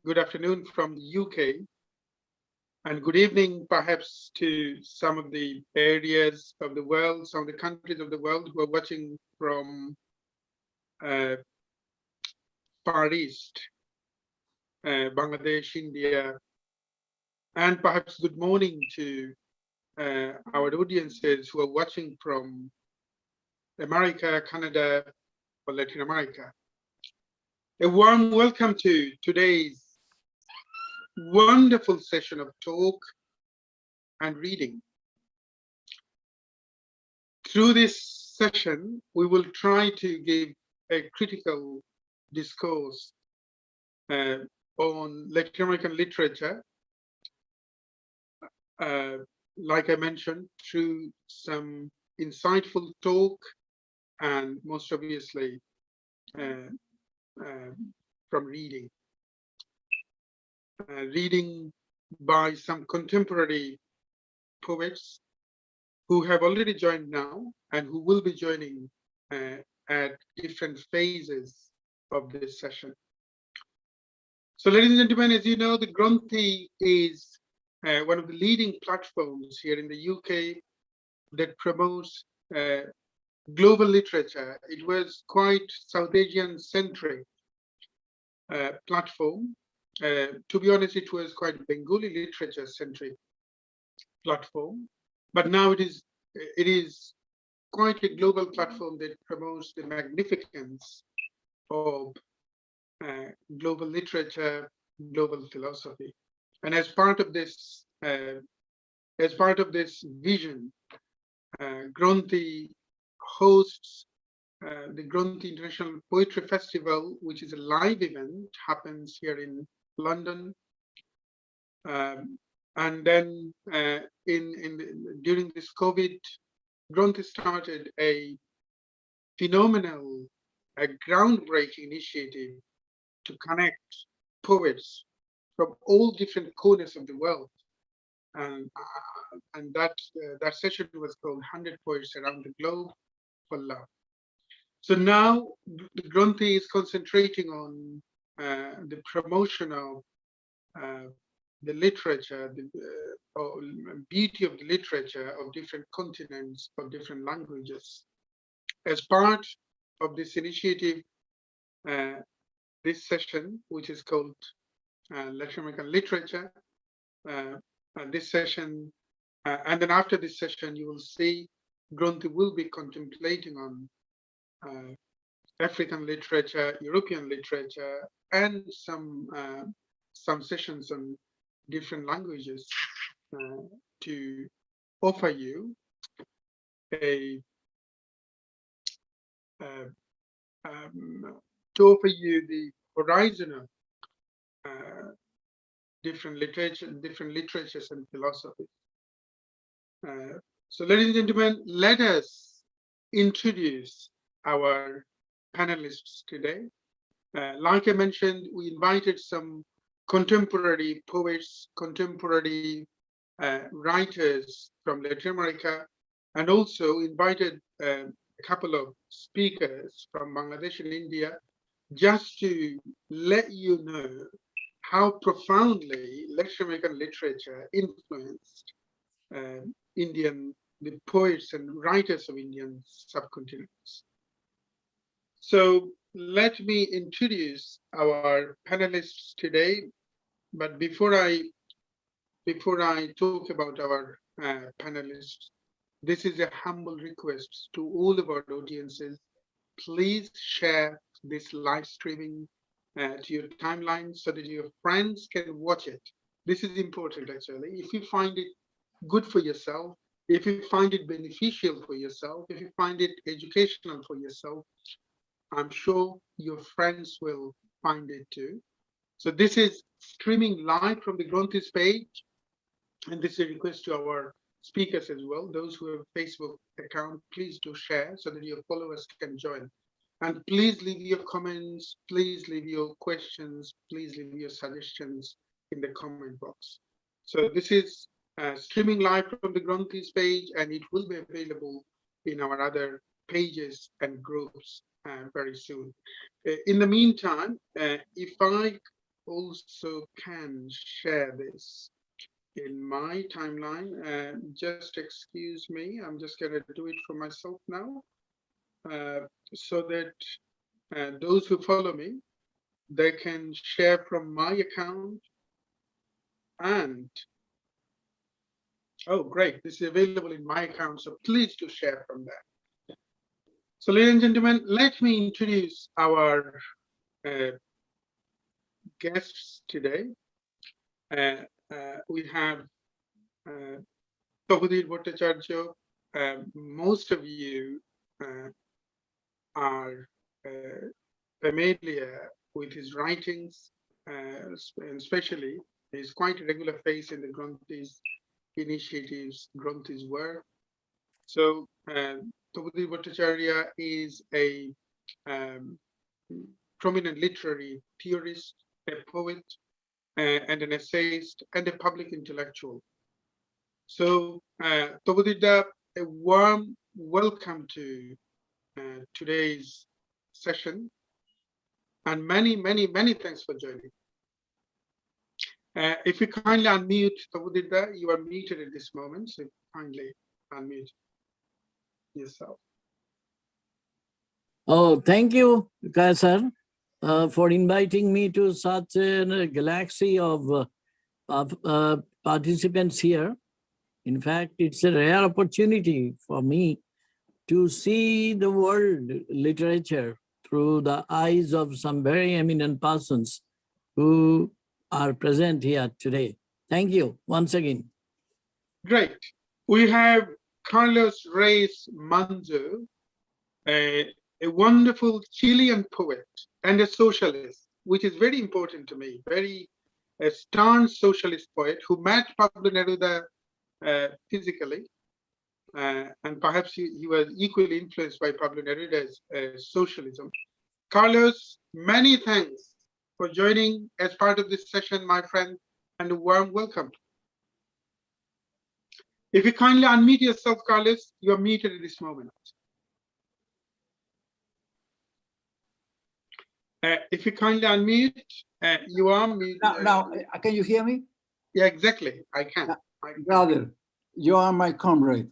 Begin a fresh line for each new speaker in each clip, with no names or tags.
good afternoon from the UK, and good evening perhaps to some of the areas of the world, some of the countries of the world who are watching from uh, Far East, Bangladesh, India, and perhaps good morning to our audiences who are watching from America, Canada, or Latin America. A warm welcome to today's wonderful session of talk and reading. Through this session, we will try to give a critical discourse on Latin American literature, like I mentioned, through some insightful talk and most obviously from reading. Reading by some contemporary poets who have already joined now and who will be joining at different phases of this session. So ladies and gentlemen, as you know, the Granthi is one of the leading platforms here in the UK that promotes global literature. It was quite South Asian centric platform. To be honest, it was quite Bengali literature centric platform, but now it is quite a global platform that promotes the magnificence of global literature, global philosophy. And as part of this vision, Granthi hosts the Granthi International Poetry Festival, which is a live event, happens here in London. And then during this COVID, Granthi started a phenomenal, a groundbreaking initiative to connect poets from all different corners of the world. And that session was called 100 Poets Around the Globe for Love. So now the Granthi is concentrating on the promotion of the literature, the beauty of the literature of different continents, of different languages. As part of this initiative, this session, which is called Latin American Literature, this session, and then after this session, you will see Granthi will be contemplating on African literature, European literature, and some sessions on different languages to offer you the horizon of different literatures and philosophies. So, ladies and gentlemen, let us introduce our panelists today. Like I mentioned, we invited some contemporary poets, contemporary writers from Latin America, and also invited a couple of speakers from Bangladesh and India, just to let you know how profoundly Latin American literature influenced the poets and writers of Indian subcontinents. So let me introduce our panelists today. But before I talk about our panelists, this is a humble request to all of our audiences. Please share this live streaming to your timeline so that your friends can watch it. This is important, actually. If you find it good for yourself, if you find it beneficial for yourself, if you find it educational for yourself, I'm sure your friends will find it too. So this is streaming live from the Granthi page, and this is a request to our speakers as well. Those who have a Facebook account, please do share so that your followers can join. And please leave your comments, please leave your questions, please leave your suggestions in the comment box. So this is streaming live from the Granthi page, and it will be available in our other pages and groups very soon. In the meantime, if I also can share this in my timeline. Just excuse me, I'm just going to do it for myself now, so that those who follow me, they can share from my account. And oh, great, this is available in my account, so please do share from that. So ladies and gentlemen, let me introduce our guests today. We have Tapadhir Bhattacharjee. Most of you are familiar with his writings, and especially he's quite a regular face in the Granthis initiatives, Granthis work. So Tapadhir Bhattacharjee is a prominent literary theorist, a poet, and an essayist, and a public intellectual. So Tapadhir, a warm welcome to today's session, and many, many, many thanks for joining. If you kindly unmute, Tapadhir, you are muted at this moment, so kindly unmute yourself.
Oh, thank you, Kaisar, for inviting me to such a galaxy of participants here. In fact, it's a rare opportunity for me to see the world literature through the eyes of some very eminent persons who are present here today. Thank you once again.
Great. We have Carlos Reyes Manzo, a wonderful Chilean poet and a socialist, which is very important to me, a staunch socialist poet who met Pablo Neruda physically, and perhaps he was equally influenced by Pablo Neruda's socialism. Carlos, many thanks for joining as part of this session, my friend, and a warm welcome. If you kindly unmute yourself, Carlos, you are muted at this moment. If you kindly unmute, you are muted.
Now, can you hear me?
Yeah, exactly. I can.
Brother, you are my comrade,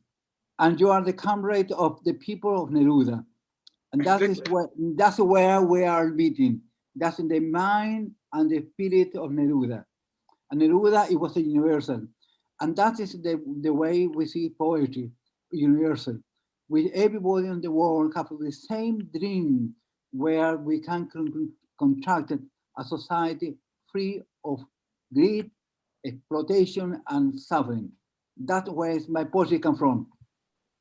and you are the comrade of the people of Neruda. And that's where we are meeting. That's in the mind and the spirit of Neruda. And Neruda, it was a universal. And that is the way we see poetry, universal. With everybody in the world have the same dream where we can construct a society free of greed, exploitation, and suffering. That's where my poetry comes from.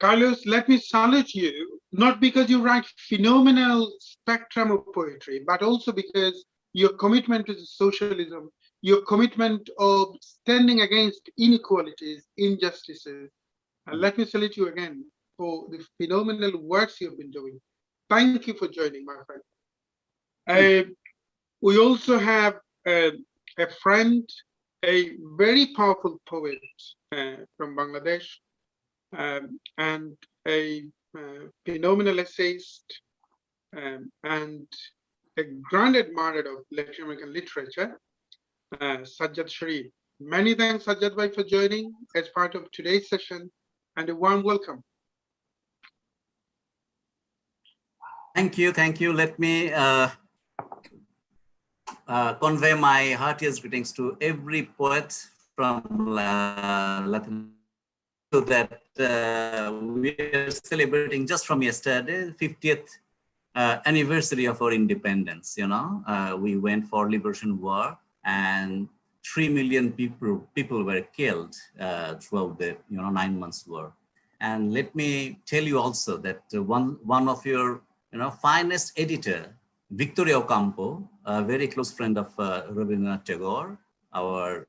Carlos, let me salute you, not because you write phenomenal spectrum of poetry, but also because your commitment to socialism, your commitment of standing against inequalities, injustices. And let me salute you again for the phenomenal works you've been doing. Thank you for joining, my friend. We also have a friend, a very powerful poet from Bangladesh, and a phenomenal essayist, and a grand admirer of Latin American literature, Sajjad Sharif. Many thanks, Sajjad Bhai, for joining as part of today's session, and a warm welcome.
Thank you, thank you. Let me convey my heartiest greetings to every poet from Latin, so that we are celebrating just from yesterday, 50th anniversary of our independence. You know, we went for liberation war, and 3 million people were killed throughout the 9 months war. And let me tell you also that one of your finest editor, Victoria Ocampo, a very close friend of Rabindranath Tagore, our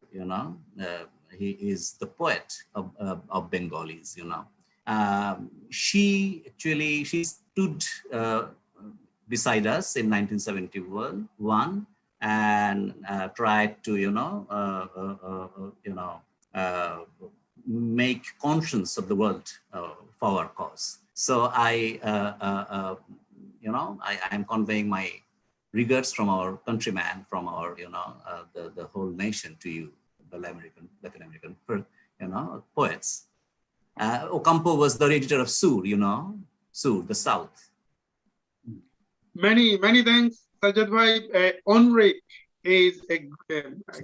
he is the poet of Bengalis. She stood beside us in 1971 and tried to make conscience of the world for our cause. So I am conveying my regards from our countryman, from our, the whole nation to you, the Latin American, poets. Ocampo was the editor of Sur, Sur, the South.
Many thanks, Sajjad Bhai. Enrique is a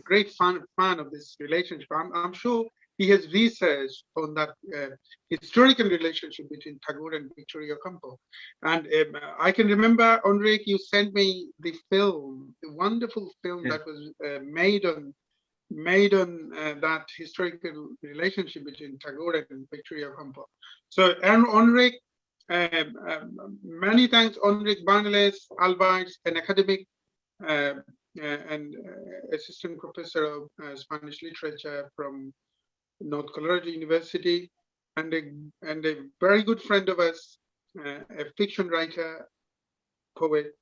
great fan of this relationship. I'm sure he has researched on that historical relationship between Tagore and Victoria Ocampo. And I can remember, Enrique, you sent me the film, the wonderful film that was made on that historical relationship between Tagore and Victoria Ocampo. So, Enrique, many thanks, Enrique Barnales, Albites, an academic and assistant professor of Spanish literature from North Colorado University, and a very good friend of us, a fiction writer, poet,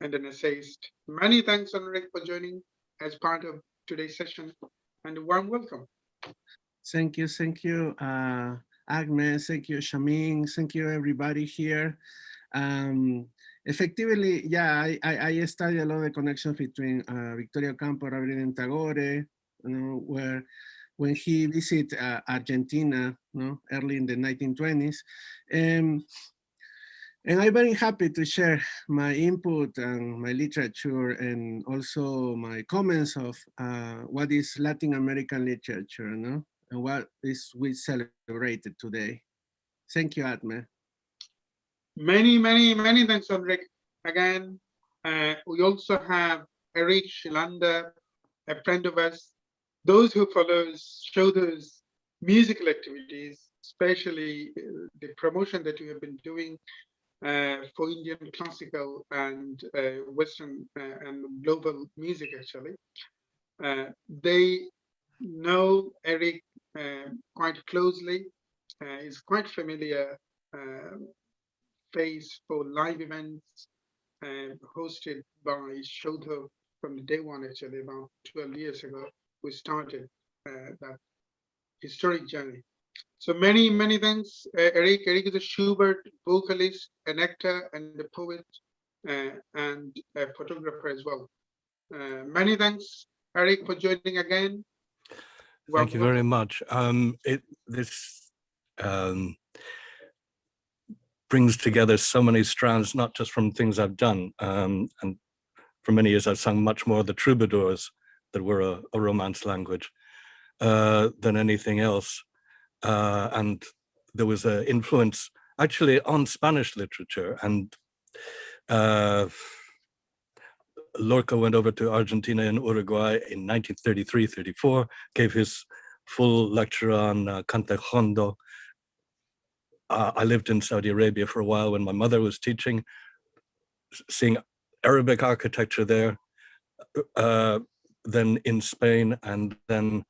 and an essayist. Many thanks, Enrique, for joining as part of today's session, and a warm welcome.
Thank you, Agnes, thank you, Shamin, thank you everybody here. Effectively, yeah, I studied a lot of the connections between Victoria Ocampo, and Tagore, where when he visited Argentina, early in the 1920s. And I'm very happy to share my input and my literature and also my comments of what is Latin American literature, and what is we celebrated today. Thank you, Atme.
Many thanks, Enrique. Again, we also have Eric Shilander, a friend of us. Those who show those musical activities, especially the promotion that we have been doing for Indian classical and Western and global music, actually. They know Eric quite closely, is quite familiar face for live events hosted by Shodho from the day one, actually, about 12 years ago. We started that historic journey. So many thanks, Eric. Eric is a Schubert vocalist, an actor, and a poet, and a photographer as well. Many thanks, Eric, for joining again.
Thank you very much. This brings together so many strands, not just from things I've done. And for many years, I've sung much more of the troubadours that were a Romance language than anything else. And there was an influence actually on Spanish literature. And Lorca went over to Argentina and Uruguay in 1933-34, gave his full lecture on Cante Jondo. I lived in Saudi Arabia for a while when my mother was teaching, seeing Arabic architecture there, then in Spain, and then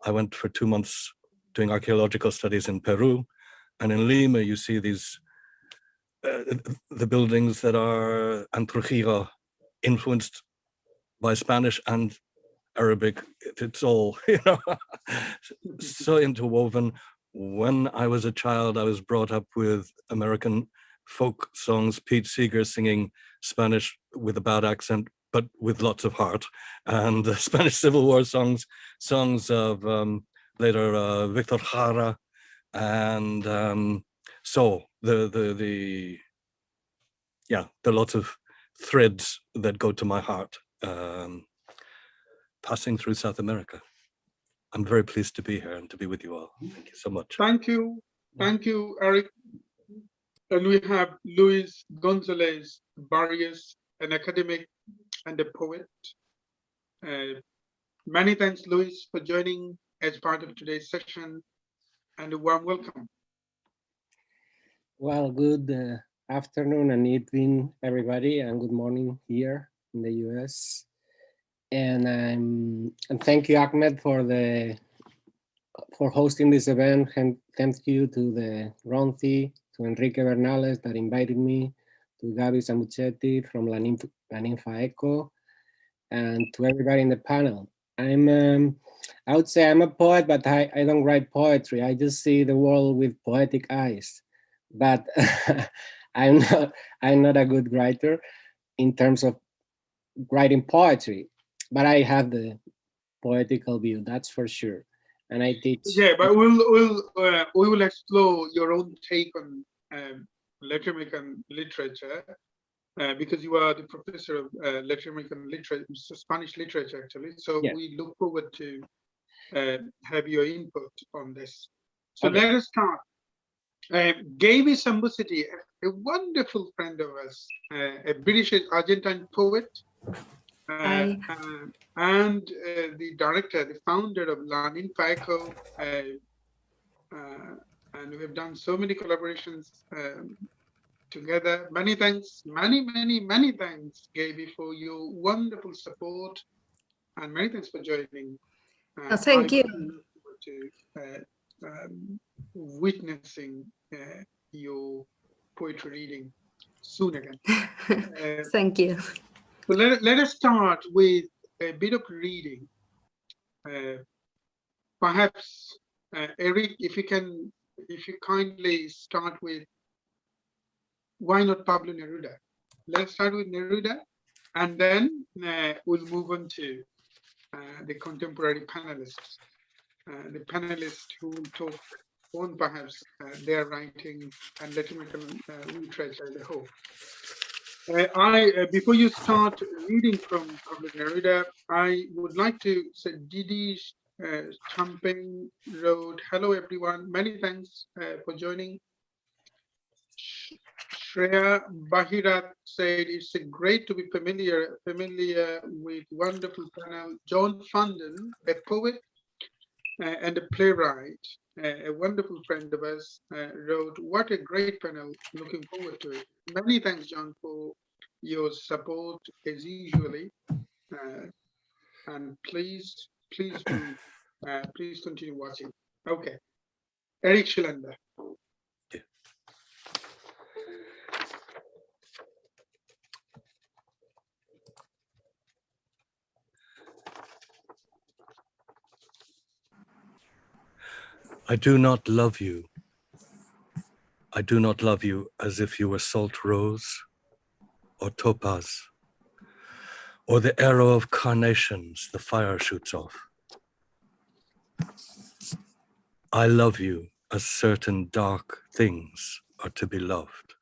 I went for 2 months doing archaeological studies in Peru. And in Lima, you see these, the buildings that are en Trujillo, influenced by Spanish and Arabic. It's all, so interwoven. When I was a child, I was brought up with American folk songs, Pete Seeger singing Spanish with a bad accent, but with lots of heart, and Spanish Civil War songs of later Victor Jara, and so the lots of threads that go to my heart, passing through South America. I'm very pleased to be here and to be with you all. Thank you so much.
Thank you, Eric. And we have Luis Gonzalez Barrios, an academic and a poet. Many thanks, Luis, for joining as part of today's session, and a warm welcome.
Well, good afternoon and evening, everybody, and good morning here in the US. And thank you, Ahmed, for hosting this event, and thank you to the Ronthi, to Enrique Bernales that invited me, to Gabi Samuchetti from La Ninfa Echo, and to everybody in the panel. I would say I'm a poet, but I don't write poetry. I just see the world with poetic eyes. But I'm not a good writer in terms of writing poetry, but I have the poetical view, that's for sure. And I teach.
Yeah, but we will explore your own take on Latin American literature, because you are the professor of Latin American literature, Spanish literature, actually. So
Yeah.
we look forward to have your input on this. So
Okay.
let us start. Gaby Sambusity, a wonderful friend of us, a British Argentine poet,
Hi.
and the director, the founder of Lanin Faeco, and we've done so many collaborations together. Many thanks, many thanks, Gaby, for your wonderful support, and many thanks for joining.
Thank you.
I look forward to witnessing your poetry reading soon again.
Thank you.
So let us start with a bit of reading. Perhaps, Eric, if you kindly start with, why not Pablo Neruda? Let's start with Neruda, and then we'll move on to the contemporary panelists. The panelists who will talk on perhaps their writing and Latin American literature as a whole. Before you start reading from Pablo Neruda, I would like to say Didi Champagne wrote, hello everyone, many thanks for joining. Shreya Bahirat said, it's great to be familiar with wonderful panel. John Funden, a poet and a playwright, a wonderful friend of us, wrote, what a great panel, looking forward to it. Many thanks, John, for your support as usually, and please continue watching. Okay, Eric Schillender.
I do not love you. I do not love you as if you were salt rose or topaz, or the arrow of carnations the fire shoots off. I love you as certain dark things are to be loved,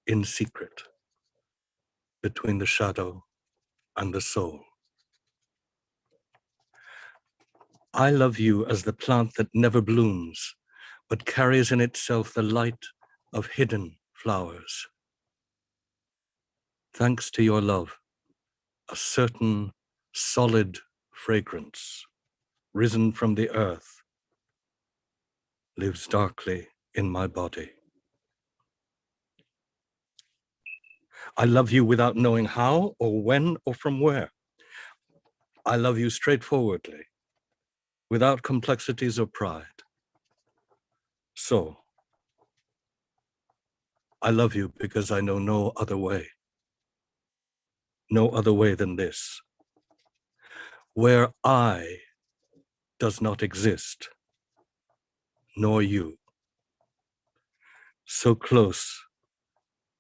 in secret, between the shadow and the soul. I love you as the plant that never blooms, but carries in itself the light of hidden flowers. Thanks to your love, a certain solid fragrance, risen from the earth, lives darkly in my body. I love you without knowing how or when or from where. I love you straightforwardly, without complexities or pride. So, I love you because I know no other way than this, where I does not exist, nor you. So close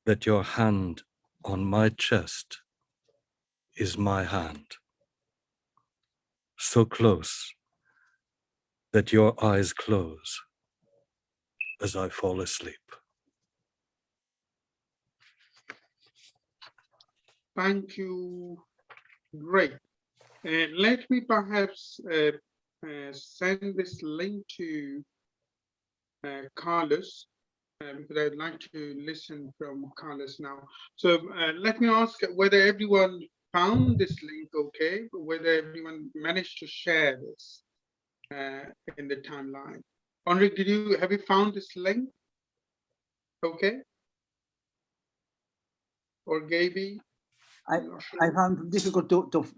that your hand on my chest is my hand. So close that your eyes close as I fall asleep.
Thank you. Great. Let me perhaps send this link to Carlos, because I'd like to listen from Carlos now. So let me ask whether everyone found this link okay, whether everyone managed to share this in the timeline. Henrik, have you found this link? Okay. Or Gaby?
I found it difficult to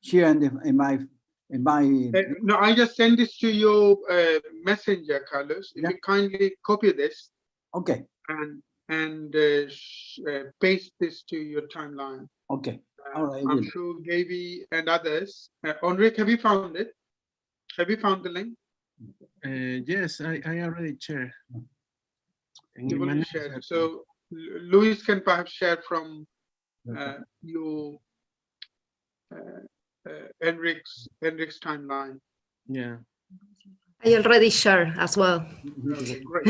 share in my.
No, I just send this to your messenger, Carlos. If
Yeah.
you kindly copy this.
Okay.
And paste this to your timeline.
Okay. All right.
I'm sure Gaby and others. Henrik, have you found it? Have you found the link?
Yes, I already shared.
You already shared it. So Luis can perhaps share from your Enric's timeline.
Yeah.
I already shared as well.
Okay, great,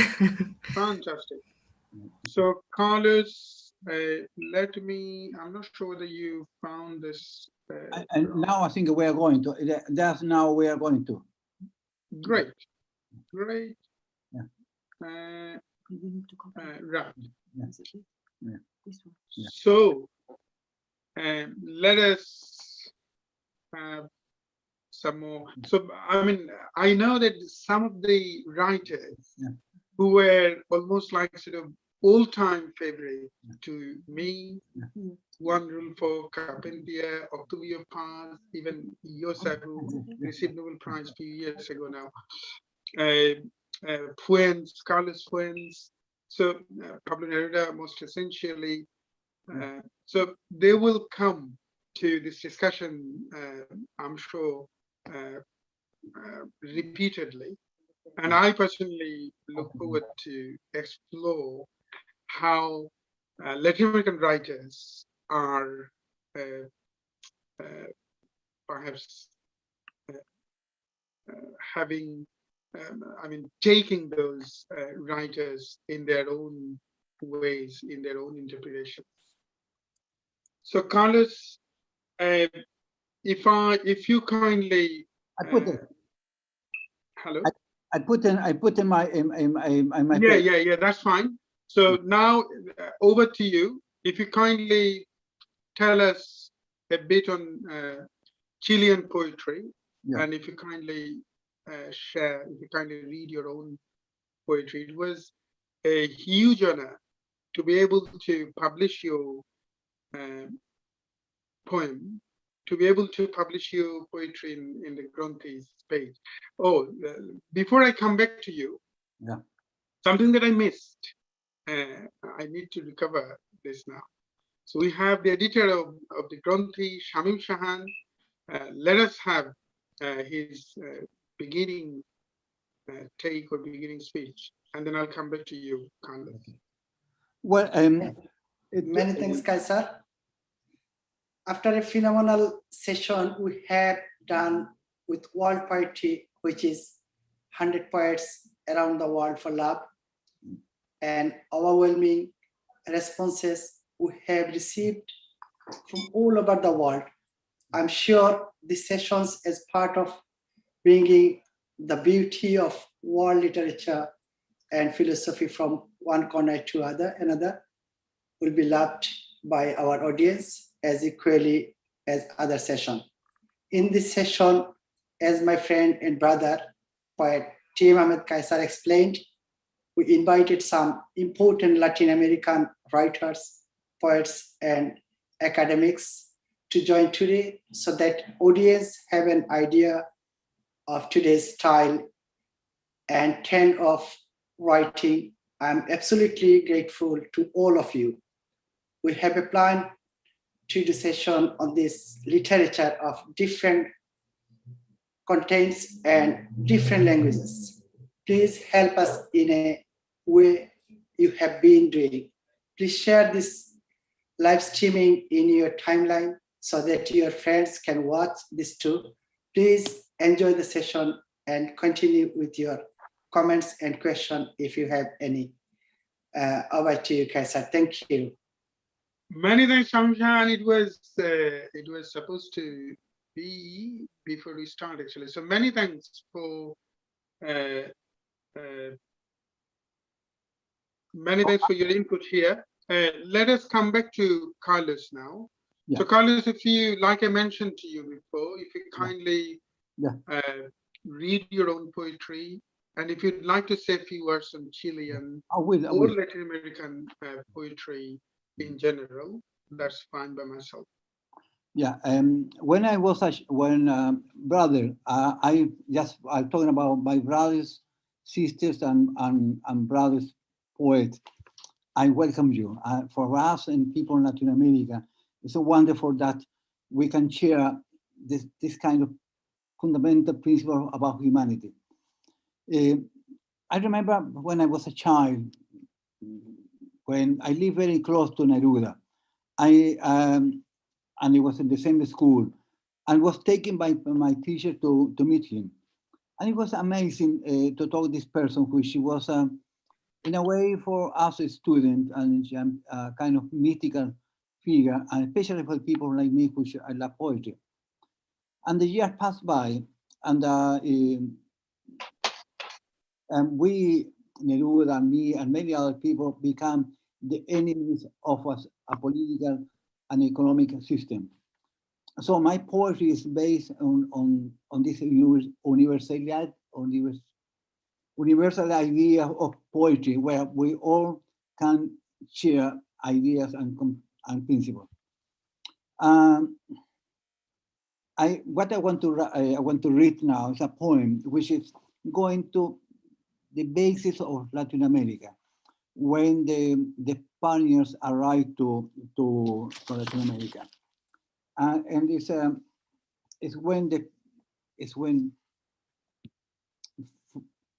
fantastic. So Carlos, let me, I'm not sure whether you found this.
And now I think we are going to, that's now we are going to.
Great, great.
Yeah.
Right.
Yeah. Yeah. Yeah.
So let us have some more. So, I mean, I know that some of the writers who were almost like sort of all-time favorite to me, Juan Rulfo, Carpentier, Octavio Paz, even Yosa, who received Nobel Prize a few years ago now, Fuentes, Carlos Fuentes, so Pablo Neruda most essentially. So they will come to this discussion, I'm sure, repeatedly. And I personally look forward to explore how Latin American writers are perhaps having, I mean, taking those writers in their own ways, in their own interpretations. So Carlos, if you kindly,
I put it.
Hello.
I put in my my
Yeah, that's fine. So now over to you. If you kindly tell us a bit on Chilean poetry, and if you kindly share, if you kindly read your own poetry. It was a huge honor to be able to publish your poem, to be able to publish your poetry in the Grontes page. Oh, before I come back to you, something that I missed, I need to recover this now. So we have the editor of the Gronti, Shamim Shahan. Let us have his beginning take or beginning speech, and then I'll come back to you, Carlos.
Well,
many thanks, Kaisar. After a phenomenal session we have done with World Poetry, which is 100 poets around the world for love, and overwhelming responses we have received from all over the world. I'm sure these sessions as part of bringing the beauty of world literature and philosophy from one corner to another will be loved by our audience as equally as other sessions. In this session, as my friend and brother, poet T. Ahmed Kaisar explained, we invited some important Latin American writers, poets, and academics to join today so that audience have an idea of today's style and trend of writing. I'm absolutely grateful to all of you. We have a plan to do session on this literature of different contents and different languages. Please help us in a way you have been doing. Please share this live streaming in your timeline so that your friends can watch this too. Please enjoy the session and continue with your comments and questions if you have any. Over to you, Kaisar. Thank you.
Many thanks, Shamshan. It was supposed to be before we start, actually. So many thanks for your input here. Let us come back to Carlos now. Yeah. So Carlos, if you, like I mentioned to you before, if you kindly read your own poetry, and if you'd like to say a few words on Chilean or Latin American poetry in general, that's fine by myself.
Yeah, when I was brother, I'm talking about my brothers, sisters, and brothers, poets. I welcome you. For us and people in Latin America, it's so wonderful that we can share this kind of fundamental principle about humanity. I remember when I was a child, when I live very close to Neruda. And it was in the same school, and was taken by my teacher to meet him. And it was amazing to talk to this person, who she was, in a way, for us a student, and a kind of mythical figure, and especially for people like me, who I love poetry. And the year passed by, and we, Neruda and me, and many other people, become the enemies of a political and economic system. So my poetry is based on this universal idea of poetry, where we all can share ideas and principles. What I want to read now is a poem which is going to the basis of Latin America, when the Spaniards arrived to Latin America, and it's when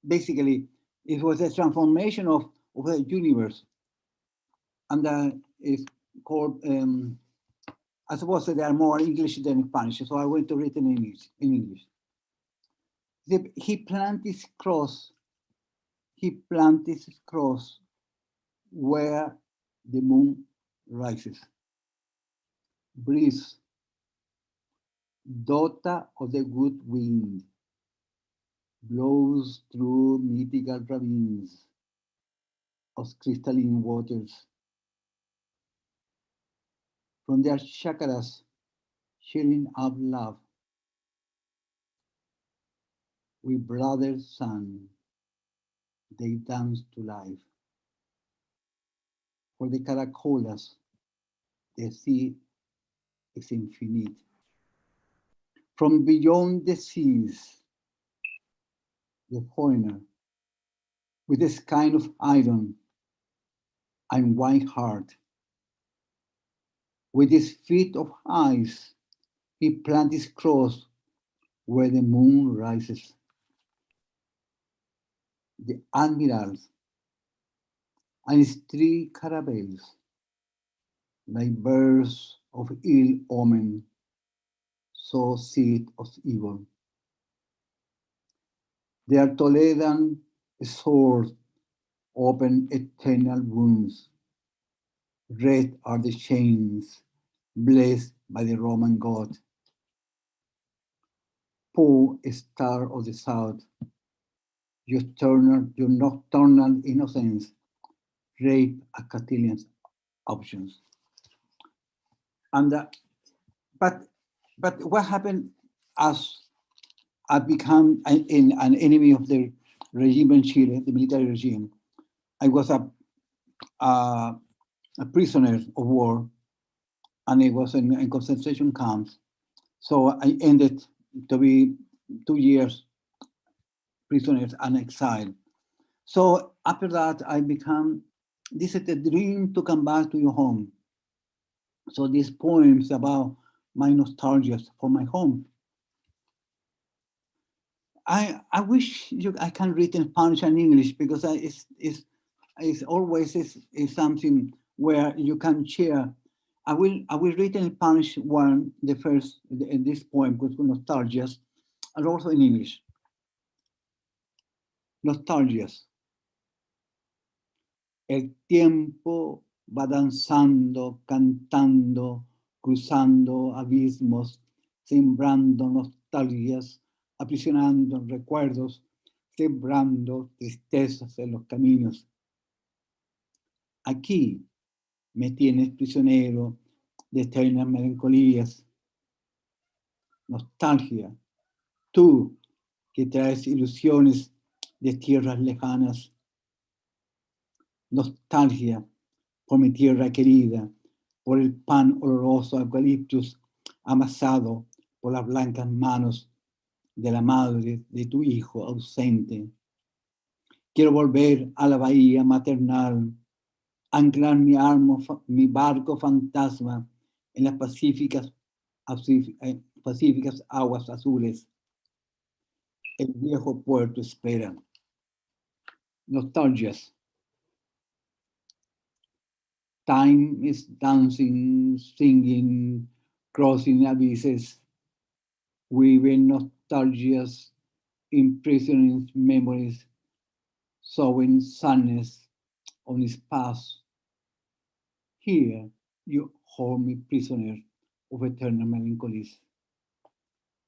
basically it was a transformation of the universe, and it's called. I suppose that there are more English than Spanish, so I went to read in English. He planted his cross. He planted his cross where the moon rises. Breathe, daughter of the good wind, blows through mythical ravines of crystalline waters. From their chakras, cheering up love, with brother sun, they dance to life. For the caracolas, the sea is infinite. From beyond the seas, the foreigner, with this kind of iron and white heart, with his feet of ice, he planted his cross where the moon rises. The admirals and his 3 caravels, like birds of ill omen, sow seed of evil. Their Toledan swords open eternal wounds. Red are the chains, blessed by the Roman God. Poor star of the south, your nocturnal innocence rape a Castilian's options. And but what happened as I became an enemy of the regime in Chile, the military regime? I was a prisoner of war, and I was in concentration camps. So I ended to be 2 years prisoners and exile. So after that, I became, this is the dream to come back to your home. So these poems about my nostalgia for my home. I wish I can read in Spanish and English, because it's always is something where you can share. I will read in Spanish one, the first, this poem with nostalgias, and also in English. Nostalgias. El tiempo va danzando, cantando, cruzando abismos, sembrando nostalgias, aprisionando recuerdos, sembrando tristezas en los caminos. Aquí me tienes prisionero de eternas melancolías. Nostalgia, tú que traes ilusiones de tierras lejanas. Nostalgia por mi tierra querida, por el pan oloroso eucaliptus amasado por las blancas manos de la madre de tu hijo ausente. Quiero volver a la bahía maternal, anclar mi barco fantasma en las pacíficas aguas azules. El viejo puerto espera. Nostalgias. Time is dancing, singing, crossing abysses, weaving nostalgias, imprisoning memories, sowing sadness on its past. Here you hold me prisoner of eternal melancholies,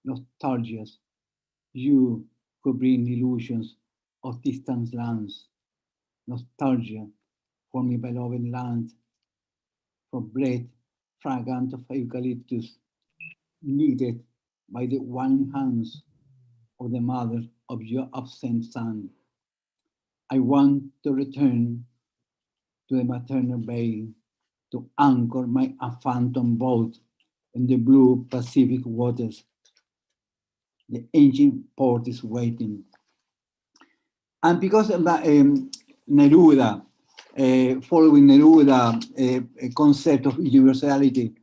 nostalgias, you who bring illusions of distant lands, nostalgia for my beloved land, for bread fragrant of eucalyptus, kneaded by the one hands of the mother of your absent son. I want to return to the maternal bay to anchor my phantom boat in the blue Pacific waters. The engine port is waiting. And because Neruda, following Neruda concept of universality,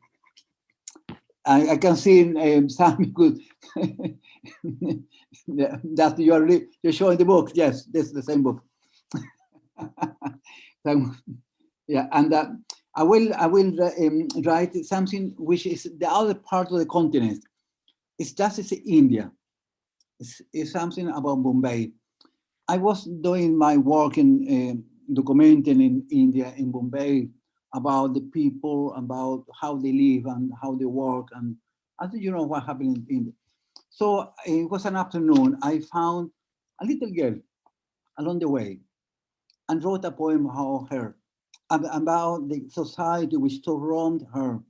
I can see some good that you're showing the book. Yes, this is the same book. Yeah, and I will write something which is the other part of the continent. It's just India. It's something about Bombay. I was doing my work in documenting in India, in Bombay, about the people, about how they live and how they work, and I think you know what happened in India. So it was an afternoon. I found a little girl along the way and wrote a poem about her, about the society which surrounded her,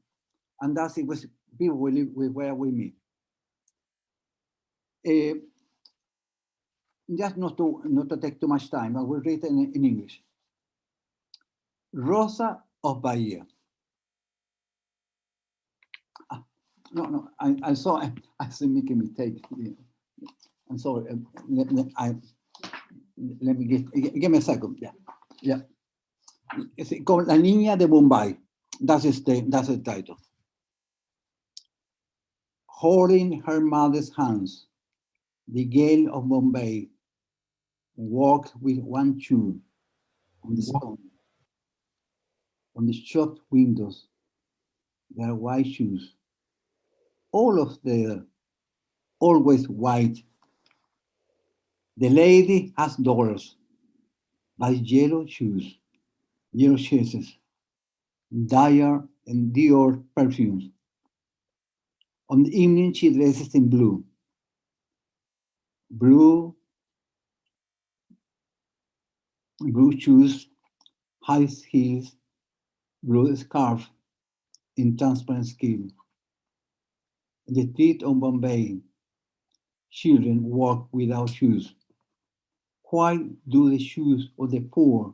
and thus it was people were with me. Just not to take too much time, I will read in English. Rosa of Bahia. No, I saw, I see making a mistake. I'm sorry. Let me give me a second. Yeah. It's called La Niña de Bombay. That's the title. Holding her mother's hands, the girl of Bombay walked with one shoe on the stone. On the shop windows, there are white shoes. All of them always white. The lady has dollars, but yellow shoes, yellow chases, Dior and Dior perfumes. On the evening, she dresses in blue. Blue shoes, high heels, blue scarf in transparent skin. In the street of Bombay, children walk without shoes. Why do the shoes of the poor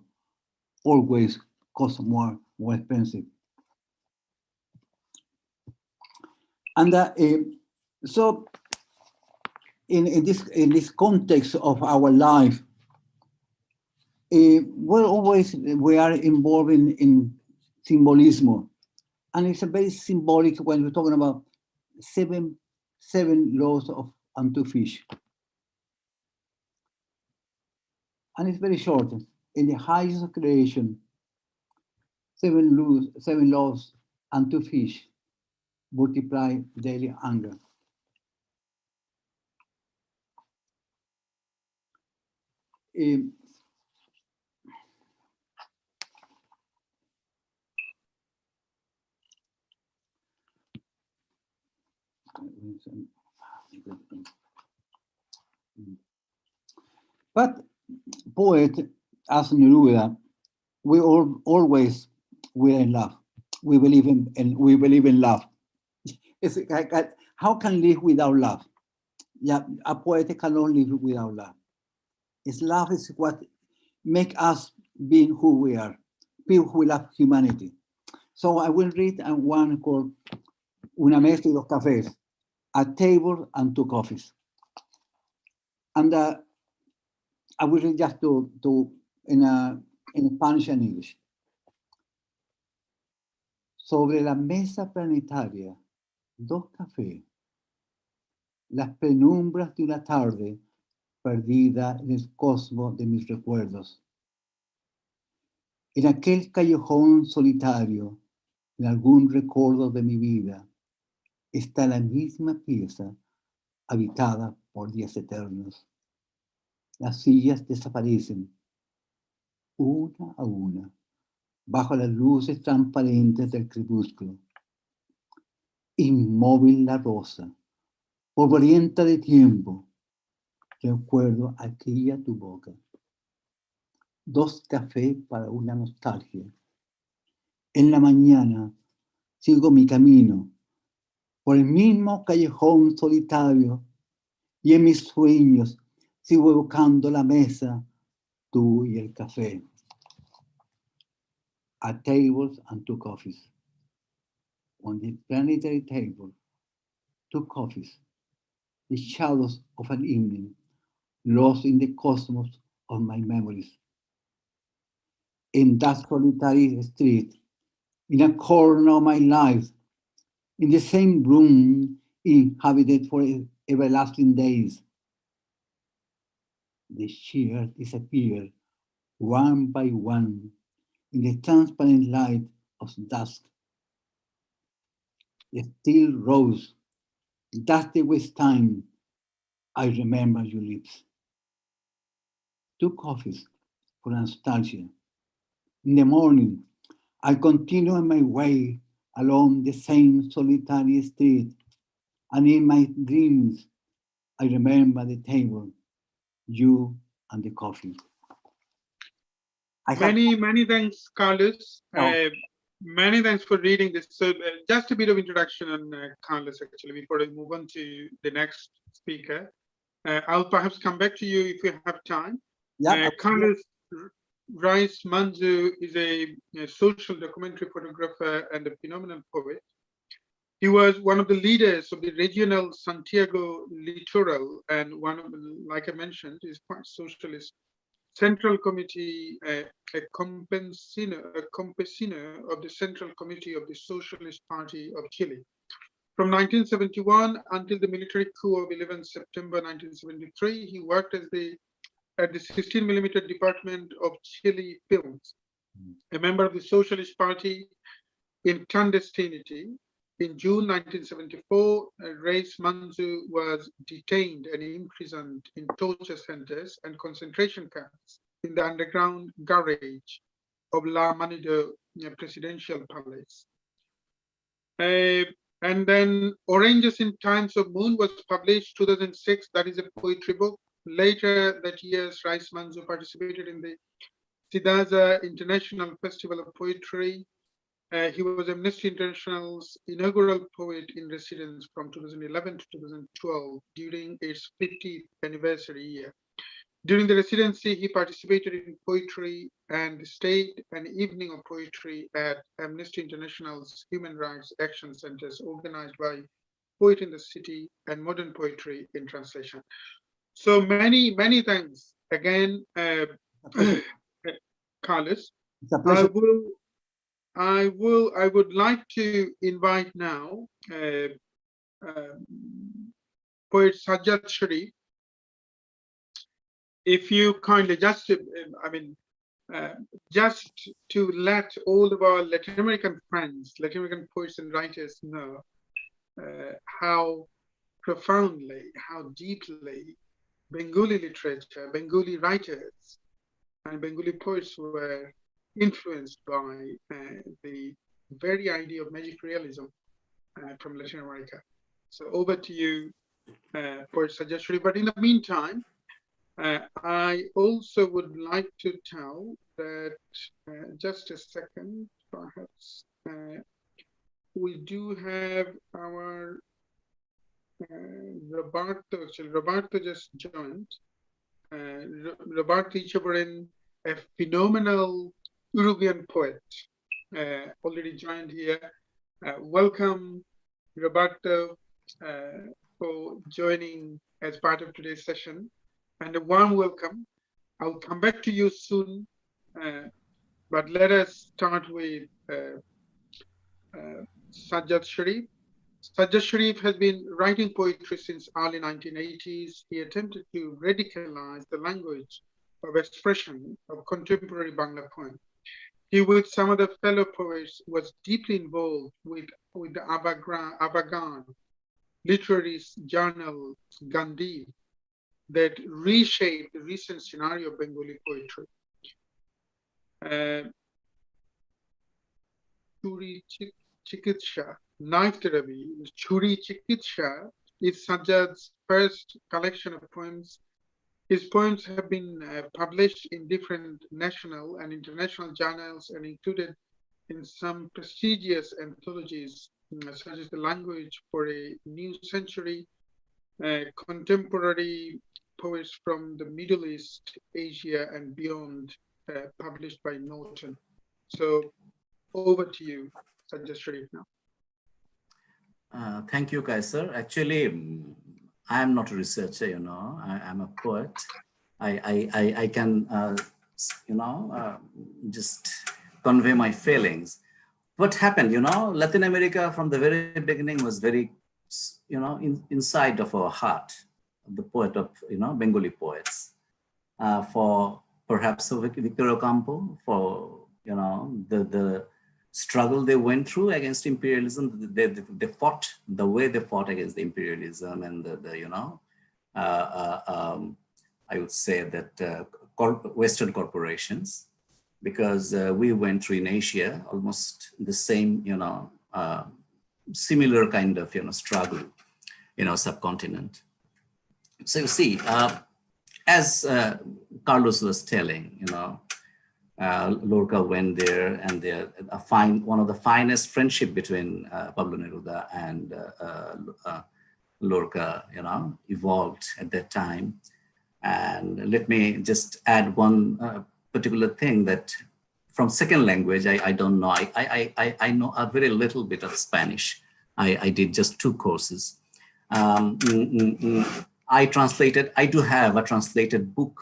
always cost more expensive? And so in this context of our life, we are involved in symbolism, and it's a very symbolic when we're talking about seven laws of unto fish. And it's very short. In the highest of creation, seven laws unto fish multiply daily hunger. But poet as Neruda, we always we're in love. We believe in love. It's like, how can live without love? Yeah, a poet cannot live without love. It's love is what make us being who we are, people who love humanity. So I will read one called Una mesa y dos cafés, a table and two coffees. And I will read just in Spanish and English. Sobre la mesa planetaria, dos cafés, las penumbras de una tarde perdida en el cosmos de mis recuerdos. En aquel callejón solitario, en algún recuerdo de mi vida, está la misma pieza habitada por días eternos. Las sillas desaparecen, una a una, bajo las luces transparentes del crepúsculo. Inmóvil la rosa, polvorienta de tiempo, recuerdo aquella tu boca. 2 cafés para una nostalgia. En la mañana sigo mi camino por el mismo callejón solitario y en mis sueños sigo evocando la mesa, tú y el café. A tables and 2 coffees. On the planetary table, 2 coffees, the shadows of an evening, lost in the cosmos of my memories. In that solitary street, in a corner of my life, in the same room inhabited for everlasting days, the chairs disappear one by one in the transparent light of dusk. The still rose, dusty with time, I remember your lips. 2 coffees for nostalgia. In the morning, I continue on my way along the same solitary street, and in my dreams, I remember the table, you and the coffee.
Many thanks, Carlos.
Oh.
Many thanks for reading this. So just a bit of introduction on Carlos, actually, before I move on to the next speaker. I'll perhaps come back to you if we have time.
Yeah.
Carlos Reyes Manzo is a social documentary photographer and a phenomenal poet. He was one of the leaders of the regional Santiago Littoral, and one of, like I mentioned, is quite socialist. Central Committee, a campesino of the Central Committee of the Socialist Party of Chile. From 1971 until the military coup of 11 September 1973, he worked at the 16mm Department of Chile Films, a member of the Socialist Party in clandestinity. In June 1974, Reyes Manzo was detained and imprisoned in torture centers and concentration camps in the underground garage of La Manido Presidential Palace. And then Oranges in Times of Moon was published 2006. That is a poetry book. Later that year, Reyes Manzo participated in the Sidaza International Festival of Poetry. He was Amnesty International's inaugural poet in residence from 2011 to 2012 during its 50th anniversary year. During the residency, he participated in poetry and stayed an evening of poetry at Amnesty International's Human Rights Action Centers organized by Poet in the City and Modern Poetry in Translation. So many thanks again, Carlos.
It's a pleasure.
I would like to invite now poet Sajjad Sharif. If you kindly just to let all of our Latin American friends, Latin American poets and writers know how profoundly, how deeply Bengali literature, Bengali writers, and Bengali poets were influenced by the very idea of magic realism from Latin America. So over to you, poet Sajjad Sharif. But in the meantime, I also would like to tell that, just a second, perhaps, we do have our Roberto just joined. Roberto Ichaburen, a phenomenal Uruguayan poet, already joined here. Welcome, Roberto, for joining as part of today's session. And a warm welcome. I'll come back to you soon, but let us start with Sajjad Sharif. Sajjad Sharif has been writing poetry since early 1980s. He attempted to radicalize the language of expression of contemporary Bangla poem. He, with some other fellow poets, was deeply involved with the avant-garde literary journal Gandhi that reshaped the recent scenario of Bengali poetry. Churi Chikitsha, Knife Therapy, Churi Chikitsha is Sajjad's first collection of poems. His poems have been published in different national and international journals and included in some prestigious anthologies, such as The Language for a New Century, contemporary poets from the Middle East, Asia, and beyond, published by Norton. So over to you, Sajjad Sharif now.
Thank you, Kaiser. Actually, I am not a researcher, you know, I'm a poet. I can, you know, just convey my feelings. What happened, you know, Latin America from the very beginning was very, you know, inside of our heart, the poet of, you know, Bengali poets. For perhaps Victor Ocampo, for, you know, the struggle they went through against imperialism, they fought the way they fought against the imperialism and the you know, I would say that Western corporations, because we went through in Asia almost the same, you know, similar kind of, you know, struggle in our subcontinent. So you see, as Carlos was telling, you know, Lorca went there, and one of the finest friendship between Pablo Neruda and Lorca, you know, evolved at that time. And let me just add one particular thing, that from second language, I don't know, I know a very little bit of Spanish. I did just 2 courses. I do have a translated book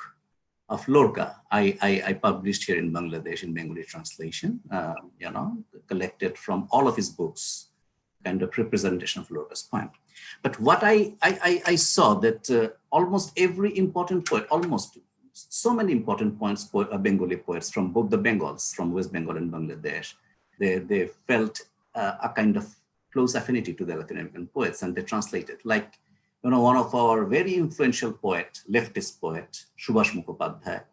of Lorca. I published here in Bangladesh in Bengali translation, you know, collected from all of his books, kind of representation of Lorca's poem. But what I saw that almost every important poet, almost so many important poets, Bengali poets from both the Bengals, from West Bengal and Bangladesh, they felt a kind of close affinity to the Latin American poets, and they translated. Like, you know, one of our very influential poet, leftist poet, Subhash Mukhopadhyay,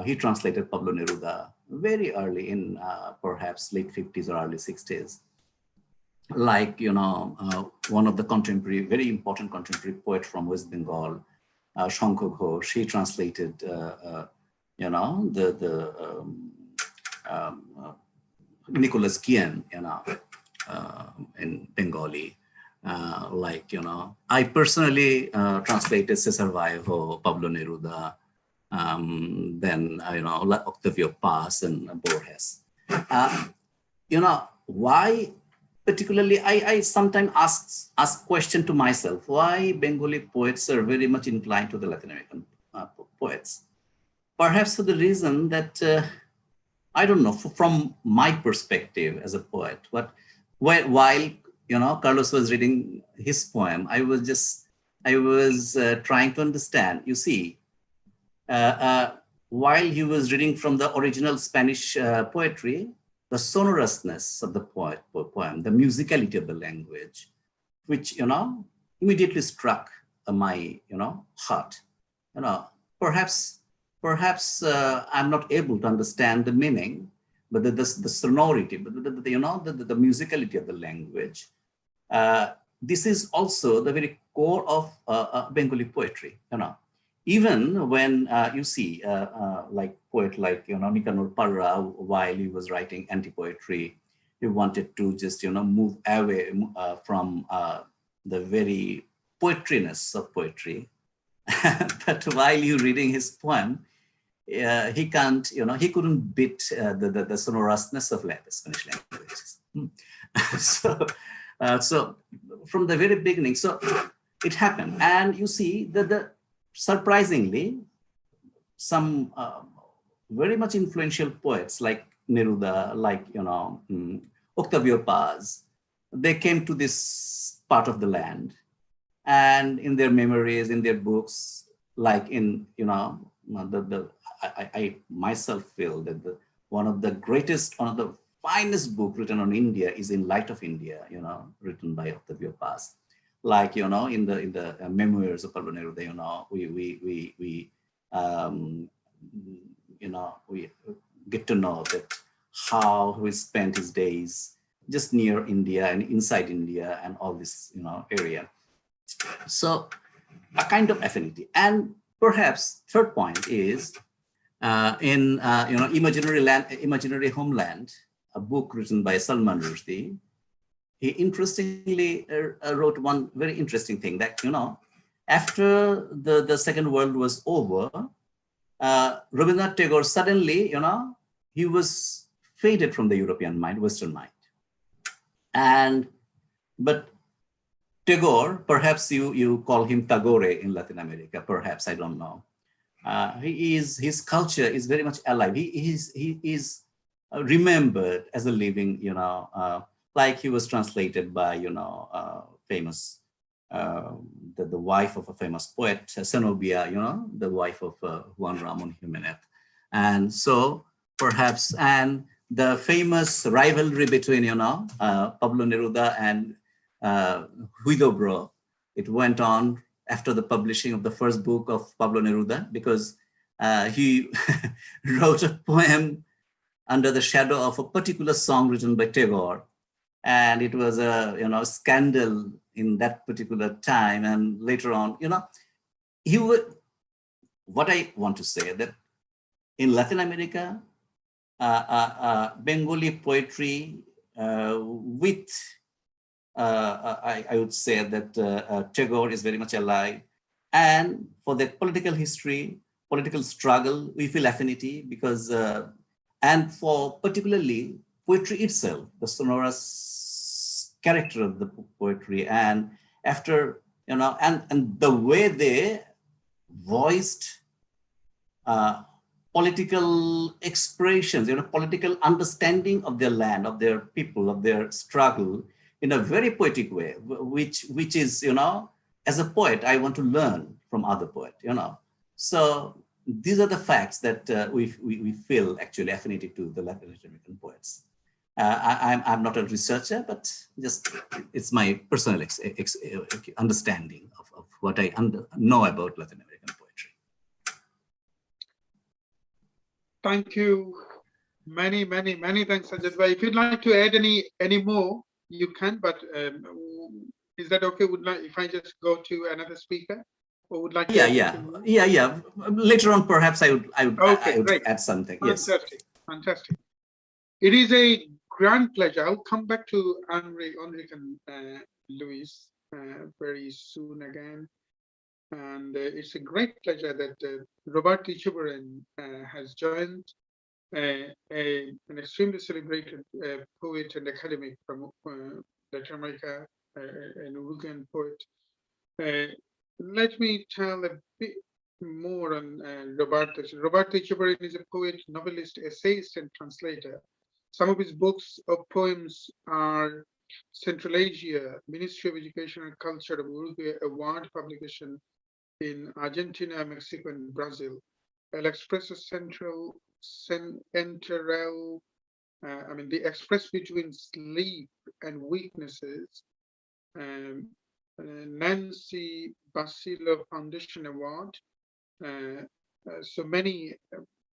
he translated Pablo Neruda very early in perhaps late 50s or early 60s. Like, you know, one of the contemporary, very important contemporary poet from West Bengal, Shankho Ghosh, he translated, you know, Nicholas Guillen, you know, in Bengali. Like, you know, I personally translated Cesar Vallejo, Pablo Neruda, then, you know, Octavio Paz and Borges. You know, why particularly, I sometimes ask question to myself, why Bengali poets are very much inclined to the Latin American poets? Perhaps for the reason that, I don't know, from my perspective as a poet, while you know, Carlos was reading his poem, I was trying to understand, you see, while he was reading from the original Spanish poetry, the sonorousness of the poem, the musicality of the language, which, you know, immediately struck my, you know, heart. You know, perhaps I'm not able to understand the meaning, but the sonority, but you know, the musicality of the language. This is also the very core of Bengali poetry, you know. Even when you see like poet like, you know, Nicanor Parra, while he was writing anti-poetry, he wanted to just, you know, move away from the very poetryness of poetry. But while you're reading his poem, he can't, you know, he couldn't beat the sonorousness of Spanish languages. So from the very beginning, so it happened. And you see that surprisingly, some very much influential poets like Neruda, like, you know, Octavio Paz, they came to this part of the land, and in their memories, in their books, like in, you know, I myself feel that one of the finest book written on India is In Light of India, you know, written by Octavio Paz. Like, you know, in the memoirs of Pablo Neruda, you know, we get to know that how he spent his days just near India and inside India and all this, you know, area. So a kind of affinity. And perhaps third point is Imaginary Homeland, a book written by Salman Rushdie. He interestingly wrote one very interesting thing that, you know, after the Second World was over, Rabindranath Tagore suddenly, you know, he was faded from the European mind, Western mind. But Tagore, perhaps you call him Tagore in Latin America, perhaps, I don't know. His culture is very much alive. He is remembered as a living, you know, like he was translated by, you know, famous, the wife of a famous poet, Zenobia, you know, the wife of Juan Ramon Jimenez. And so perhaps, and the famous rivalry between, you know, Pablo Neruda and Huidobro, it went on after the publishing of the first book of Pablo Neruda, because he wrote a poem under the shadow of a particular song written by Tagore. And it was a, you know, scandal in that particular time. And later on, you know, what I want to say that in Latin America, Bengali poetry with, I would say that Tagore is very much alive. And for the political history, political struggle, we feel affinity because, and for particularly poetry itself, the sonorous character of the poetry, and after, you know, and the way they voiced political expressions, you know, political understanding of their land, of their people, of their struggle in a very poetic way, which is, you know, as a poet, I want to learn from other poets, you know. So these are the facts that we feel actually affinity to the Latin American poets. I'm not a researcher, but just it's my personal understanding of what I know about Latin American poetry.
Thank you. Many thanks, Sajid Bhai. If you'd like to add any more, you can, but is that okay? If I just go to another speaker? Or would like to
yeah. Later on, perhaps I would add something.
Fantastic, yes. Fantastic. It is a grand pleasure. I'll come back to Enrique and Luis very soon again. And it's a great pleasure that Robert Ichiburen has joined, an extremely celebrated poet and academic from Latin America, an Uruguayan poet. Let me tell a bit more on Roberto. Roberto Ichiburen is a poet, novelist, essayist, and translator. Some of his books of poems are Central Asia, Ministry of Education and Culture of Uruguay Award publication in Argentina, Mexico, and Brazil. El Expreso Central, the express between sleep and weaknesses. Nancy Basilio Foundation Award. So many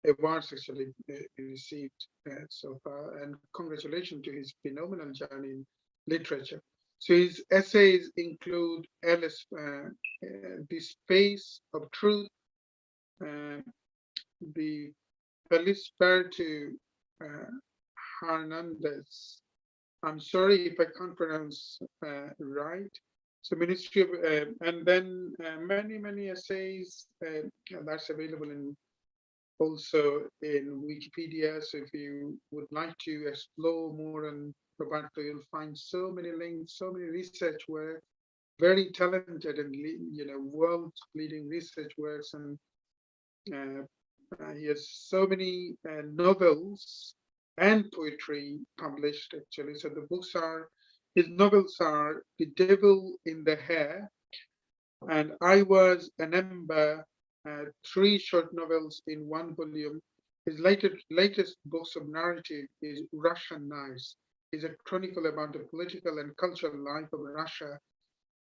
awards actually received so far, and congratulations to his phenomenal journey in literature. So his essays include The Space of Truth, the Felisberto Hernandez. I'm sorry if I can't pronounce right. So Ministry of, and then many essays that's available in also in Wikipedia. So if you would like to explore more on Roberto, you'll find so many links, so many research work, very talented and world-leading research works, and he has so many novels and poetry published actually. So the books are, his novels are The Devil in the Hair and I Was an Ember, 3 short novels in 1 volume, His latest books of narrative is Russian Knives, is a chronicle about the political and cultural life of Russia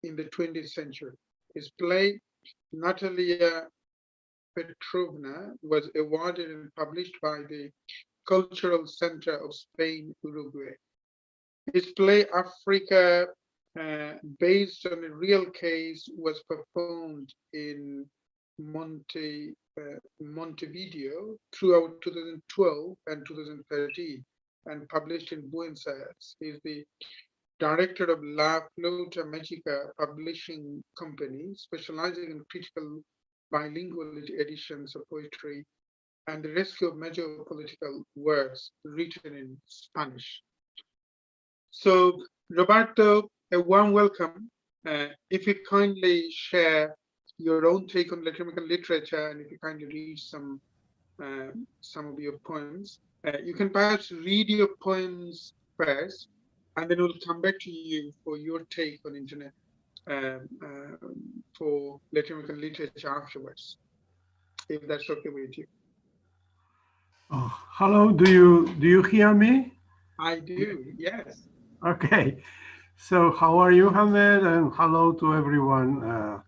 in the 20th century. His play, Natalia Petrovna, was awarded and published by the Cultural Center of Spain, Uruguay. His play, Africa, based on a real case, was performed in Montevideo throughout 2012 and 2013 and published in Buenos Aires. He is the director of La Flauta Magica publishing company, specializing in critical bilingual editions of poetry and the rescue of major political works written in Spanish. So, Roberto, a warm welcome. If you kindly share your own take on Latin American literature, and if you kindly read some of your poems, you can perhaps read your poems first, and then we'll come back to you for your take on internet for Latin American literature afterwards, if that's okay with you.
Oh, hello, do you hear me?
I do, yes.
Okay, so how are you, Hamed? And hello to everyone.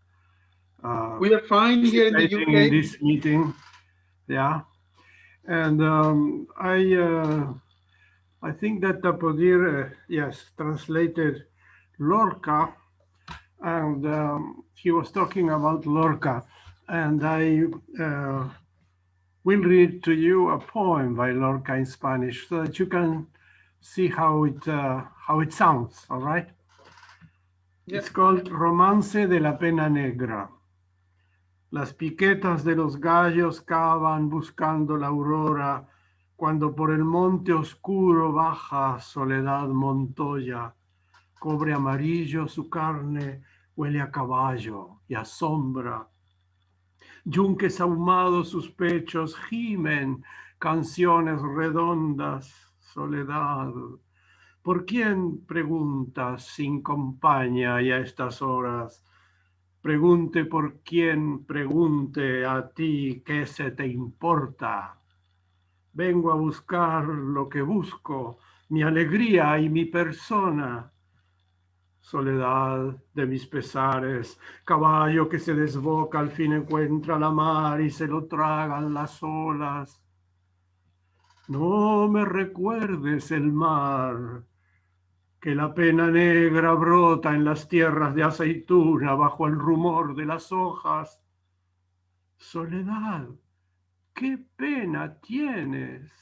We are fine here in the
participating
UK.
in this meeting, yeah. And I think that Tapadhir, yes, translated Lorca, and he was talking about Lorca, and I will read to you a poem by Lorca in Spanish so that you can see how it sounds, all right? Yeah. It's called Romance de la Pena Negra. Las piquetas de los gallos cavan buscando la aurora, cuando por el monte oscuro baja Soledad Montoya. Cobre amarillo su carne huele a caballo y a sombra. Yunques ahumados sus pechos gimen canciones redondas, Soledad. ¿Por quién preguntas sin compañía y a estas horas? Pregunte por quién, pregunte a ti qué se te importa. Vengo a buscar lo que busco, mi alegría y mi persona. Soledad de mis pesares, caballo que se desboca, al fin encuentra la mar y se lo tragan las olas. No me recuerdes el mar, que la pena negra brota en las tierras de aceituna bajo el rumor de las hojas. Soledad, qué pena tienes,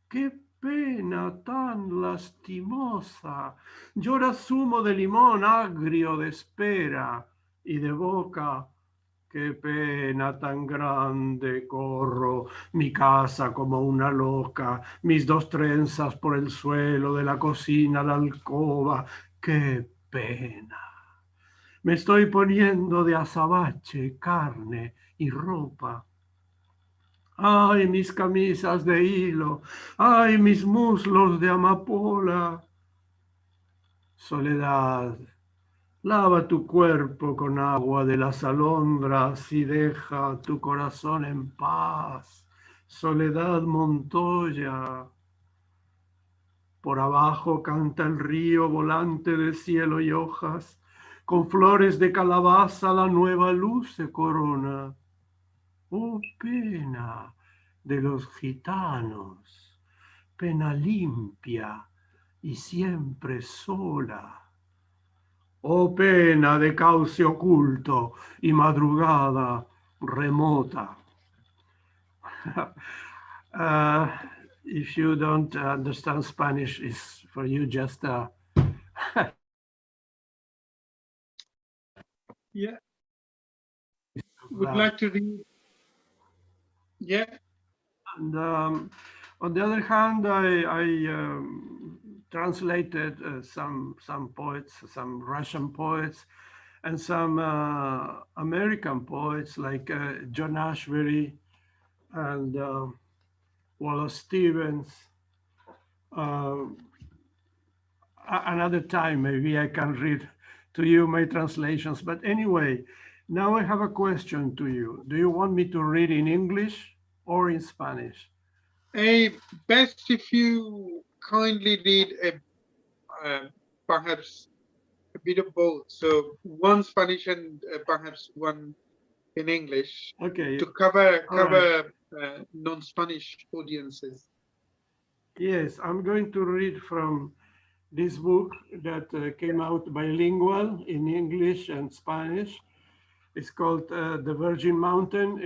qué pena tan lastimosa. Llora zumo de limón agrio de espera y de boca. Qué pena tan grande corro, mi casa como una loca, mis dos trenzas por el suelo de la cocina a la alcoba. Qué pena. Me estoy poniendo de azabache, carne y ropa. Ay, mis camisas de hilo, ay, mis muslos de amapola. Soledad, lava tu cuerpo con agua de las alondras y deja tu corazón en paz. Soledad Montoya. Por abajo canta el río volante de cielo y hojas. Con flores de calabaza la nueva luz se corona. Oh, pena de los gitanos, pena limpia y siempre sola. Oh, pena de cauce oculto y madrugada remota. If you don't understand Spanish, it's for you just
yeah. Would like to read. Yeah.
And on the other hand, I translated some poets, some Russian poets, and some American poets like John Ashbery and Wallace Stevens. Another time, maybe I can read to you my translations. But anyway, now I have a question to you. Do you want me to read in English or in Spanish?
Best if you kindly read perhaps a bit of both. So one Spanish and perhaps one in English
Okay.
to cover
All right.
non-Spanish audiences.
Yes, I'm going to read from this book that came out bilingual in English and Spanish. It's called The Virgin Mountain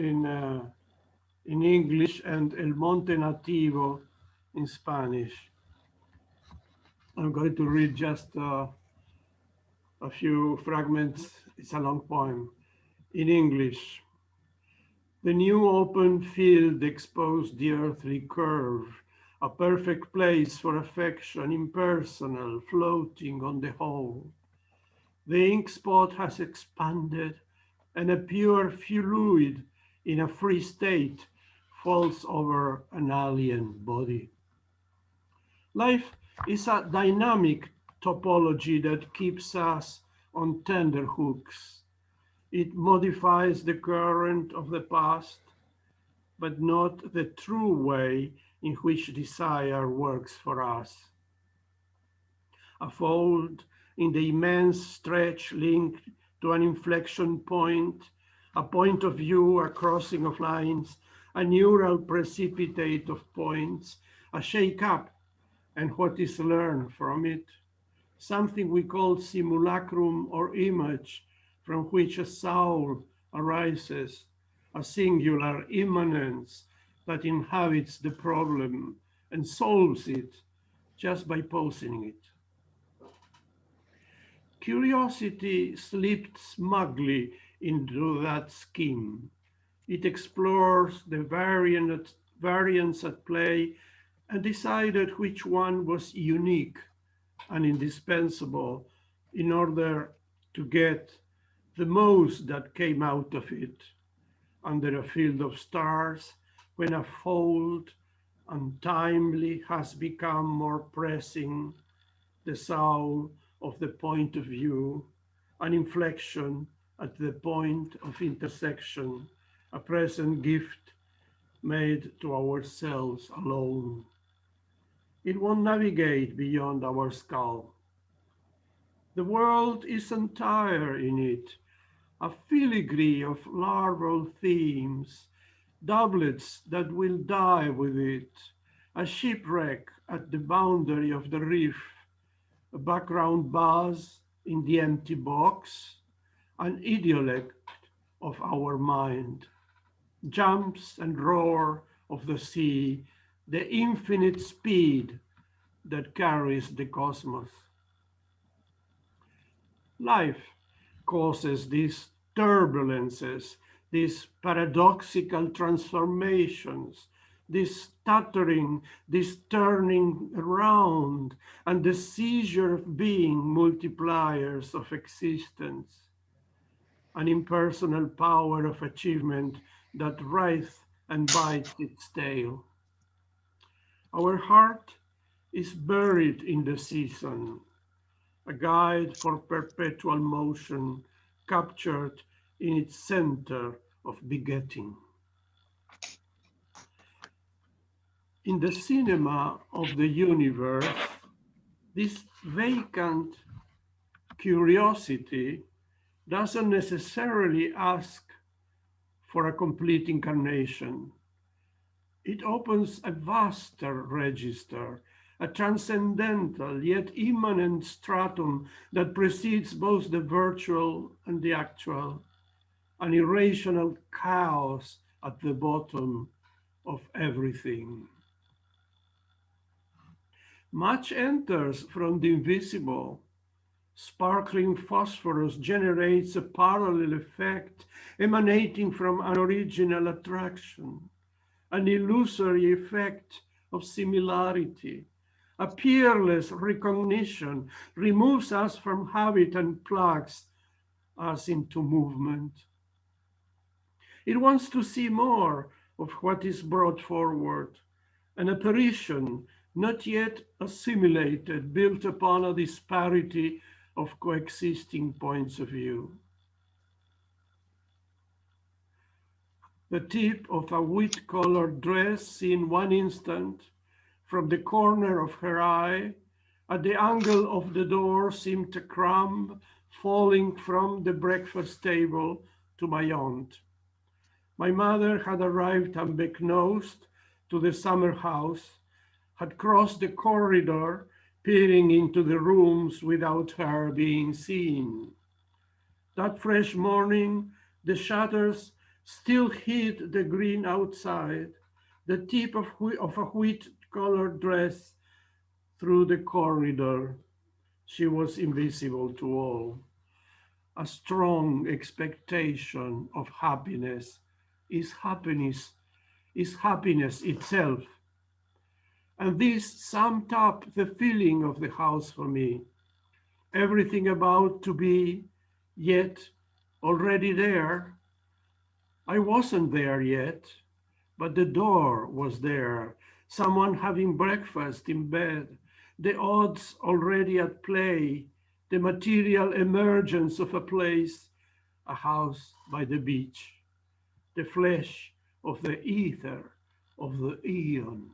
in English and El Monte Nativo in Spanish. I'm going to read just a few fragments. It's a long poem in English. The new open field exposed the earthly curve, a perfect place for affection, impersonal, floating on the whole. The ink spot has expanded, and a pure fluid in a free state falls over an alien body. Life is a dynamic topology that keeps us on tenterhooks. It modifies the current of the past, but not the true way in which desire works for us. A fold in the immense stretch linked to an inflection point, a point of view, a crossing of lines, a neural precipitate of points, a shake-up, and what is learned from it, something we call simulacrum or image, from which a soul arises, a singular immanence that inhabits the problem and solves it just by posing it. Curiosity slipped smugly into that scheme. It explores the variants at play and decided which one was unique and indispensable in order to get the most that came out of it under a field of stars when a fold untimely has become more pressing, the soul of the point of view, an inflection at the point of intersection, a present gift made to ourselves alone. It won't navigate beyond our skull. The world is entire in it, a filigree of larval themes, doublets that will die with it, a shipwreck at the boundary of the reef, a background buzz in the empty box, an idiolect of our mind, jumps and roar of the sea, the infinite speed that carries the cosmos. Life causes these turbulences, these paradoxical transformations, this stuttering, this turning around, and the seizure of being multipliers of existence, an impersonal power of achievement that writhes and bites its tail. Our heart is buried in the season, a guide for perpetual motion, captured in its center of begetting. In the cinema of the universe, this vacant curiosity doesn't necessarily ask for a complete incarnation. It opens a vaster register, a transcendental yet immanent stratum that precedes both the virtual and the actual, an irrational chaos at the bottom of everything. Much enters from the invisible. Sparkling phosphorus generates a parallel effect emanating from an original attraction, an illusory effect of similarity. A peerless recognition removes us from habit and plugs us into movement. It wants to see more of what is brought forward, an apparition not yet assimilated, built upon a disparity of coexisting points of view. The tip of a wheat-colored dress seen one instant from the corner of her eye at the angle of the door seemed a crumb falling from the breakfast table to my aunt. My mother had arrived unbeknownst to the summer house, had crossed the corridor, peering into the rooms without her being seen. That fresh morning, the shutters still hid the green outside, the tip of a wheat-colored dress through the corridor. She was invisible to all. A strong expectation of happiness is happiness itself. And this summed up the feeling of the house for me. Everything about to be, yet already there. I wasn't there yet, but the door was there. Someone having breakfast in bed, the odds already at play, the material emergence of a place, a house by the beach, the flesh of the ether of the eon.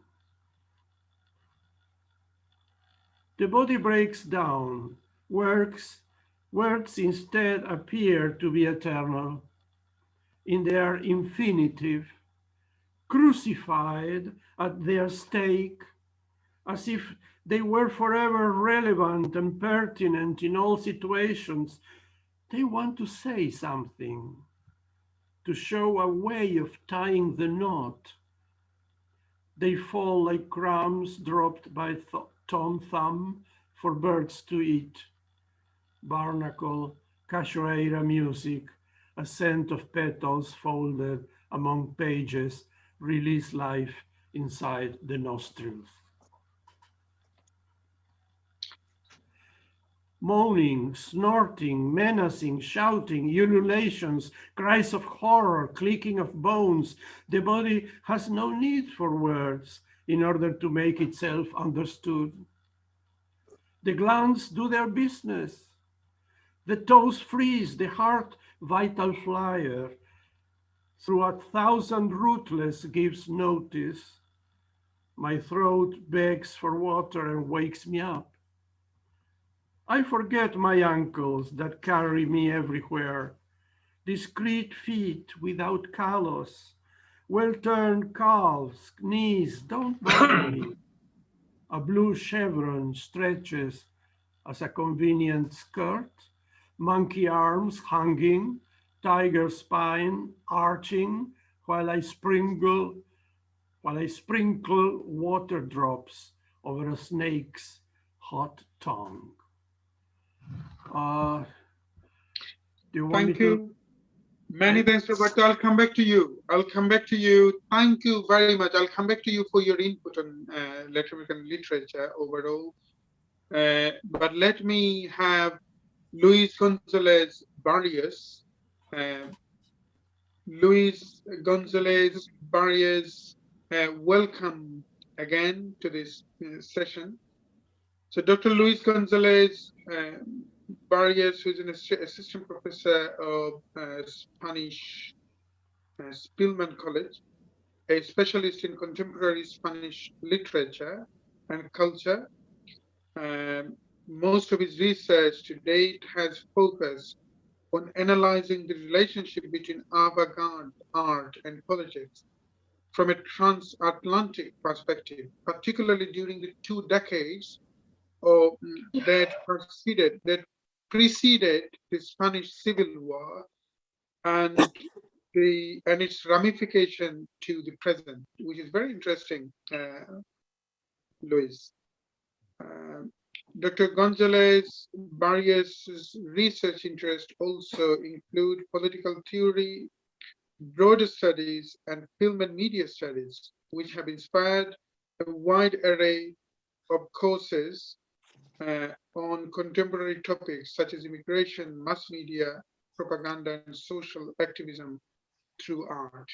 The body breaks down, words instead appear to be eternal in their infinitive, crucified at their stake, as if they were forever relevant and pertinent in all situations. They want to say something, to show a way of tying the knot. They fall like crumbs dropped by Tom Thumb for birds to eat. Barnacle, cachoeira music, a scent of petals folded among pages, release life inside the nostrils. Moaning, snorting, menacing, shouting, ululations, cries of horror, clicking of bones. The body has no need for words in order to make itself understood. The glands do their business. The toes freeze, the heart, vital flyer, through 1,000 rootless gives notice. My throat begs for water and wakes me up. I forget my ankles that carry me everywhere, discreet feet without callus, well-turned calves, knees, don't bother me. A blue chevron stretches as a convenient skirt, monkey arms hanging, tiger spine arching, while I sprinkle water drops over a snake's hot tongue. Do you want me
Thank you.
to?
Many thanks, Roberto. I'll come back to you. Thank you very much. I'll come back to you for your input on Latin American literature overall. But let me have Luis Gonzalez Barrios. Luis Gonzalez Barrios, welcome again to this session. So Dr. Luis Gonzalez Barrios, who is an assistant professor of Spanish Spillman College, a specialist in contemporary Spanish literature and culture. Most of his research to date has focused on analyzing the relationship between avant-garde art and politics from a transatlantic perspective, particularly during the 2 decades that preceded the Spanish Civil War and its ramification to the present, which is very interesting, Luis. Dr. Gonzalez Barrios' research interests also include political theory, broader studies, and film and media studies, which have inspired a wide array of courses on contemporary topics such as immigration, mass media, propaganda, and social activism through art.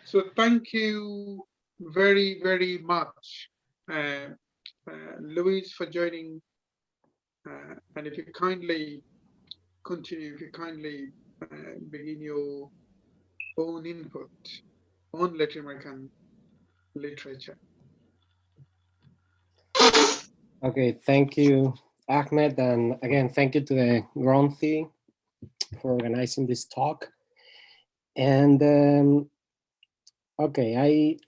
So thank you very, very much, Luis, for joining. And if you kindly continue, if you kindly begin your own input on Latin American literature.
Okay, thank you, Ahmed. And again, thank you to the Gronthi for organizing this talk. And okay,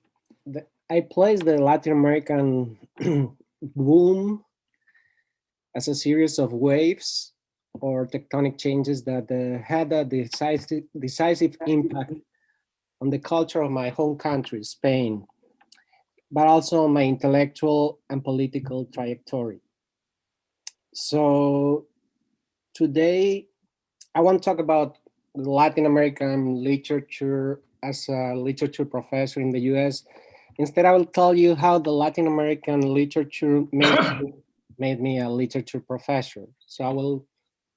I placed the Latin American boom as a series of waves or tectonic changes that had a decisive impact on the culture of my home country, Spain, but also on my intellectual and political trajectory. So today, I want to talk about Latin American literature as a literature professor in the US. Instead, I will tell you how the Latin American literature made me a literature professor. So I will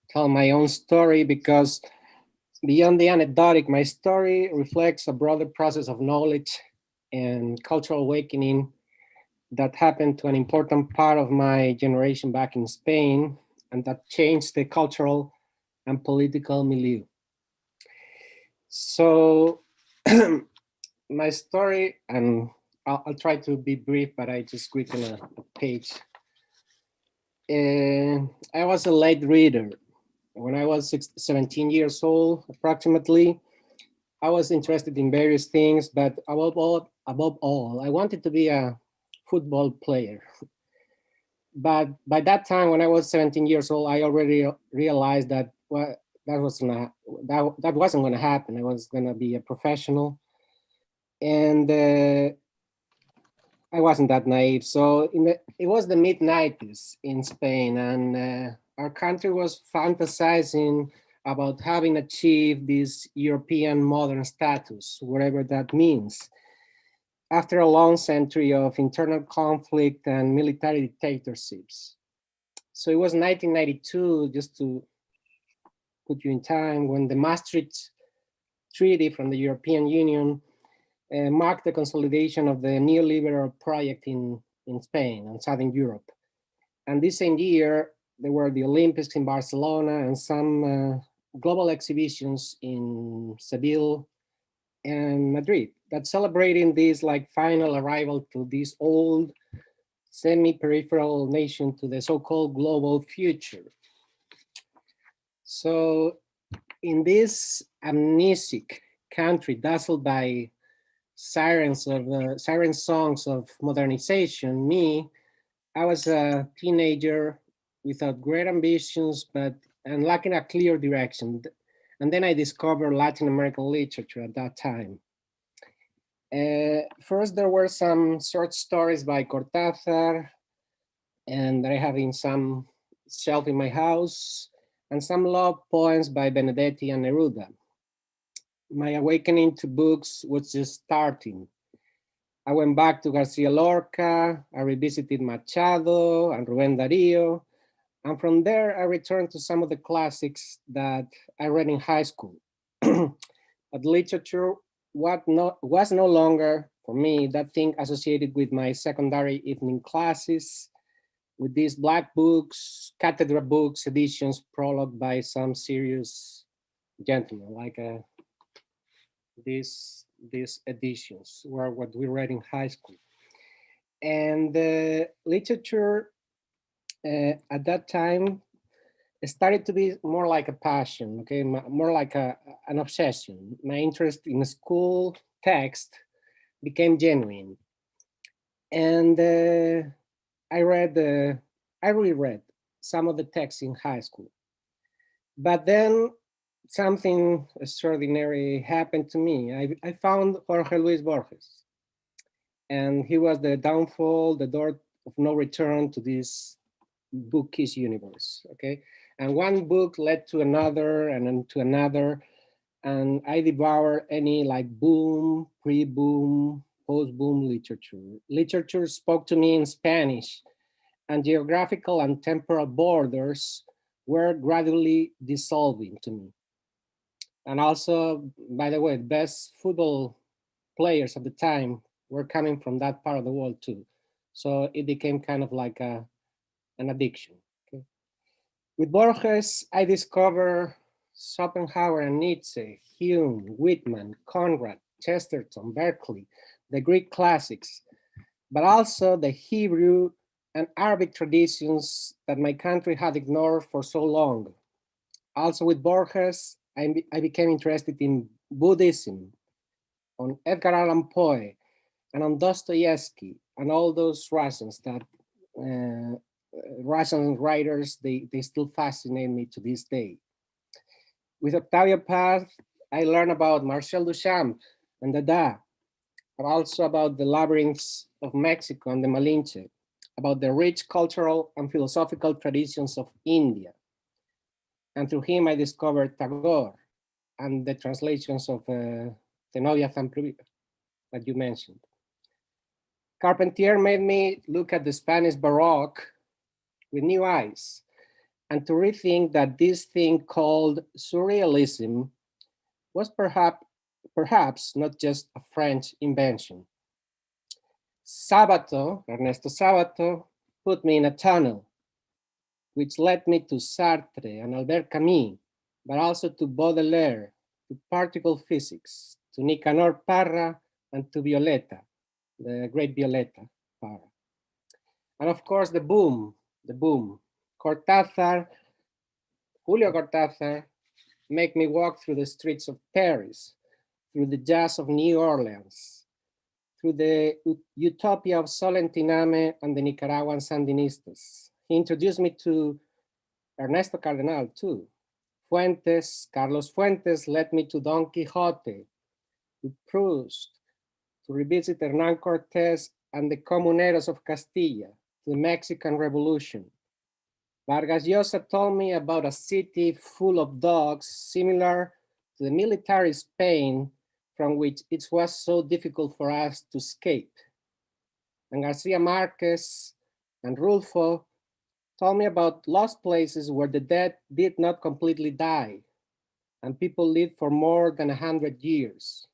tell my own story because beyond the anecdotic, my story reflects a broader process of knowledge and cultural awakening that happened to an important part of my generation back in Spain and that changed the cultural and political milieu. So my story, and I'll try to be brief, but I just written a page. I was a late reader. When I was 17 years old, approximately, I was interested in various things, but above all, I wanted to be a football player. But by that time, when I was 17 years old, I already realized that that wasn't going to happen. I was going to be a professional, and I wasn't that naive. So it was the mid-90s in Spain, and our country was fantasizing about having achieved this European modern status, whatever that means, after a long century of internal conflict and military dictatorships. So it was 1992, just to put you in time, when the Maastricht Treaty from the European Union marked the consolidation of the neoliberal project in Spain and Southern Europe. And this same year, there were the Olympics in Barcelona and some global exhibitions in Seville and Madrid that celebrating this like final arrival to this old semi-peripheral nation to the so-called global future. So in this amnesic country dazzled by siren songs of modernization, I was a teenager without great ambitions, and lacking a clear direction. And then I discovered Latin American literature at that time. First, there were some short stories by Cortázar, and that I have in some shelf in my house, and some love poems by Benedetti and Neruda. My awakening to books was just starting. I went back to Garcia Lorca, I revisited Machado and Rubén Darío, and from there I returned to some of the classics that I read in high school. But literature was no longer, for me, that thing associated with my secondary evening classes, with these black books, cathedral books, editions prologued by some serious gentlemen, like these editions were what we read in high school. And the literature at that time started to be more like a passion, okay, more like an obsession. My interest in school text became genuine. And I reread some of the texts in high school. But then something extraordinary happened to me. I found Jorge Luis Borges, and he was the downfall, the door of no return to this bookish universe, okay? And one book led to another and then to another, and I devoured any like boom, pre-boom, post-boom literature. Literature spoke to me in Spanish, and geographical and temporal borders were gradually dissolving to me. And also, by the way, the best football players of the time were coming from that part of the world too. So it became kind of like an addiction. Okay? With Borges, I discovered Schopenhauer and Nietzsche, Hume, Whitman, Conrad, Chesterton, Berkeley, the Greek classics, but also the Hebrew and Arabic traditions that my country had ignored for so long. Also with Borges, I became interested in Buddhism, on Edgar Allan Poe, and on Dostoevsky, and all those Russians that Russian writers, they still fascinate me to this day. With Octavio Paz, I learned about Marcel Duchamp and Dada, but also about the labyrinths of Mexico and the Malinche, about the rich cultural and philosophical traditions of India. And through him, I discovered Tagore and the translations of Zenobia Zampruvilla that you mentioned. Carpentier made me look at the Spanish Baroque with new eyes and to rethink that this thing called surrealism was perhaps not just a French invention. Sabato, Ernesto Sabato, put me in a tunnel, which led me to Sartre and Albert Camus, but also to Baudelaire, to particle physics, to Nicanor Parra, and to Violeta, the great Violeta Parra. And of course, the boom, Cortázar, Julio Cortázar, make me walk through the streets of Paris, through the jazz of New Orleans, through the utopia of Solentiname and the Nicaraguan Sandinistas. He introduced me to Ernesto Cardenal too. Carlos Fuentes led me to Don Quixote, to Proust, to revisit Hernán Cortés and the Comuneros of Castilla, to the Mexican Revolution. Vargas Llosa told me about a city full of dogs similar to the military Spain from which it was so difficult for us to escape. And Garcia Marquez and Rulfo told me about lost places where the dead did not completely die and people lived for more than 100 years.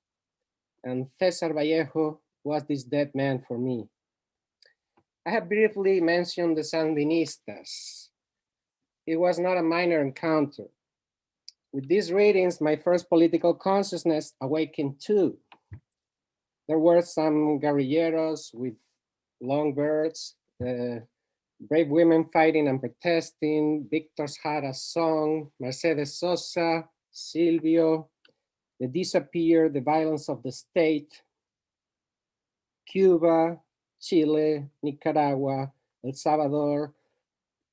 And Cesar Vallejo was this dead man for me. I have briefly mentioned the Sandinistas. It was not a minor encounter. With these readings, my first political consciousness awakened too. There were some guerrilleros with long beards, brave women fighting and protesting, Victor Jara's song, Mercedes Sosa, Silvio, the disappear, the violence of the state, Cuba, Chile, Nicaragua, El Salvador,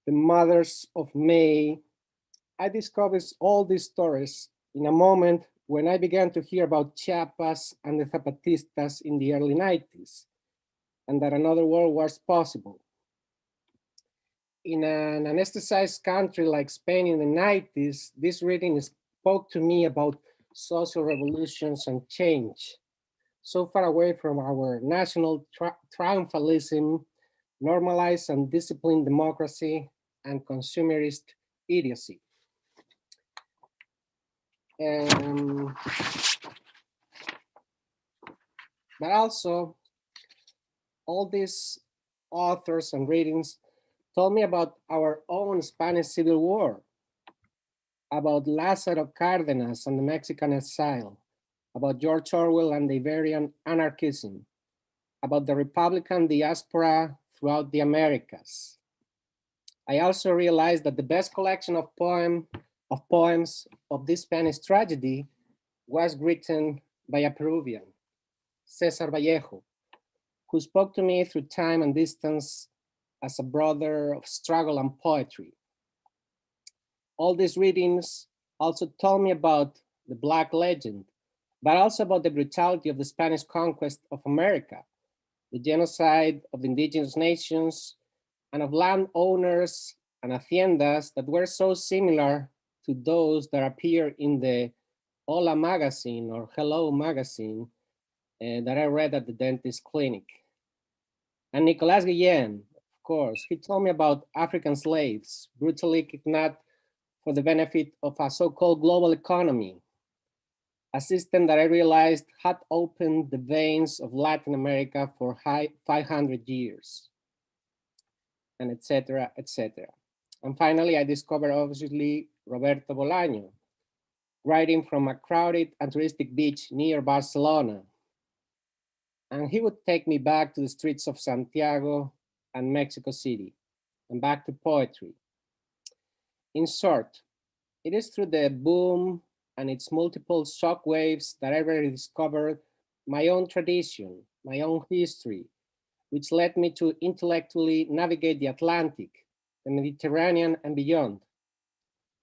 the mothers of May. I discovered all these stories in a moment when I began to hear about Chiapas and the Zapatistas in the early 90s, and that another world was possible. In an anesthetized country like Spain in the 90s, this reading spoke to me about social revolutions and change, so far away from our national triumphalism, normalized and disciplined democracy, and consumerist idiocy. But also, all these authors and readings told me about our own Spanish Civil War, about Lázaro Cárdenas and the Mexican exile, about George Orwell and the Iberian anarchism, about the Republican diaspora throughout the Americas. I also realized that the best collection of poems of this Spanish tragedy was written by a Peruvian, Cesar Vallejo, who spoke to me through time and distance as a brother of struggle and poetry. All these readings also told me about the Black legend, but also about the brutality of the Spanish conquest of America, the genocide of the indigenous nations, and of landowners and haciendas that were so similar to those that appear in the Hola magazine or Hello magazine that I read at the dentist clinic. And Nicolas Guillen, of course, he told me about African slaves brutally kidnapped for the benefit of a so-called global economy, a system that I realized had opened the veins of Latin America for 500 years, and etc., etc. And finally, I discovered, obviously, Roberto Bolaño, writing from a crowded and touristic beach near Barcelona. And he would take me back to the streets of Santiago and Mexico City, and back to poetry. In short, it is through the boom and its multiple shockwaves that I rediscovered my own tradition, my own history, which led me to intellectually navigate the Atlantic, the Mediterranean, and beyond.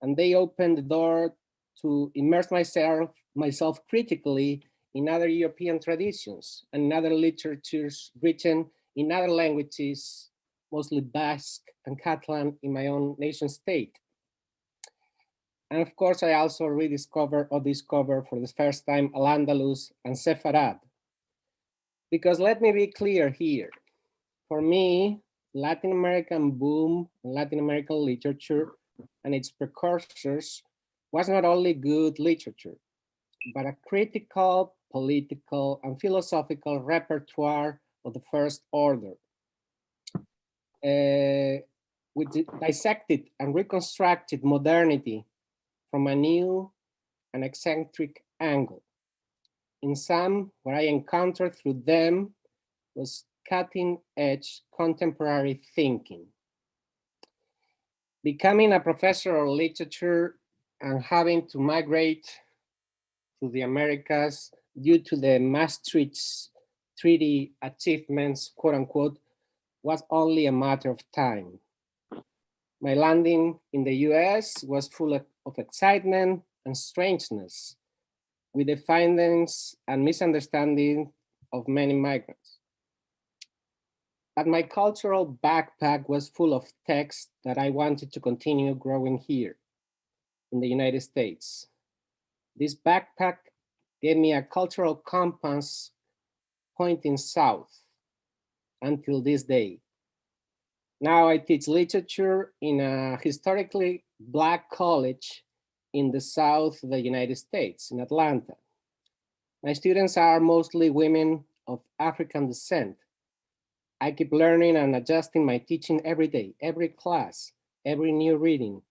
And they opened the door to immerse myself critically in other European traditions and in other literatures written in other languages, mostly Basque and Catalan in my own nation state. And of course, I also rediscovered or discovered for the first time Al-Andalus and Sepharad. Because let me be clear here, for me, Latin American boom, Latin American literature and its precursors was not only good literature, but a critical, political, and philosophical repertoire of the first order. Which dissected and reconstructed modernity from a new and eccentric angle. In some, what I encountered through them was cutting-edge contemporary thinking. Becoming a professor of literature and having to migrate to the Americas due to the Maastricht Treaty achievements, quote unquote, was only a matter of time. My landing in the US was full of excitement and strangeness, with the findings and misunderstanding of many migrants. But my cultural backpack was full of texts that I wanted to continue growing here in the United States. This backpack gave me a cultural compass pointing south until this day. Now I teach literature in a historically Black college in the South of the United States, in Atlanta. My students are mostly women of African descent. I keep learning and adjusting my teaching every day, every class, every new reading.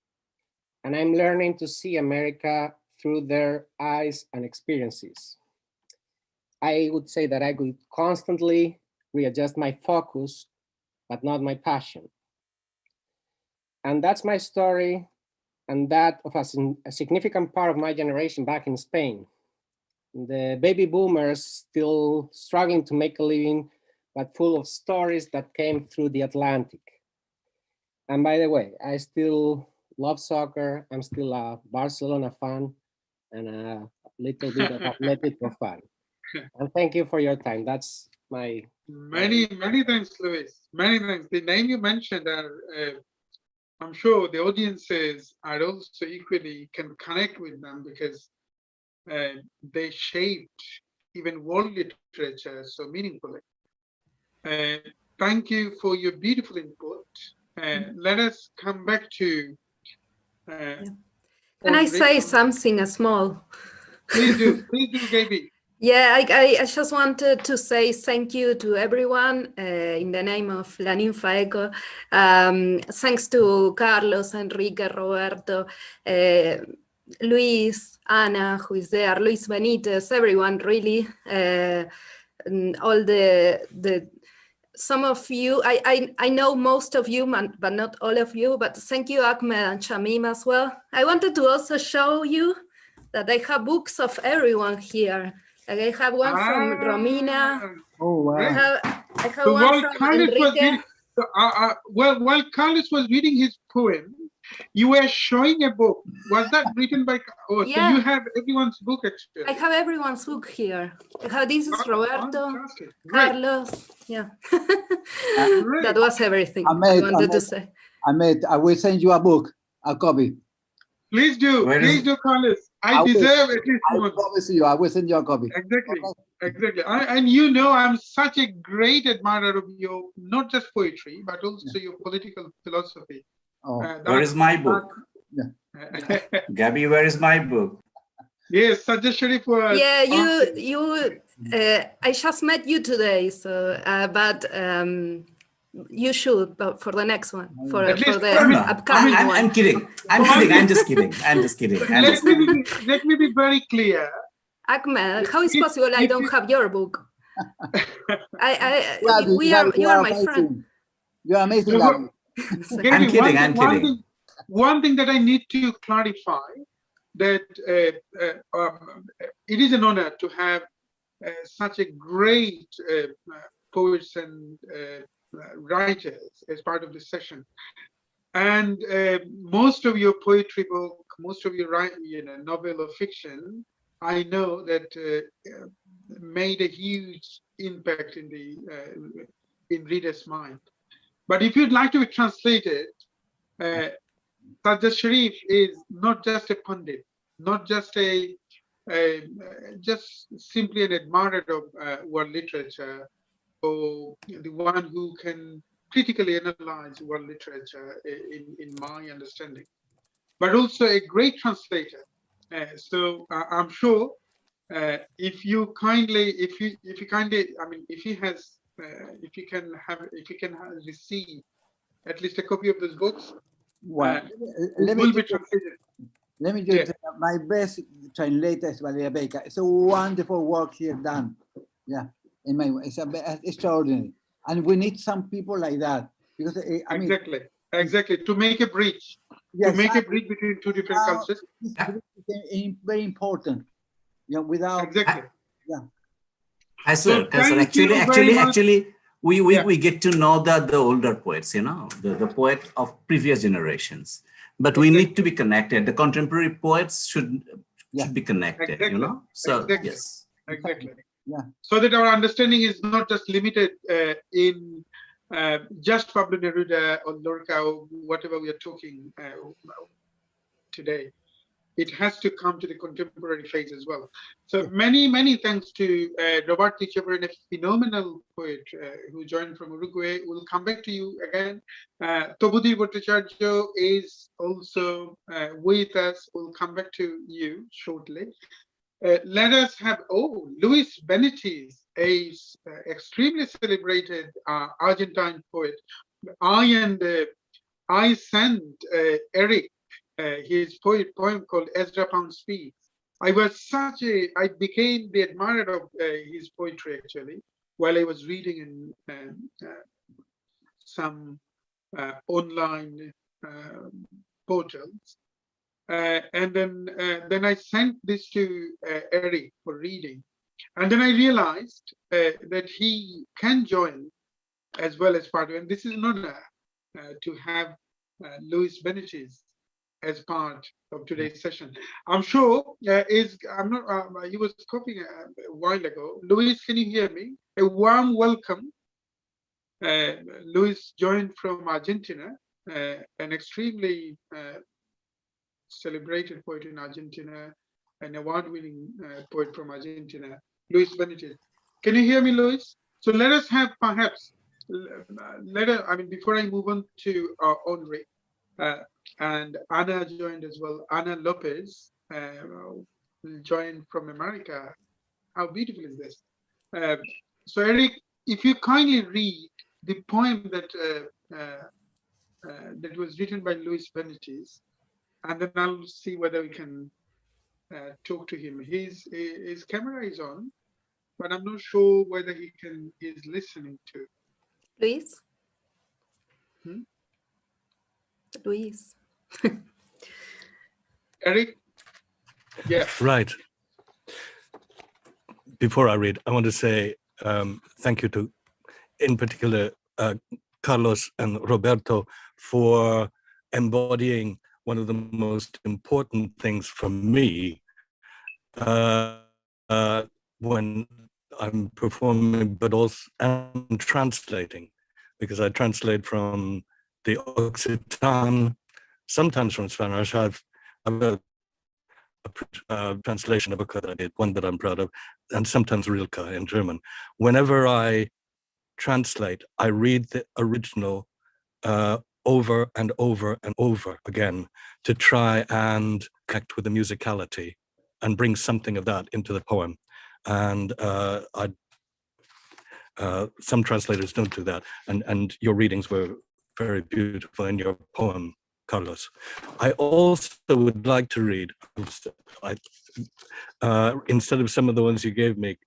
And I'm learning to see America through their eyes and experiences. I would say that I could constantly readjust my focus, but not my passion. And that's my story, and that of a significant part of my generation back in Spain. The baby boomers still struggling to make a living, but full of stories that came through the Atlantic. And by the way, I still love soccer. I'm still a Barcelona fan and a little bit of Atletico fan. And thank you for your time. That's my...
Many thanks, Luis. Many thanks. The name you mentioned are, I'm sure the audiences are also equally can connect with them because they shaped even world literature so meaningfully. Thank you for your beautiful input. Let us come back to...
Can I say something small?
Please do, Gaby.
Yeah, I just wanted to say thank you to everyone in the name of La Ninfa Eco. Thanks to Carlos, Enrique, Roberto, Luis, Ana, who is there, Luis Benitez, everyone really. All the some of you, I know most of you, but not all of you, but thank you, Ahmed and Shamim as well. I wanted to also show you that I have books of everyone here. Like I have one from Romina.
Oh, wow.
I have one from Enrique.
While Carlos was reading his poem, you were showing a book. Was that written by... Oh,
Yeah.
So you have everyone's book, actually.
I have everyone's book here. I have, this is Roberto, Carlos. Yeah. That was everything I wanted to say.
Ahmed, I will send you a book, a copy.
Please do, Carlos. I deserve it.
I promise you, I will send you a copy.
Exactly, exactly. And you know, I'm such a great admirer of your, not just poetry, but also your political philosophy.
Oh.
Where is my book?
Yeah.
Gabby, where is my book?
Yes, suggestion for...
Yeah, you. I just met you today, so but You should, but for the next one, for
At least-
the
No, no,
upcoming one.
I'm kidding. I'm kidding. I'm just kidding. I'm just kidding. I'm
let
just kidding.
let me be very clear.
Ahmed, how is
If-
possible I
if
don't
you-
have your book?
Gabi,
You are my
amazing.
friend.
You're amazing,
So what-
Gabi.
Gary,
kidding, I'm kidding.
One thing that I need to clarify that it is an honor to have such a great poets and writers as part of this session. And most of your poetry book, most of your novel or fiction, I know that made a huge impact in the in readers' mind. But if you'd like to be translated, Tapadhir Sharif is not just a pundit, not just just simply an admirer of world literature, or the one who can critically analyze world literature in my understanding, but also a great translator. So I'm sure if you kindly, I mean, if you can receive at least a copy of those books,
Well,
it will be translated.
let me just my best translator is Valeria Baker. It's a wonderful work here done. Yeah, it's extraordinary, and we need some people like that because I mean,
exactly to make a bridge,
yes,
to make a bridge between two different cultures.
It's very important. Yeah, without
exactly.
I swear, actually, we get to know the older poets, you know, the poet of previous generations. But we need to be connected. The contemporary poets should be connected, you know. So yes,
exactly.
Yeah.
So that our understanding is not just limited in just Pablo Neruda or Lorca or whatever we are talking today. It has to come to the contemporary phase as well. So many thanks to Robert Tichever, a phenomenal poet who joined from Uruguay. We'll come back to you again. Tapadhir Bhattacharjee is also with us. We'll come back to you shortly. Let us have, Luis Benitez, a extremely celebrated Argentine poet. I sent Eric his poem called Ezra Pound Speaks. I became the admirer of his poetry actually while I was reading in some online portals. And then I sent this to Eric for reading. And then I realized that he can join as well as part of it. And this is an honor to have Luis Benitez as part of today's session. I'm sure he was copying a while ago. Luis, can you hear me? A warm welcome. Luis joined from Argentina, an extremely celebrated poet in Argentina, an award-winning poet from Argentina, Luis Benitez. Can you hear me, Luis? So let us have perhaps, before I move on to Andre, and Anna joined as well. Anna Lopez joined from America. How beautiful is this? So Eric, if you kindly read the poem that that was written by Luis Benitez, and then I'll see whether we can talk to him. His camera is on, but I'm not sure whether he's listening to.
Luis? Luis.
Eric? Yeah.
Right. Before I read, I want to say thank you to, in particular, Carlos and Roberto for embodying one of the most important things for me when I'm performing, but also and translating, because I translate from the Occitan, sometimes from Spanish. I've a translation of a book that I did, one that I'm proud of, and sometimes Rilke in German. Whenever I translate, I read the original over and over and over again to try and connect with the musicality and bring something of that into the poem. And Some translators don't do that, and your readings were very beautiful in your poem, Carlos. I also would like to read, instead of some of the ones you gave me,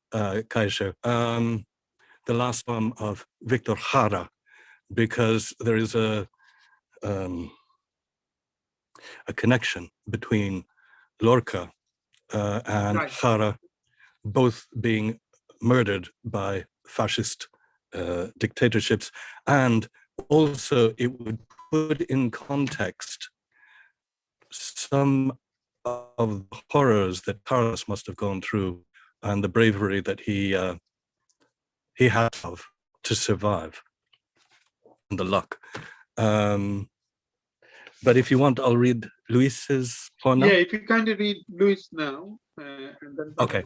Kaiser, the last poem of Victor Jara, because there is a connection between Lorca and
Right.
Jara, both being murdered by fascist dictatorships, and also it would put in context some of the horrors that Carlos must have gone through and the bravery that he had to survive, and the luck. But if you want, I'll read Luis's poem now.
Yeah, if you kind of read Luis now, and then.
Okay.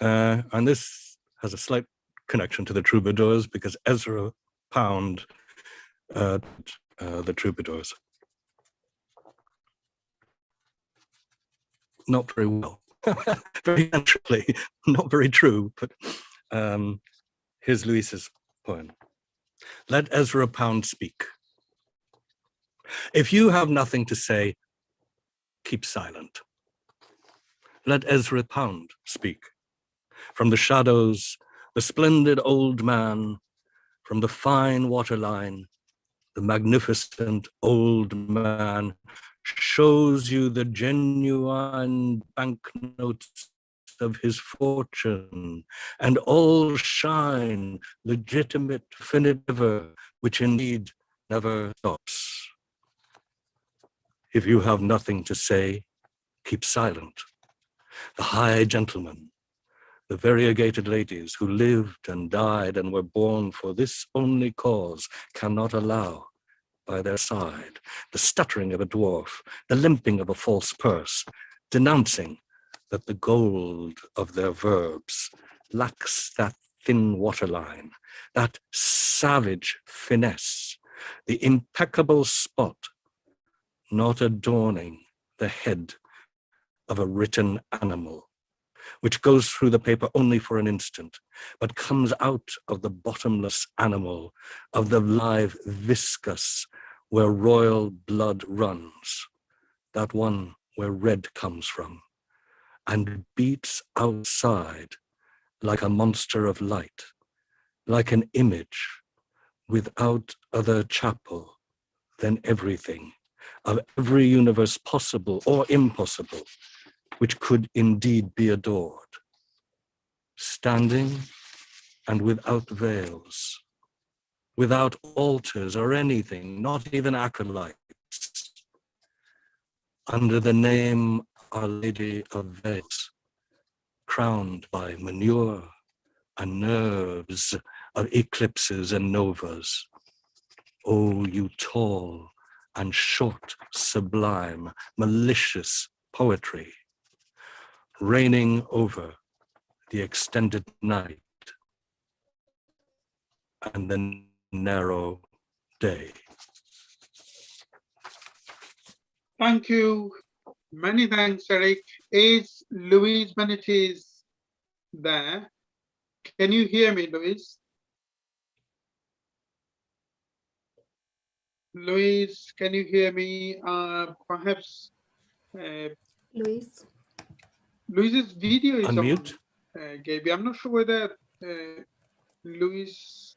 And this has a slight connection to the Troubadours because Ezra Pound the Troubadours. Not very well, very naturally, not very true, but here's Luis's poem. Let Ezra Pound speak. If you have nothing to say, keep silent. Let Ezra Pound speak. From the shadows, the splendid old man, from the fine waterline, the magnificent old man shows you the genuine banknotes of his fortune, and all shine legitimate finitive, which indeed never stops. If you have nothing to say, keep silent. The high gentlemen, the variegated ladies who lived and died and were born for this only cause cannot allow by their side the stuttering of a dwarf, the limping of a false purse, denouncing that the gold of their verbs lacks that thin waterline, that savage finesse, the impeccable spot not adorning the head of a written animal, which goes through the paper only for an instant, but comes out of the bottomless animal, of the live viscous where royal blood runs, that one where red comes from, and beats outside like a monster of light, like an image without other chapel than everything, of every universe possible or impossible, which could indeed be adored, standing and without veils, without altars or anything, not even acolytes, under the name Our Lady of Veils, crowned by manure and nerves of eclipses and novas. Oh, you tall and short, sublime, malicious poetry, reigning over the extended night and the narrow day.
Thank you. Many thanks, Eric. Is Luis Benitez there? Can you hear me, Luis? Luis, can you hear me? Perhaps
Luis.
Luis's video is
Unmute.
on, Gaby. I'm not sure whether Luis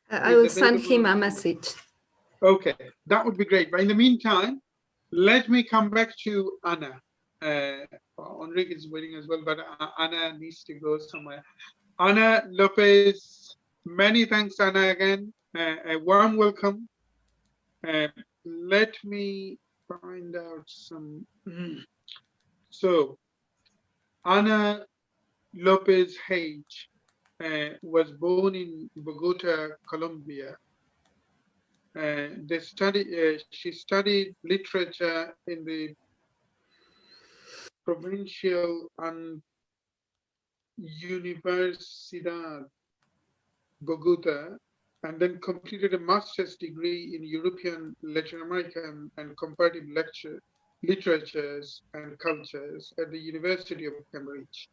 I
is
will send him
available.
a message.
Okay, that would be great. But in the meantime, let me come back to Anna. Enrique is waiting as well, but Anna needs to go somewhere. Ana Lopez, many thanks, Anna, again. A warm welcome. Let me find out some. So, Ana Lopez Hage was born in Bogota, Colombia. She studied literature in the Provincial and Universidad Bogota, and then completed a master's degree in European, Latin American, and comparative literatures and cultures at the University of Cambridge.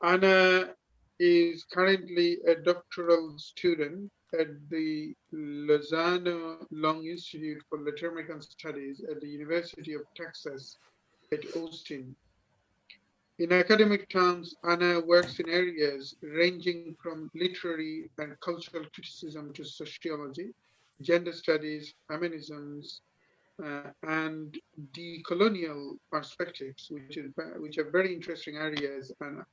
Anna is currently a doctoral student at the Lozano Long Institute for Latin American Studies at the University of Texas at Austin. In academic terms, Anna works in areas ranging from literary and cultural criticism to sociology, gender studies, feminisms, and decolonial perspectives, which are very interesting areas. And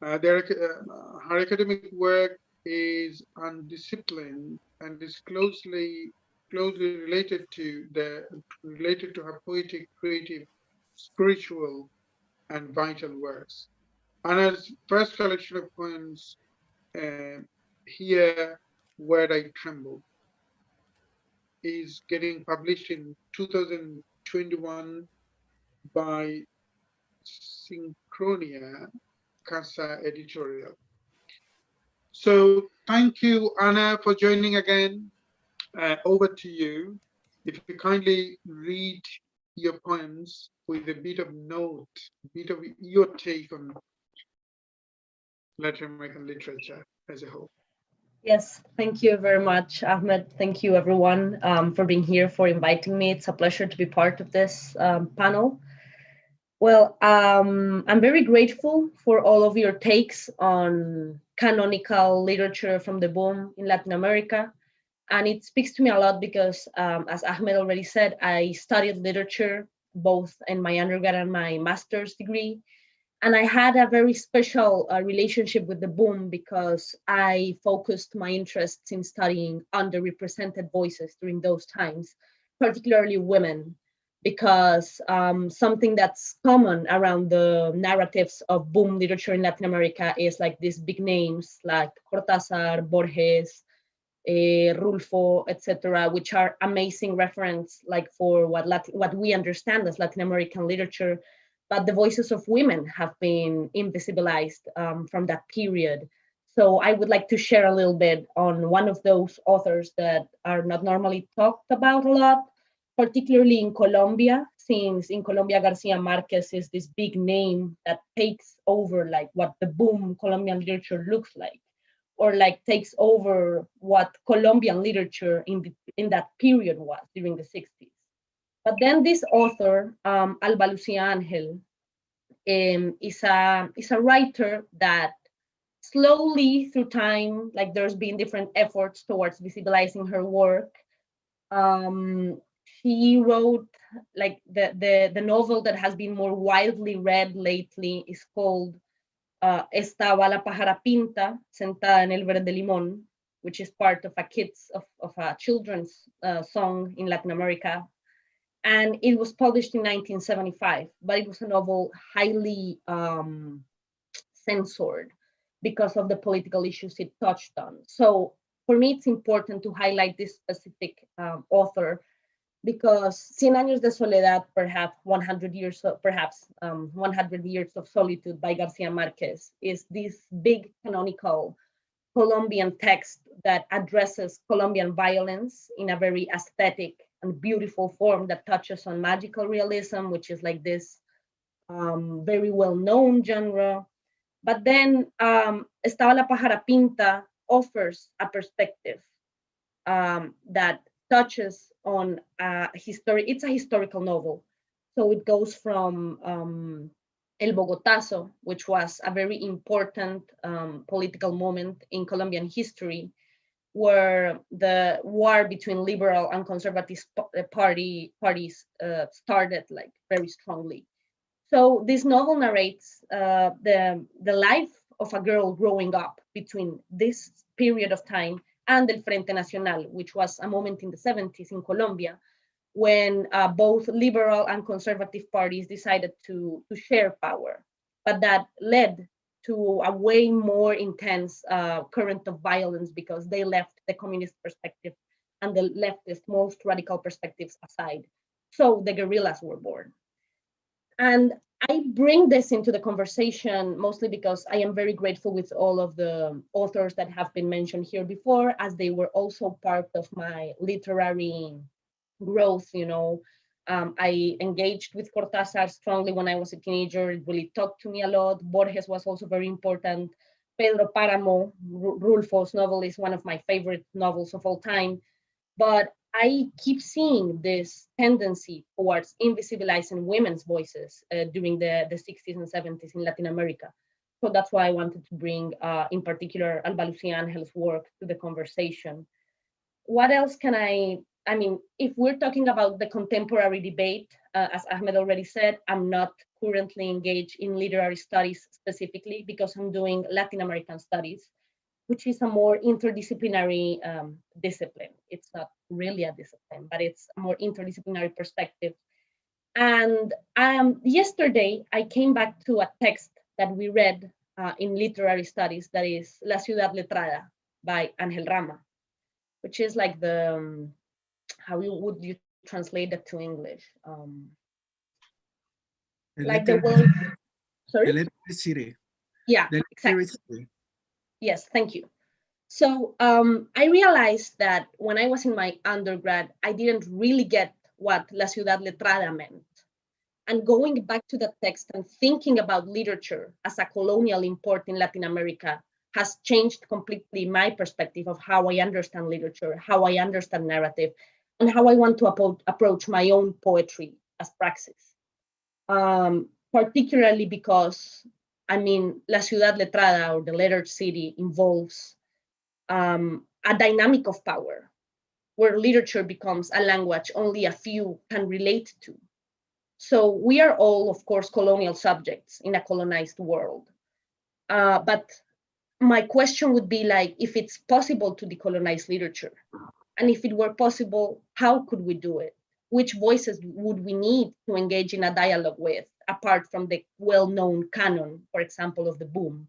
her academic work is undisciplined and is closely related to her poetic, creative, spiritual, and vital works. Anna's first collection of poems, Here Where I Tremble, is getting published in 2021 by Synchronia Casa Editorial. So thank you, Anna, for joining again. Over to you. If you kindly read your poems with a bit of your take on Latin American literature as a whole.
Yes, thank you very much, Ahmed. Thank you, everyone, for being here, for inviting me. It's a pleasure to be part of this panel. Well, I'm very grateful for all of your takes on canonical literature from the boom in Latin America. And it speaks to me a lot because, as Ahmed already said, I studied literature both in my undergrad and my master's degree. And I had a very special relationship with the boom because I focused my interests in studying underrepresented voices during those times, particularly women, because something that's common around the narratives of boom literature in Latin America is like these big names like Cortázar, Borges, Rulfo, etc., which are amazing reference like for what we understand as Latin American literature. But the voices of women have been invisibilized from that period. So I would like to share a little bit on one of those authors that are not normally talked about a lot, particularly in Colombia, since in Colombia, Garcia Marquez is this big name that takes over like what the boom Colombian literature looks like, or like takes over what Colombian literature in that period was during the 60s. But then this author, Alba Lucia Angel, is a writer that slowly through time, like there's been different efforts towards visibilizing her work. She wrote like the novel that has been more widely read lately is called Estaba la pájara pinta sentada en el verde limón, which is part of a children's song in Latin America. And it was published in 1975, but it was a novel highly censored because of the political issues it touched on. So for me, it's important to highlight this specific author because Cien Años de Soledad, perhaps 100 years of solitude by Garcia Marquez, is this big canonical Colombian text that addresses Colombian violence in a very aesthetic and beautiful form that touches on magical realism, which is like this very well-known genre. But then Estaba la pájara pinta offers a perspective that touches on it's a historical novel. So it goes from El Bogotazo, which was a very important political moment in Colombian history, where the war between liberal and conservative parties started like very strongly. So this novel narrates the life of a girl growing up between this period of time and El Frente Nacional, which was a moment in the 70s in Colombia, when both liberal and conservative parties decided to share power. But that led to a way more intense current of violence because they left the communist perspective and the leftist most radical perspectives aside. So the guerrillas were born. And I bring this into the conversation mostly because I am very grateful with all of the authors that have been mentioned here before, as they were also part of my literary growth, I engaged with Cortázar strongly when I was a teenager. It really talked to me a lot. Borges was also very important. Pedro Páramo, Rulfo's novel, is one of my favorite novels of all time. But I keep seeing this tendency towards invisibilizing women's voices during the 60s and 70s in Latin America. So that's why I wanted to bring, in particular, Alba Lucía Angel's work to the conversation. What else can I mean, if we're talking about the contemporary debate, as Ahmed already said, I'm not currently engaged in literary studies specifically because I'm doing Latin American studies, which is a more interdisciplinary discipline. It's not really a discipline, but it's a more interdisciplinary perspective. And yesterday, I came back to a text that we read in literary studies, that is La Ciudad Letrada by Ángel Rama, which is like the, would you translate that to English? Like the world, sorry?
The literary city.
Yeah,
The
exactly.
city.
Yes, thank you. So I realized that when I was in my undergrad, I didn't really get what La Ciudad Letrada meant. And going back to the text and thinking about literature as a colonial import in Latin America has changed completely my perspective of how I understand literature, how I understand narrative, and how I want to approach my own poetry as praxis. Particularly because, I mean, La Ciudad Letrada, or the lettered city, involves a dynamic of power where literature becomes a language only a few can relate to. So we are all, of course, colonial subjects in a colonized world. But my question would be like, if it's possible to decolonize literature, and if it were possible, how could we do it? Which voices would we need to engage in a dialogue with, apart from the well-known canon, for example, of the boom?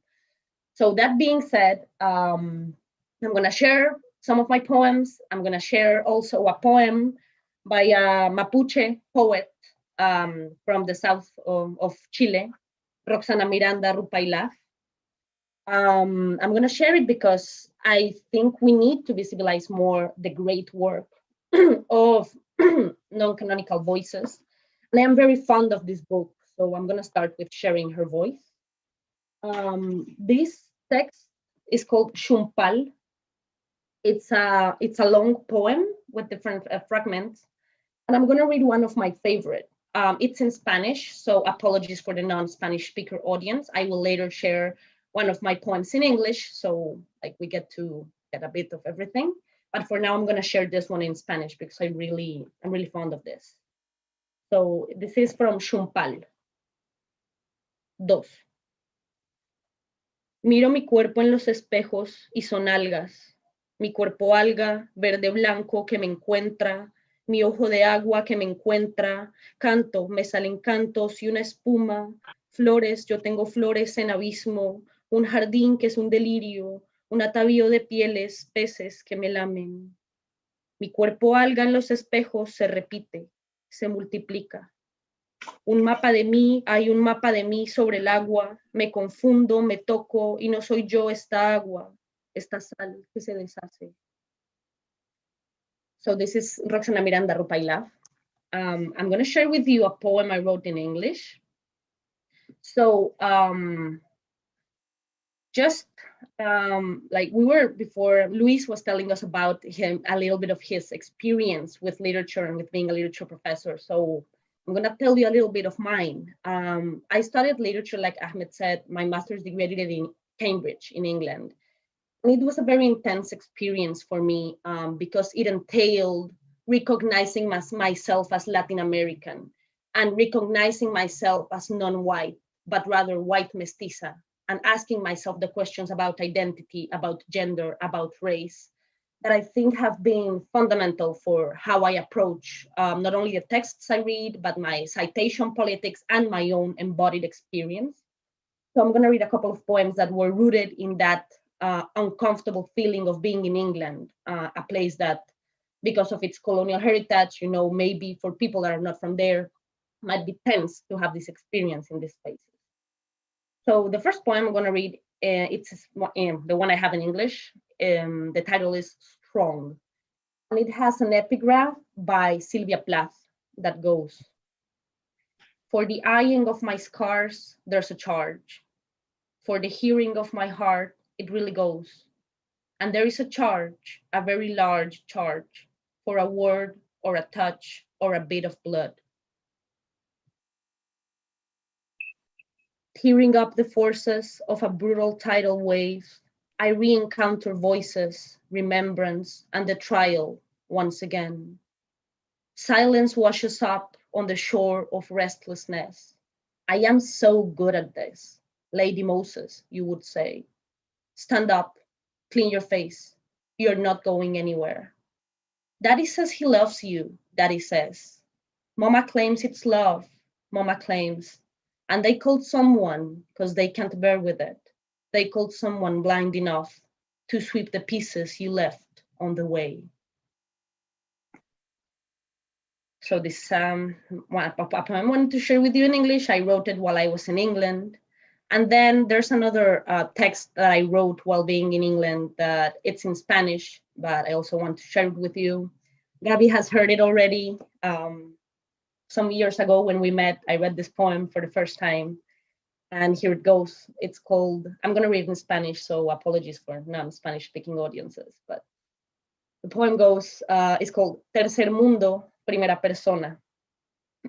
So that being said, I'm gonna share some of my poems. I'm gonna share also a poem by a Mapuche poet from the south of Chile, Roxana Miranda Rupailaf. I'm gonna share it because I think we need to visualize more the great work of non-canonical voices. And I am very fond of this book, so I'm gonna start with sharing her voice. This text is called Xumpal. It's a long poem with different fragments, and I'm gonna read one of my favorite. It's in Spanish, so apologies for the non-Spanish speaker audience. I will later share one of my poems in English, so like we get to get a bit of everything. But for now, I'm gonna share this one in Spanish because I'm really fond of this. So this is from Xumpal. 2. Miro mi cuerpo en los espejos y son algas. Mi cuerpo alga, verde blanco que me encuentra, mi ojo de agua que me encuentra, canto, me salen cantos y una espuma, flores, yo tengo flores en abismo, un jardín que es un delirio, un atavío de pieles, peces que me lamen. Mi cuerpo alga en los espejos se repite, se multiplica. Un mapa de mí, hay un mapa de mí sobre el agua, me confundo, me toco y no soy yo esta agua, esta sal que se deshace. So this is Roxana Miranda Rupailaf. I'm going to share with you a poem I wrote in English. So like we were before, Luis was telling us about him, a little bit of his experience with literature and with being a literature professor. So I'm going to tell you a little bit of mine. I studied literature, like Ahmed said. My master's degree I did it in Cambridge in England. And it was a very intense experience for me because it entailed recognizing myself as Latin American and recognizing myself as non-white, but rather white mestiza, and asking myself the questions about identity, about gender, about race, that I think have been fundamental for how I approach not only the texts I read, but my citation politics and my own embodied experience. So I'm going to read a couple of poems that were rooted in that uncomfortable feeling of being in England, a place that, because of its colonial heritage, you know, maybe for people that are not from there, might be tense to have this experience in these spaces. So the first poem I'm going to read, it's the one I have in English. The title is Strong. And it has an epigraph by Sylvia Plath that goes. For the eyeing of my scars, there's a charge. For the hearing of my heart, it really goes. And there is a charge, a very large charge, for a word or a touch or a bit of blood. Tearing up the forces of a brutal tidal wave, I re-encounter voices, remembrance, and the trial once again. Silence washes up on the shore of restlessness. I am so good at this, Lady Moses, you would say. Stand up, clean your face. You're not going anywhere. Daddy says he loves you, Daddy says. Mama claims it's love, Mama claims. And they called someone because they can't bear with it. They called someone blind enough to sweep the pieces you left on the way. So this a poem I wanted to share with you in English. I wrote it while I was in England. And then there's another text that I wrote while being in England that it's in Spanish, but I also want to share it with you. Gabby has heard it already. Some years ago when we met, I read this poem for the first time. And here it goes. It's called, I'm going to read in Spanish, so apologies for non-Spanish speaking audiences. But the poem goes, it's called Tercer Mundo, Primera Persona.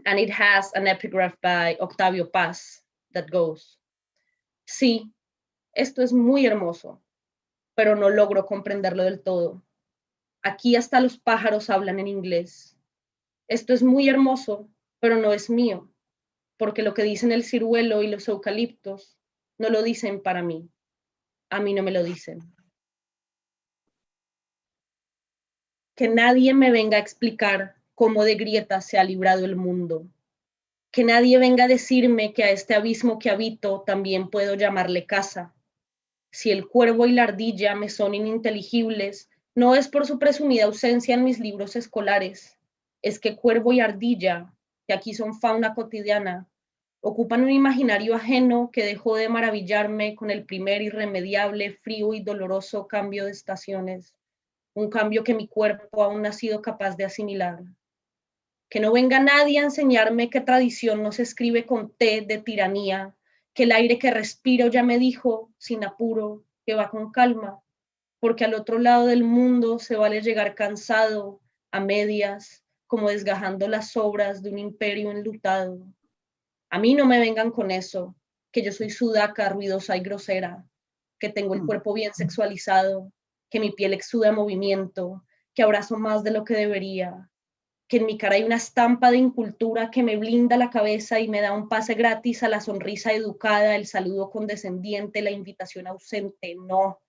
And it has an epigraph by Octavio Paz that goes, sí, esto es muy hermoso, pero no logro comprenderlo del todo. Aquí hasta los pájaros hablan en inglés. Esto es muy hermoso, pero no es mío, porque lo que dicen el ciruelo y los eucaliptos no lo dicen para mí. A mí no me lo dicen. Que nadie me venga a explicar cómo de grietas se ha librado el mundo. Que nadie venga a decirme que a este abismo que habito también puedo llamarle casa. Si el cuervo y la ardilla me son ininteligibles, no es por su presumida ausencia en mis libros escolares, es que cuervo y ardilla, que aquí son fauna cotidiana, ocupan un imaginario ajeno que dejó de maravillarme con el primer irremediable, frío y doloroso cambio de estaciones, un cambio que mi cuerpo aún no ha sido capaz de asimilar. Que no venga nadie a enseñarme que tradición no se escribe con T de tiranía, que el aire que respiro ya me dijo, sin apuro, que va con calma, porque al otro lado del mundo se vale llegar cansado, a medias, como desgajando las sobras de un imperio enlutado. A mí no me vengan con eso, que yo soy sudaca, ruidosa y grosera, que tengo el cuerpo bien sexualizado, que mi piel exuda movimiento, que abrazo más de lo que debería, que en mi cara hay una estampa de incultura que me blinda la cabeza y me da un pase gratis a la sonrisa educada, el saludo condescendiente, la invitación ausente. No,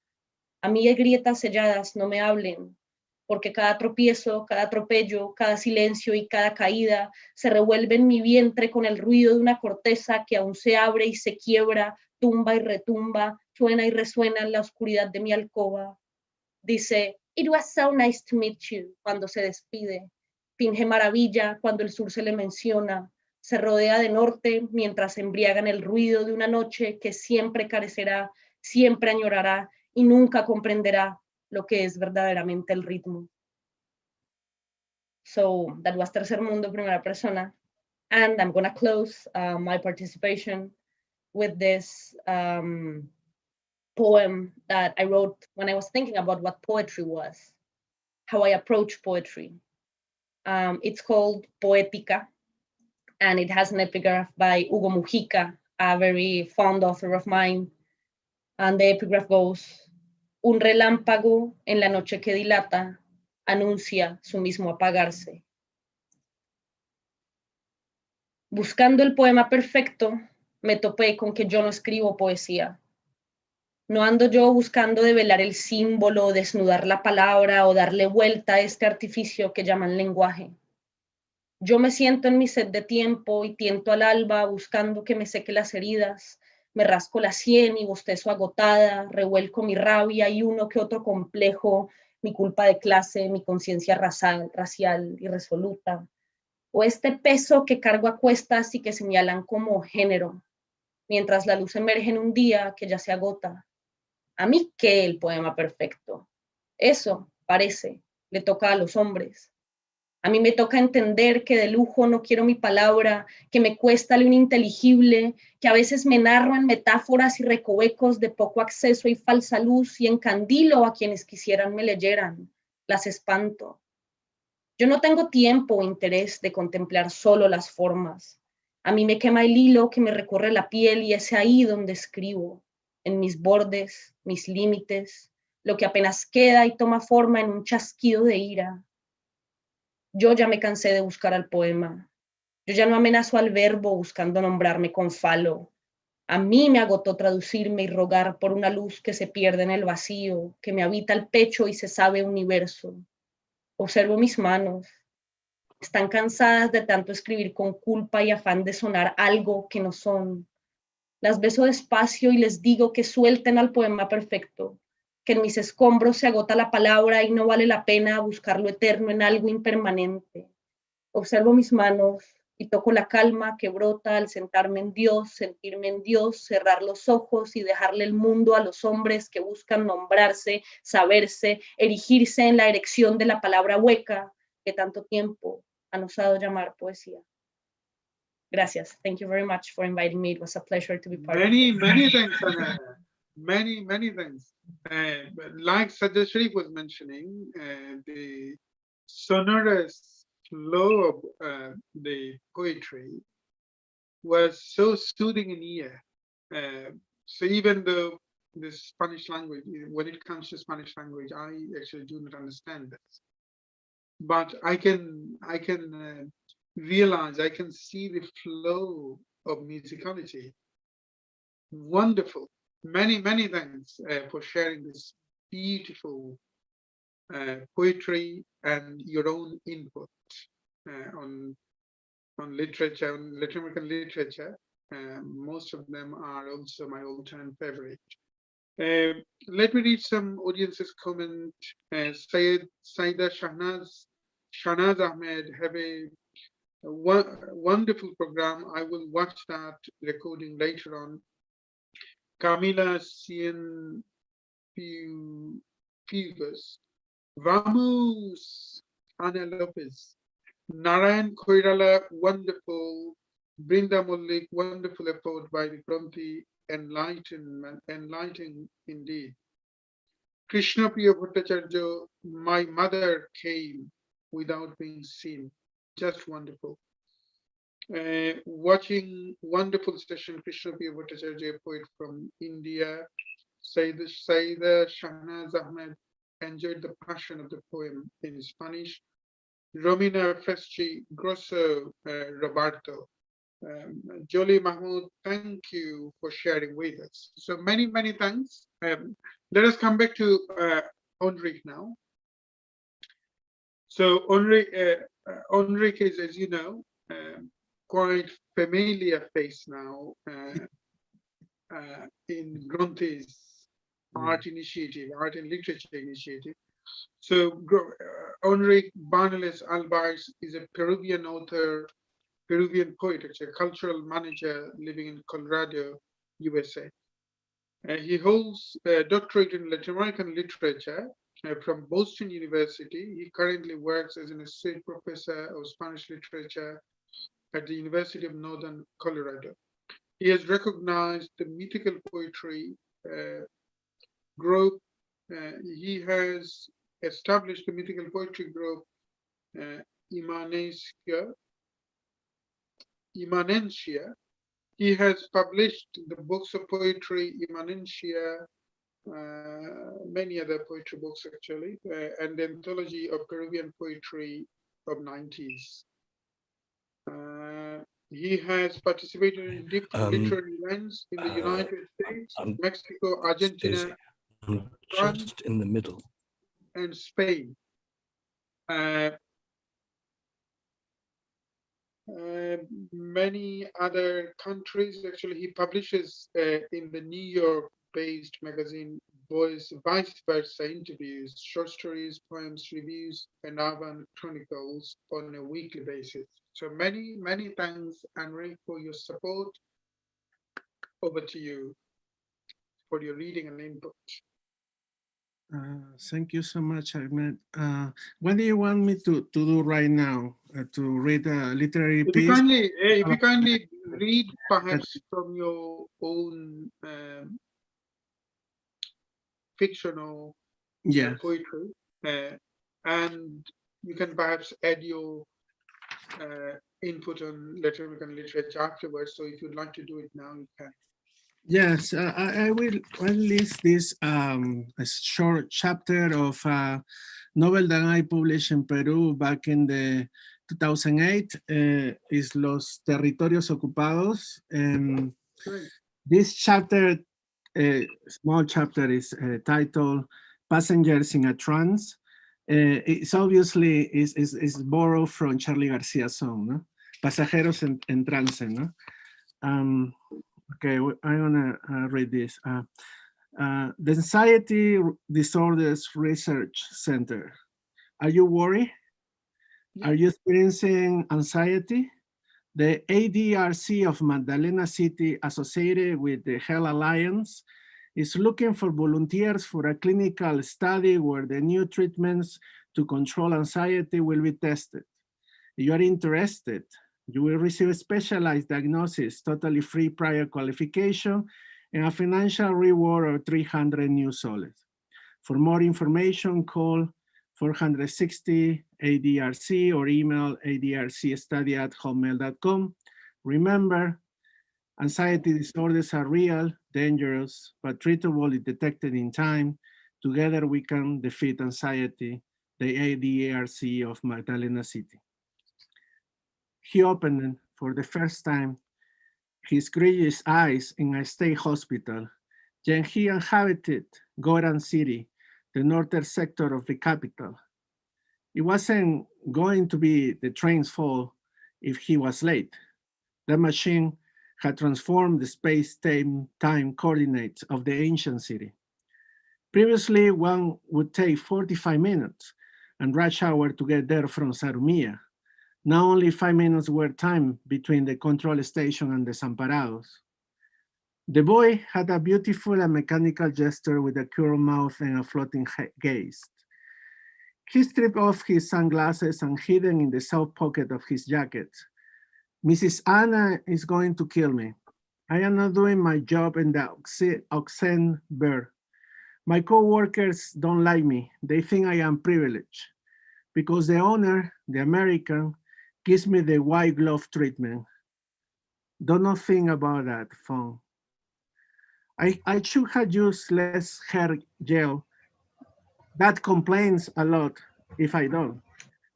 a mí de grietas selladas no me hablen, porque cada tropiezo, cada atropello, cada silencio y cada caída se revuelve en mi vientre con el ruido de una corteza que aún se abre y se quiebra, tumba y retumba, suena y resuena en la oscuridad de mi alcoba. Dice, "It was so nice to meet you", cuando se despide. Finge maravilla cuando el sur se le menciona. Se rodea de norte mientras se embriaga en el ruido de una noche que siempre carecerá, siempre añorará y nunca comprenderá lo que es verdaderamente el ritmo. So that was Tercer Mundo, Primera Persona. And I'm going to close my participation with this poem that I wrote when I was thinking about what poetry was, how I approach poetry. It's called Poética, and it has an epigraph by Hugo Mujica, a very fond author of mine. And the epigraph goes, un relámpago en la noche que dilata anuncia su mismo apagarse. Buscando el poema perfecto, me topé con que yo no escribo poesía. No ando yo buscando develar el símbolo, desnudar la palabra o darle vuelta a este artificio que llaman lenguaje. Yo me siento en mi sed de tiempo y tiento al alba buscando que me seque las heridas. Me rasco la sien y bostezo agotada, revuelco mi rabia y uno que otro complejo, mi culpa de clase, mi conciencia racial irresoluta, o este peso que cargo a cuestas y que señalan como género, mientras la luz emerge en un día que ya se agota. ¿A mí qué el poema perfecto? Eso, parece, le toca a los hombres. A mí me toca entender que de lujo no quiero mi palabra, que me cuesta lo ininteligible, que a veces me narro en metáforas y recovecos de poco acceso y falsa luz y encandilo a quienes quisieran me leyeran, las espanto. Yo no tengo tiempo o interés de contemplar solo las formas. A mí me quema el hilo que me recorre la piel y es ahí donde escribo, en mis bordes, mis límites, lo que apenas queda y toma forma en un chasquido de ira. Yo ya me cansé de buscar al poema. Yo ya no amenazo al verbo buscando nombrarme con falo. A mí me agotó traducirme y rogar por una luz que se pierde en el vacío, que me habita el pecho y se sabe universo. Observo mis manos. Están cansadas de tanto escribir con culpa y afán de sonar algo que no son. Las beso despacio y les digo que suelten al poema perfecto, que en mis escombros se agota la palabra y no vale la pena buscar lo eterno en algo impermanente. Observo mis manos y toco la calma que brota al sentarme en Dios, sentirme en Dios, cerrar los ojos y dejarle el mundo a los hombres que buscan nombrarse, saberse, erigirse en la erección de la palabra hueca que tanto tiempo han osado llamar poesía. Gracias. Thank you very much for inviting me. It was a pleasure to be part of it.
Many thanks, Anna. Many thanks. Like Sajjad Sharif was mentioning, the sonorous flow of the poetry was so soothing in ear. So even though the Spanish language, when it comes to Spanish language, I actually do not understand this, but I can realize, I can see the flow of musicality. Wonderful. Many thanks for sharing this beautiful poetry and your own input on literature, on Latin American literature. Most of them are also my all-time favorite. Let me read some audience's comment. Saida Shahnaz Ahmed have a wonderful program. I will watch that recording later on. Camila Cien Fevers, Vamos, Ana Lopez, Narayan Koirala, wonderful, Brinda Mullik, wonderful effort by the Granthi, enlightening indeed. Krishna Priya Bhattacharjee, my mother came without being seen, just wonderful. Watching wonderful session, Krishna Priya Bhattacharjee, a poet from India. Saida Shahnaz Ahmed enjoyed the passion of the poem in Spanish. Romina Fesci Grosso Roberto. Jolie Mahmoud, thank you for sharing with us. So many thanks. Let us come back to Enrique now. So Enrique is, as you know, quite familiar face now in Granthi's art initiative, art and literature initiative. So Enrique Barnales Alvarez is a Peruvian author, Peruvian poet, actually a cultural manager living in Colorado, USA. He holds a doctorate in Latin American literature from Boston University. He currently works as an associate professor of Spanish literature at the University of Northern Colorado. He has recognized the mythical poetry group. He has established the mythical poetry group Immanencia. He has published the books of poetry, Immanencia, many other poetry books actually, and the anthology of Peruvian poetry of 90s. He has participated in different literary events in the United States, Mexico, Argentina, France,
just in the middle,
and Spain. Many other countries. Actually, he publishes in the New York-based magazine Vice Versa interviews, short stories, poems, reviews, and urban chronicles on a weekly basis. So many thanks, Enrique, for your support. Over to you for your reading and input.
Thank you so much, Ahmed. What do you want me to do right now? To read a literary
If
piece?
you kindly read perhaps from your own fiction or
Yeah.
poetry, and you can perhaps add your input on Latin literature afterwards. So if you'd like to do it now, you can.
Yes, I will list this a short chapter of a novel that I published in Peru back in the 2008. Is Los Territorios Ocupados. This chapter, small chapter, is titled "Passengers in a Trance." It's obviously is borrowed from Charlie Garcia's song, no? Pasajeros en trance, no? Okay, I'm gonna read this. The Anxiety Disorders Research Center. Are you worried? Are you experiencing anxiety? The ADRC of Magdalena City, associated with the Health Alliance, is looking for volunteers for a clinical study where the new treatments to control anxiety will be tested. If you are interested, you will receive a specialized diagnosis, totally free prior qualification, and a financial reward of 300 new soles. For more information, call 460 ADRC or email adrcstudy@hotmail.com. Remember, anxiety disorders are real, dangerous, but treatable if detected in time. Together we can defeat anxiety, the ADRC of Magdalena City. He opened for the first time his grievous eyes in a state hospital. Then he inhabited Goran City, the northern sector of the capital. It wasn't going to be the train's fault if he was late. The machine had transformed the space-time coordinates of the ancient city. Previously, one would take 45 minutes and rush hour to get there from Sarumia. Now only 5 minutes were time between the control station and the Desamparados. The boy had a beautiful and mechanical gesture with a curved mouth and a floating gaze. He stripped off his sunglasses and hid them in the south pocket of his jacket. Mrs. Anna is going to kill me. I am not doing my job in the Oxen Bear. My co-workers don't like me. They think I am privileged because the owner, the American, gives me the white glove treatment. Do not think about that, phone. I should have used less hair gel. That complains a lot if I don't.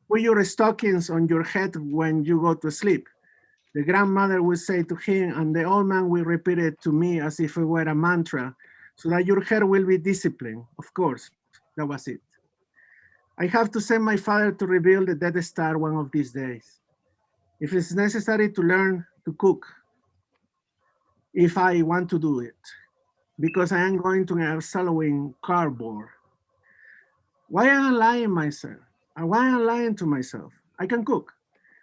Put your stockings on your head when you go to sleep. The grandmother will say to him, and the old man will repeat it to me as if it were a mantra, so that your hair will be disciplined. Of course, that was it. I have to send my father to rebuild the Death Star one of these days. If it's necessary to learn to cook, if I want to do it, because I am going to a swallowing cardboard. Why am I lying myself? Why am I lying to myself? I can cook.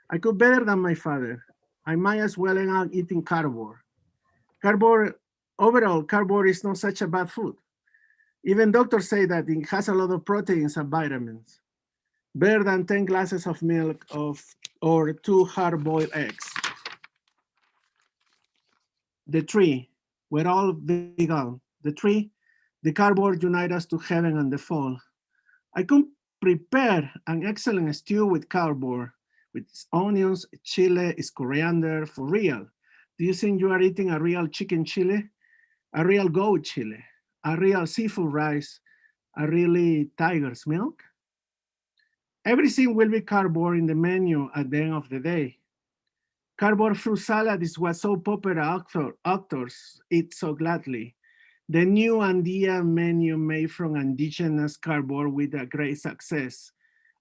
I cook better than my father. I might as well end up eating cardboard. Overall, cardboard is not such a bad food. Even doctors say that it has a lot of proteins and vitamins. Better than 10 glasses of milk or 2 hard-boiled eggs. The tree, we're all vegan. The tree, the cardboard unite us to heaven and the fall. I could prepare an excellent stew with cardboard, with onions, chile, coriander, for real. Do you think you are eating a real chicken chili? A real goat chili? A real seafood rice? A really tiger's milk? Everything will be cardboard in the menu at the end of the day. Cardboard fruit salad is what so popular actors eat so gladly. The new Andean menu made from indigenous cardboard with a great success.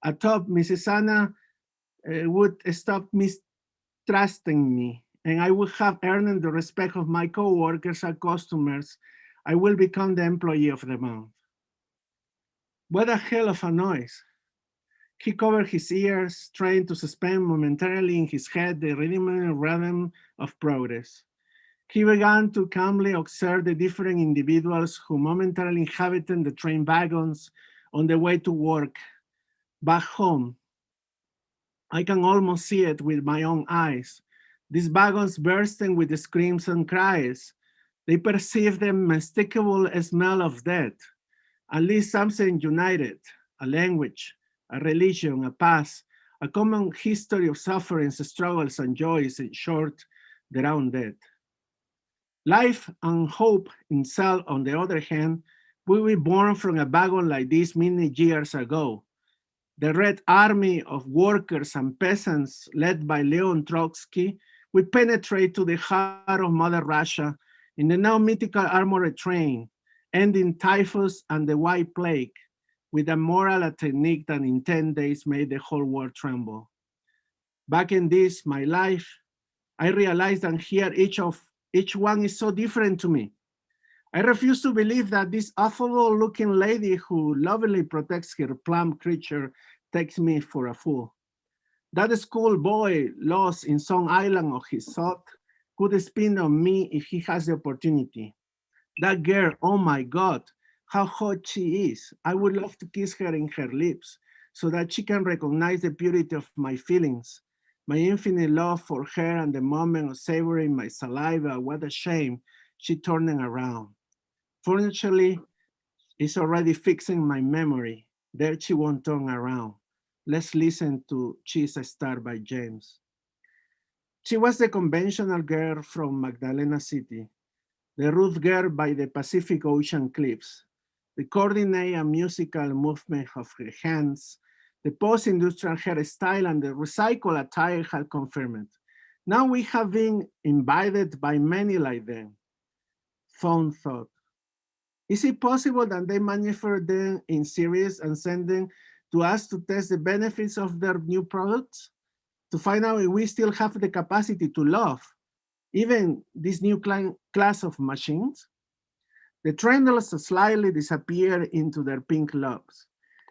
Atop, Mrs. Anna would stop mistrusting me, and I would have earned the respect of my co-workers and customers. I will become the employee of the month. What a hell of a noise. He covered his ears, trying to suspend momentarily in his head the rhythm of progress. He began to calmly observe the different individuals who momentarily inhabited the train wagons on the way to work. Back home, I can almost see it with my own eyes. These wagons bursting with the screams and cries. They perceive the unmistakable smell of death. At least something united, a language, a religion, a past, a common history of sufferings, struggles, and joys, in short, their own death. Life and hope in cell, on the other hand, we were born from a wagon like this many years ago. The Red Army of workers and peasants, led by Leon Trotsky, we penetrate to the heart of Mother Russia in the now mythical armored train, ending typhus and the White Plague, with a moral and technique that in 10 days made the whole world tremble. Back in this, my life, I realized that here each one is so different to me. I refuse to believe that this affable-looking lady who lovingly protects her plump creature takes me for a fool. That schoolboy lost in some island of his thought could spin on me if he has the opportunity. That girl, oh my God, how hot she is. I would love to kiss her in her lips so that she can recognize the purity of my feelings, my infinite love for her, and the moment of savoring my saliva. What a shame she turning around. Fortunately, it's already fixing my memory. There she won't turn around. Let's listen to She's a Star by James. She was the conventional girl from Magdalena City, the rude girl by the Pacific Ocean cliffs, the coordinated and musical movement of her hands, the post-industrial hairstyle, and the recycled attire had confirmed. Now we have been invited by many like them. Fun thought. Is it possible that they manufacture them in series and send them to us to test the benefits of their new products? To find out if we still have the capacity to love, even this new class of machines? The trembles slightly disappear into their pink lobes.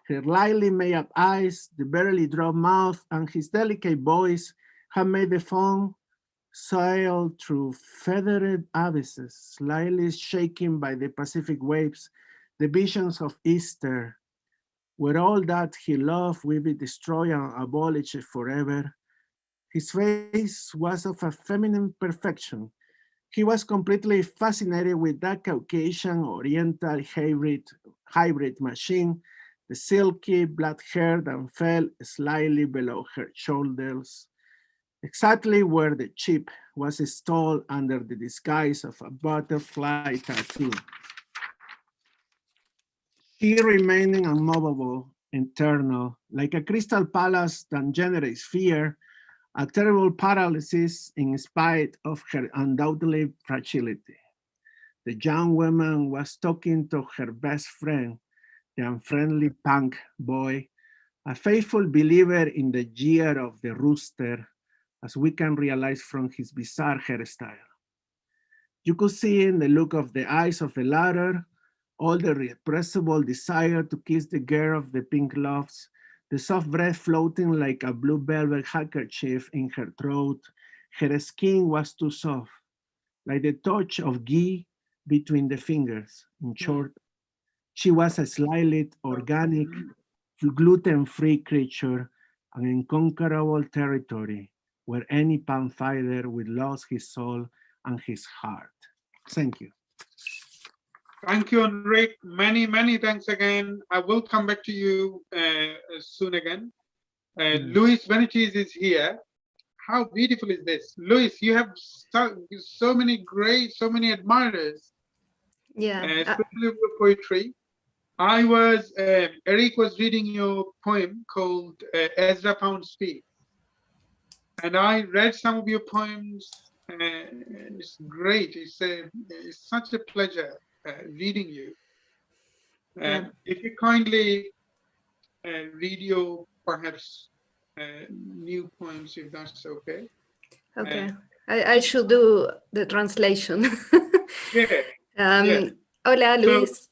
Her lightly made-up eyes, the barely dropped mouth, and his delicate voice have made the phone sail through feathered abysses, slightly shaken by the Pacific waves, the visions of Easter, where all that he loved will be destroyed and abolished forever. His face was of a feminine perfection. He was completely fascinated with that Caucasian Oriental hybrid machine, the silky black hair that fell slightly below her shoulders, exactly where the chip was installed under the disguise of a butterfly tattoo. She remaining unmovable, eternal, like a crystal palace that generates fear, a terrible paralysis in spite of her undoubtedly fragility. The young woman was talking to her best friend, the unfriendly punk boy, a faithful believer in the year of the rooster, as we can realize from his bizarre hairstyle. You could see in the look of the eyes of the latter all the irrepressible desire to kiss the girl of the pink locks, the soft breath floating like a blue velvet handkerchief in her throat. Her skin was too soft, like the touch of ghee between the fingers. In short, she was a slightly organic, gluten-free creature, an unconquerable territory where any pan fighter would lose his soul and his heart. Thank you.
Thank you, Enrique. Many, many thanks again. I will come back to you soon again. Luis Benitez is here. How beautiful is this? Luis, you have so many admirers.
Yeah.
Especially with poetry. Eric was reading your poem called Ezra Pound Speaks. And I read some of your poems. It's great. It's such a pleasure reading you. If you kindly read your perhaps new poems, if that's okay.
Okay, I should do the translation.
Yeah.
Hola, Luis.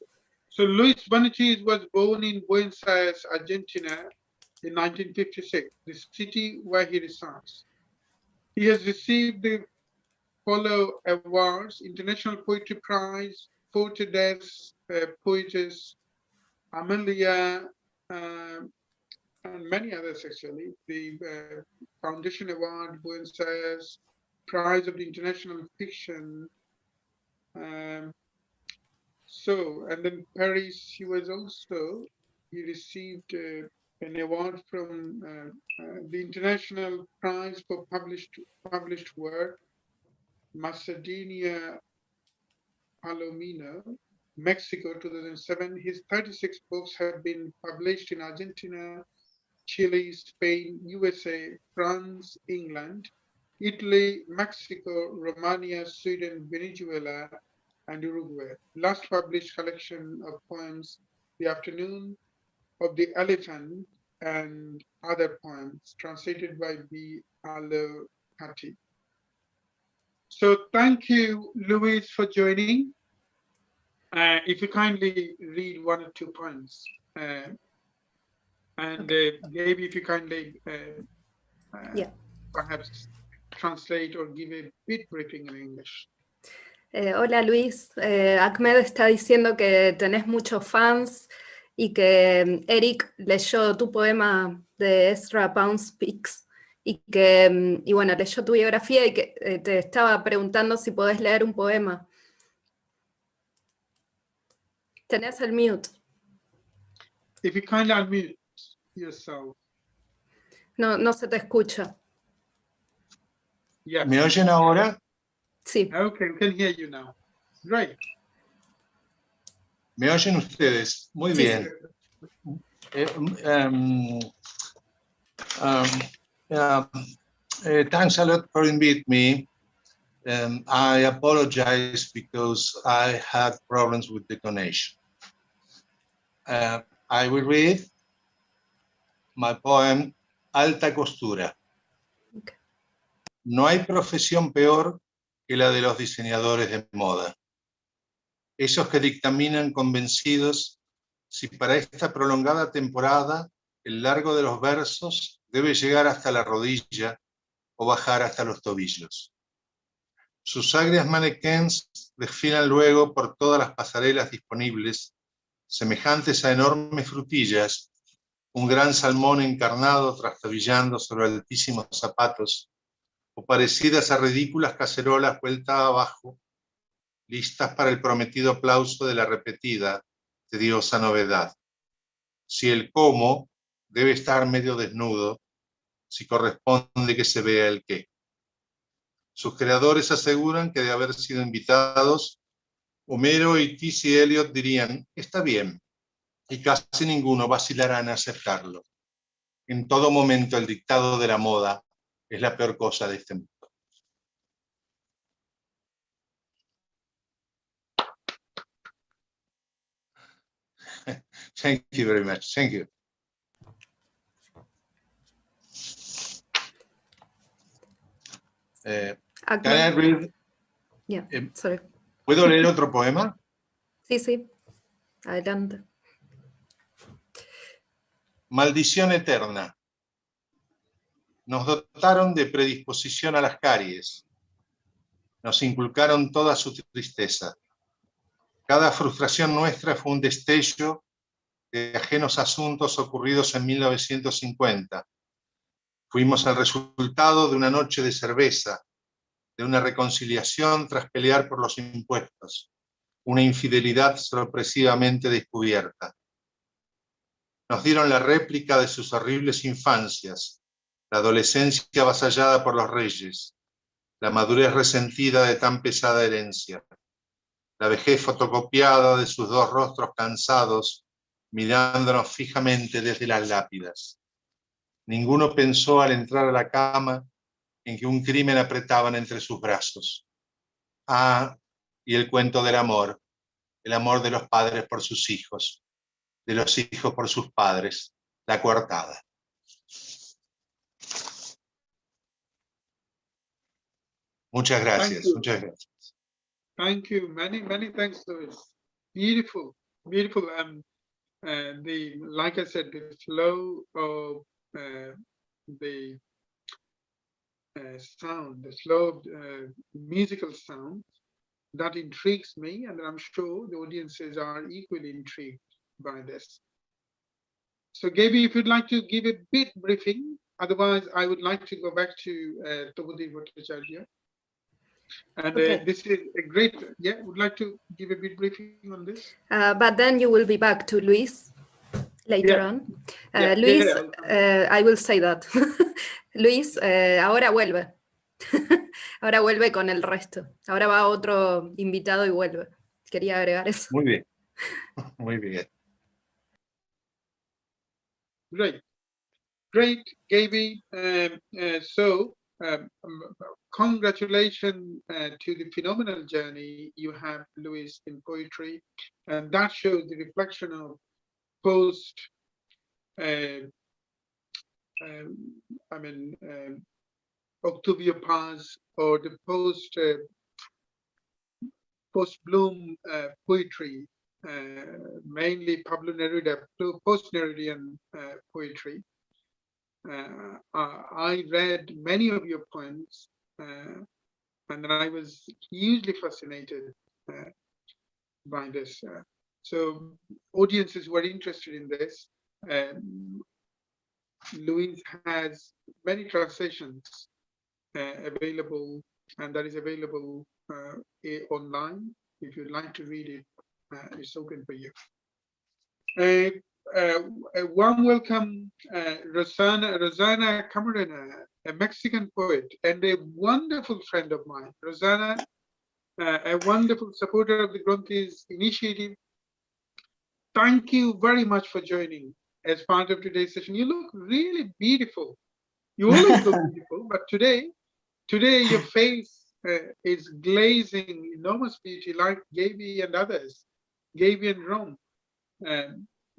So Luis Benitez was born in Buenos Aires, Argentina in 1956, the city where he resides. He has received the follow awards: International Poetry Prize, Poetess, Poetess Amelia, and many others actually. The Foundation Award, Buenos Aires, Prize of the International Fiction. And then Paris, he received an award from the International Prize for published work, Macedonia Palomino, Mexico, 2007. His 36 books have been published in Argentina, Chile, Spain, USA, France, England, Italy, Mexico, Romania, Sweden, Venezuela, and Uruguay. Last published collection of poems, The Afternoon of the Elephant and Other Poems, translated by B. Alo Patti. So thank you, Luis, for joining. If you kindly read 1 or 2 poems. Gaby, if you kindly perhaps translate or give a bit briefing in English.
Hola Luis, Ahmed está diciendo que tenés muchos fans y que Eric leyó tu poema de Ezra Pound Speaks y bueno, leyó tu biografía y que te estaba preguntando si podés leer un poema. Tenés el mute.
If you kindly unmute yourself.
No se te escucha.
Yes.
¿Me oyen ahora?
Sí.
Okay, we can hear you now. Great.
¿Me oyen ustedes? Muy
Sí,
bien. Thanks a lot for inviting me. I apologize because I had problems with the connection. I will read my poem, Alta Costura.
Okay.
No hay profesión peor que la de los diseñadores de moda. Esos que dictaminan convencidos si para esta prolongada temporada el largo de los versos debe llegar hasta la rodilla o bajar hasta los tobillos. Sus agrias manequins desfilan luego por todas las pasarelas disponibles, semejantes a enormes frutillas, un gran salmón encarnado trastabillando sobre altísimos zapatos, o parecidas a ridículas cacerolas vueltas abajo, listas para el prometido aplauso de la repetida, tediosa novedad. Si el cómo debe estar medio desnudo, si corresponde que se vea el qué. Sus creadores aseguran que de haber sido invitados, Homero y T.C. Eliot dirían, está bien, y casi ninguno vacilará en aceptarlo. En todo momento el dictado de la moda es la peor cosa de este mundo. Thank you very much. Thank you. Can I read?
Yeah, sorry.
¿Puedo leer otro poema?
Sí. Adelante.
Maldición eterna. Nos dotaron de predisposición a las caries. Nos inculcaron toda su tristeza. Cada frustración nuestra fue un destello de ajenos asuntos ocurridos en 1950. Fuimos el resultado de una noche de cerveza, de una reconciliación tras pelear por los impuestos, una infidelidad sorpresivamente descubierta. Nos dieron la réplica de sus horribles infancias, la adolescencia avasallada por los reyes, la madurez resentida de tan pesada herencia, la vejez fotocopiada de sus dos rostros cansados, mirándonos fijamente desde las lápidas. Ninguno pensó al entrar a la cama en que un crimen apretaban entre sus brazos. Y el cuento del amor, el amor de los padres por sus hijos, de los hijos por sus padres, la coartada. Muchas gracias, muchas gracias.
Thank you. Many thanks, Luis. Beautiful. Like I said, the flow of the sound, the slow musical sound that intrigues me, and I'm sure the audiences are equally intrigued by this. So Gaby, if you'd like to give a bit briefing, otherwise I would like to go back to Tapadhir Bhattacharjee. And
Okay.
this is a great, yeah, would like to give a bit briefing on this.
But then you will be back to Luis later on. Luis, I will say that. Luis, ahora vuelve. Ahora vuelve con el resto. Ahora va otro invitado y vuelve. Quería agregar eso.
Muy bien. Muy bien.
Great, great, Gaby. Congratulations to the phenomenal journey you have, Luis, in poetry, and that shows the reflection of post, Octavio Paz, or the post Bloom poetry, mainly Pablo Neruda, post-Nerudian poetry. I read many of your poems, and I was hugely fascinated by this. So audiences who are interested in this, Luis has many translations available, and that is available online. If you'd like to read it, it's open for you. A warm welcome, Rosana Camarena, a Mexican poet and a wonderful friend of mine. Rosana, a wonderful supporter of the Grantees initiative. Thank you very much for joining as part of today's session. You look really beautiful. You always look beautiful, but today your face is glazing enormous beauty, like Gaby and others, Gaby and Rome.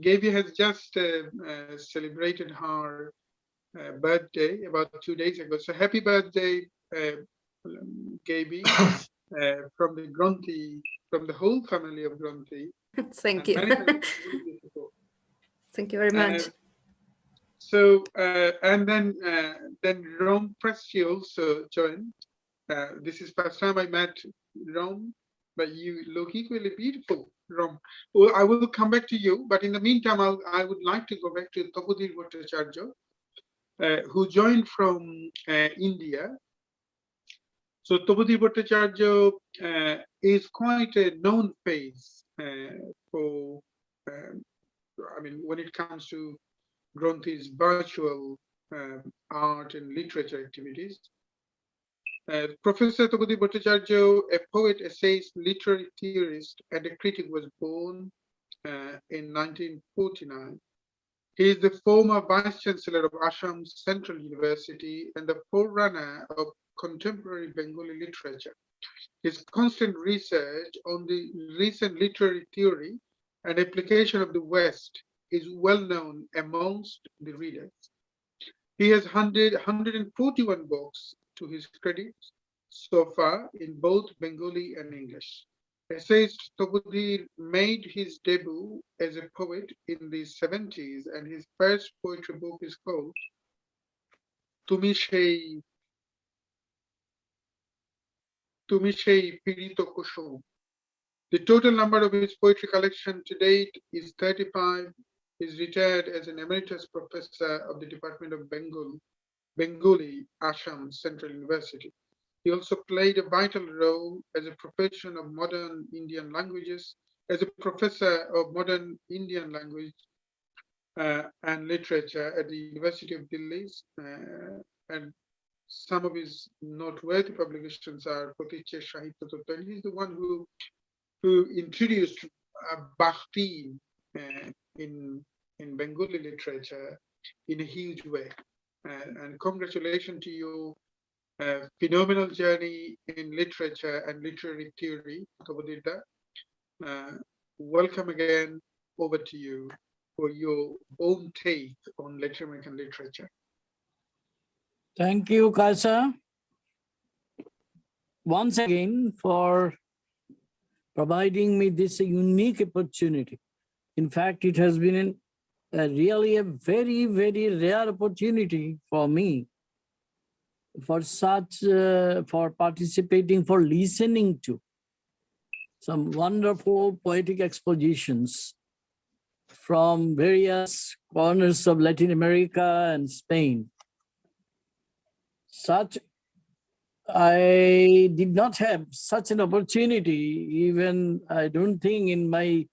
Gaby has just celebrated her birthday about 2 days ago. So happy birthday, Gaby, from the Granty, from the whole family of Granty.
Thank you. Thank you very much.
And then Rome Presti also joined. This is first time I met Rome, but you look equally beautiful, Rome. Well, I will come back to you, but in the meantime, I would like to go back to Tapadhir Bhattacharjee, who joined from India. So Tapadhir Bhattacharjee is quite a known face for, when it comes to Granty's virtual art and literature activities. Professor Tapadhir Bhattacharjee, a poet, essayist, literary theorist, and a critic, was born in 1949. He is the former Vice Chancellor of Assam Central University and the forerunner of contemporary Bengali literature. His constant research on the recent literary theory and application of the West is well known amongst the readers. He has 141 books to his credit so far in both Bengali and English. Essayist Tapadhir made his debut as a poet in the 70s, and his first poetry book is called Tumi Shei Pirito Kushum. The total number of his poetry collection to date is 35. He is retired as an emeritus professor of the Department of Bengali, Assam Central University. He also played a vital role as a professor of modern Indian languages, as a professor of modern Indian language and literature at the University of Delhi. And some of his noteworthy publications are Potiche Sahitya Tattva, and he's the one who introduced Bhakti in Bengali literature in a huge way. And congratulations to you. Phenomenal journey in literature and literary theory, Tapadhir. Welcome again, over to you for your own take on Latin American literature.
Thank you, Kaisa, once again for providing me this unique opportunity. In fact, it has been really a very, very rare opportunity for me for for participating, for listening to some wonderful poetic expositions from various corners of Latin America and Spain. I did not have such an opportunity, even I don't think in my,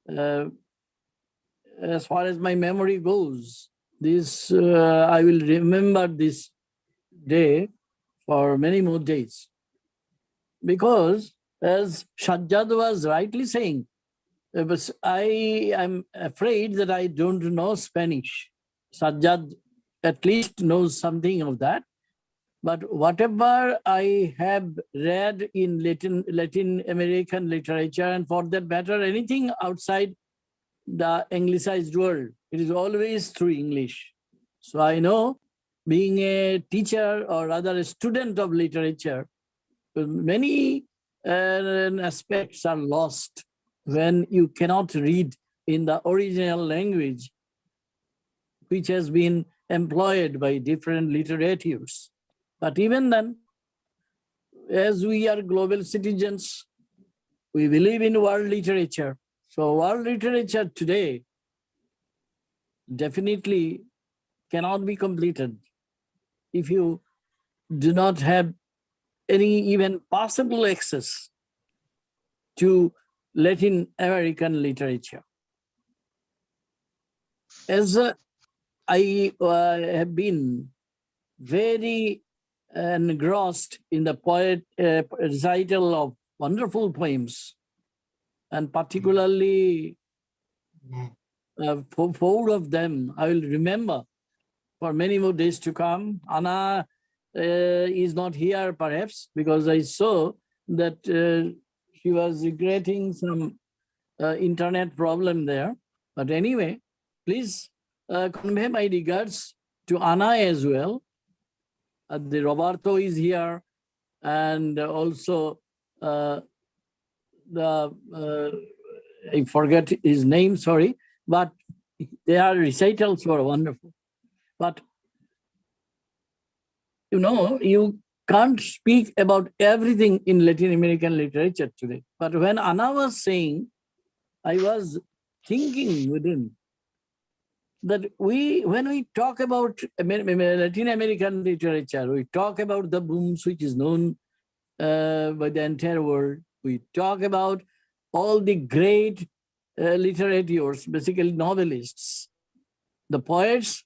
as far as my memory goes, I will remember this day for many more days. Because as Sajjad was rightly saying, I am afraid that I don't know Spanish. Sajjad at least knows something of that. But whatever I have read in Latin American literature, and for that matter, anything outside the Anglicized world, it is always through English. So I know, being a teacher or rather a student of literature, many aspects are lost when you cannot read in the original language, which has been employed by different literatures. But even then, as we are global citizens, we believe in world literature. So world literature today definitely cannot be completed if you do not have any even possible access to Latin American literature. As I have been very engrossed in the recital of wonderful poems, and particularly 4 of them I will remember for many more days to come. Anna is not here perhaps, because I saw that she was regretting some internet problem there. But anyway, please convey my regards to Anna as well. The Roberto is here, and also I forget his name, sorry, but their recitals were wonderful. But you know, you can't speak about everything in Latin American literature today. But when Anna was saying, I was thinking within that when we talk about Latin American literature, we talk about the booms which is known by the entire world. We talk about all the great literateurs, basically novelists, the poets.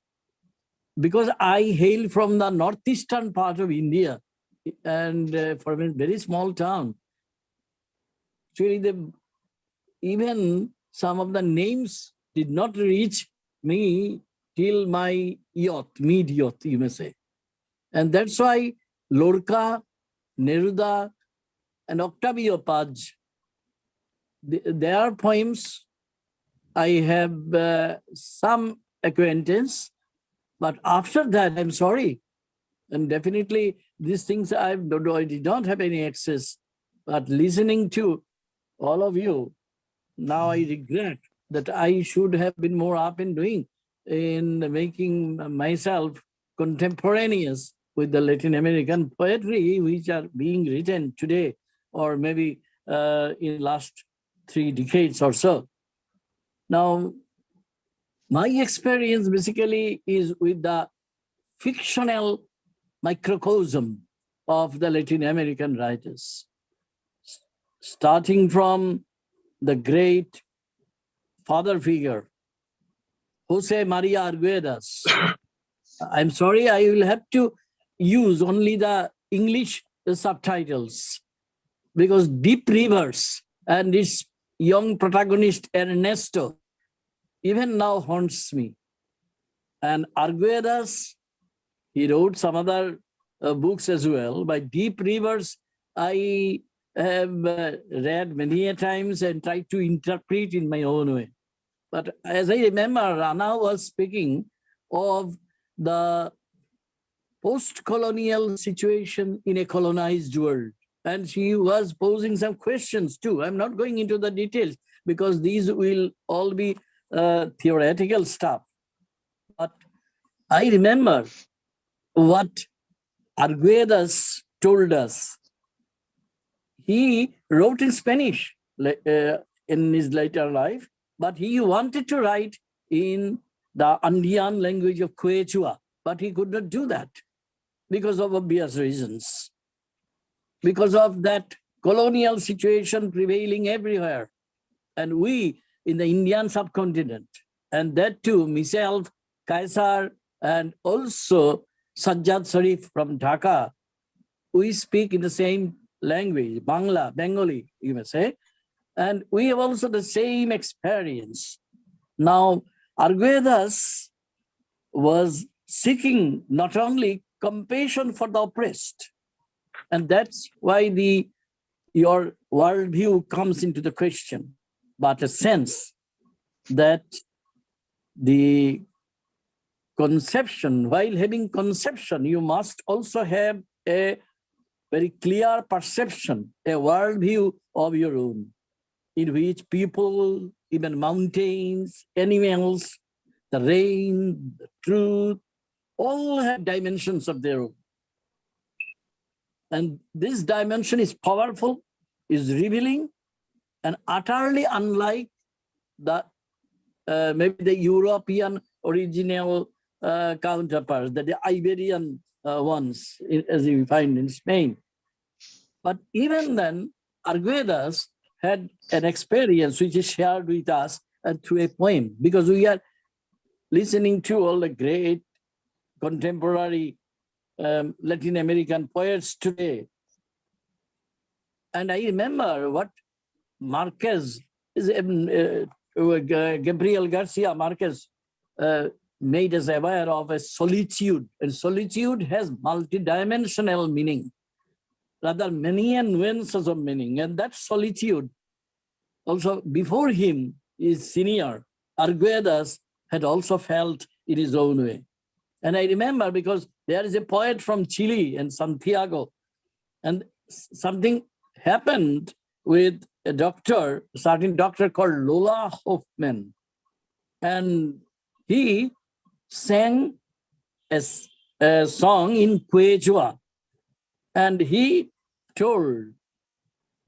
Because I hail from the northeastern part of India, and from a very small town, actually even some of the names did not reach me till my mid-youth, you may say. And that's why Lorca, Neruda, and Octavio Paz, their poems, I have some acquaintance, but after that, I'm sorry. And definitely these things I did not have any access, but listening to all of you, now I regret that I should have been more up in making myself contemporaneous with the Latin American poetry, which are being written today, or maybe in last 3 decades or so. Now, my experience basically is with the fictional microcosm of the Latin American writers, starting from the great father figure, Jose Maria Arguedas. I'm sorry, I will have to use only the English subtitles, because Deep Rivers and its young protagonist Ernesto even now haunts me. And Arguedas, he wrote some other books as well. By Deep Rivers, I have read many a times and tried to interpret in my own way. But as I remember, Anna was speaking of the post-colonial situation in a colonized world. And she was posing some questions too. I'm not going into the details because these will all be theoretical stuff. But I remember what Arguedas told us, he wrote in Spanish in his later life, but he wanted to write in the Andean language of Quechua, but he could not do that because of obvious reasons. Because of that colonial situation prevailing everywhere. And we in the Indian subcontinent, and that too, myself, Kaisar, and also Sajjad Sharif from Dhaka, we speak in the same language, Bangla, Bengali, you may say, and we have also the same experience. Now, Arguedas was seeking not only compassion for the oppressed, and that's why your worldview comes into the question, but a sense that the conception, while having conception, you must also have a very clear perception, a worldview of your own, in which people, even mountains, animals, the rain, the truth, all have dimensions of their own. And this dimension is powerful, is revealing, and utterly unlike the maybe the European original counterparts, the Iberian ones, as you find in Spain. But even then, Arguedas had an experience which is shared with us through a poem, because we are listening to all the great contemporary Latin American poets today. And I remember what Marquez, Gabriel Garcia Marquez made us aware of a solitude. And solitude has multidimensional meaning, rather many nuances of meaning. And that solitude, also before him, his senior, Arguedas, had also felt in his own way. And I remember because there is a poet from Chile and Santiago, and something happened with a doctor, a certain doctor called Lola Hoffman. And he sang a song in Quechua. And he told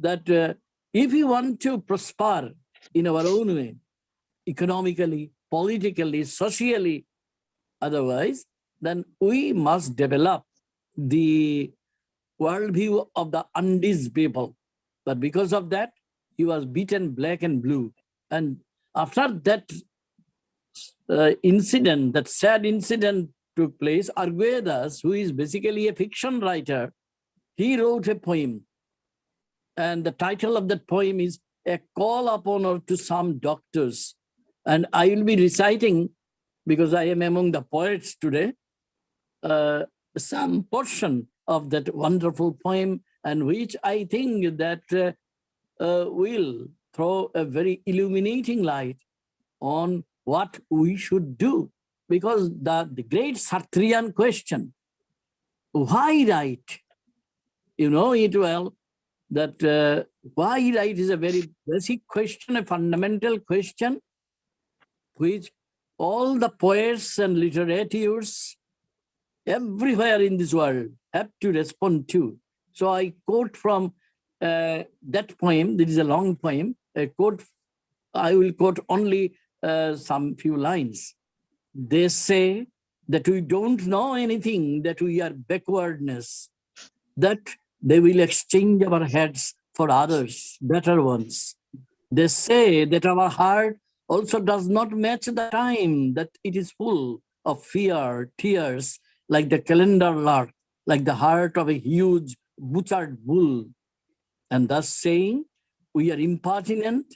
that if we want to prosper in our own way, economically, politically, socially, otherwise, then we must develop the worldview of the Andes people. But because of that, he was beaten black and blue. And after that incident, that sad incident took place, Arguedas, who is basically a fiction writer, he wrote a poem. And the title of that poem is A Call Upon Her to Some Doctors. And I will be reciting, because I am among the poets today, some portion of that wonderful poem, and which I think that will throw a very illuminating light on what we should do. Because the great Sartrean question, why write? You know it well, that why write is a very basic question, a fundamental question, which all the poets and literatures everywhere in this world have to respond to. So I quote from that poem. This is a long poem. I will quote only some few lines. They say that we don't know anything, that we are backwardness, that they will exchange our heads for others, better ones. They say that our heart also does not match the time, that it is full of fear, tears, like the calendar lark, like the heart of a huge butchered bull. And thus saying, we are impertinent.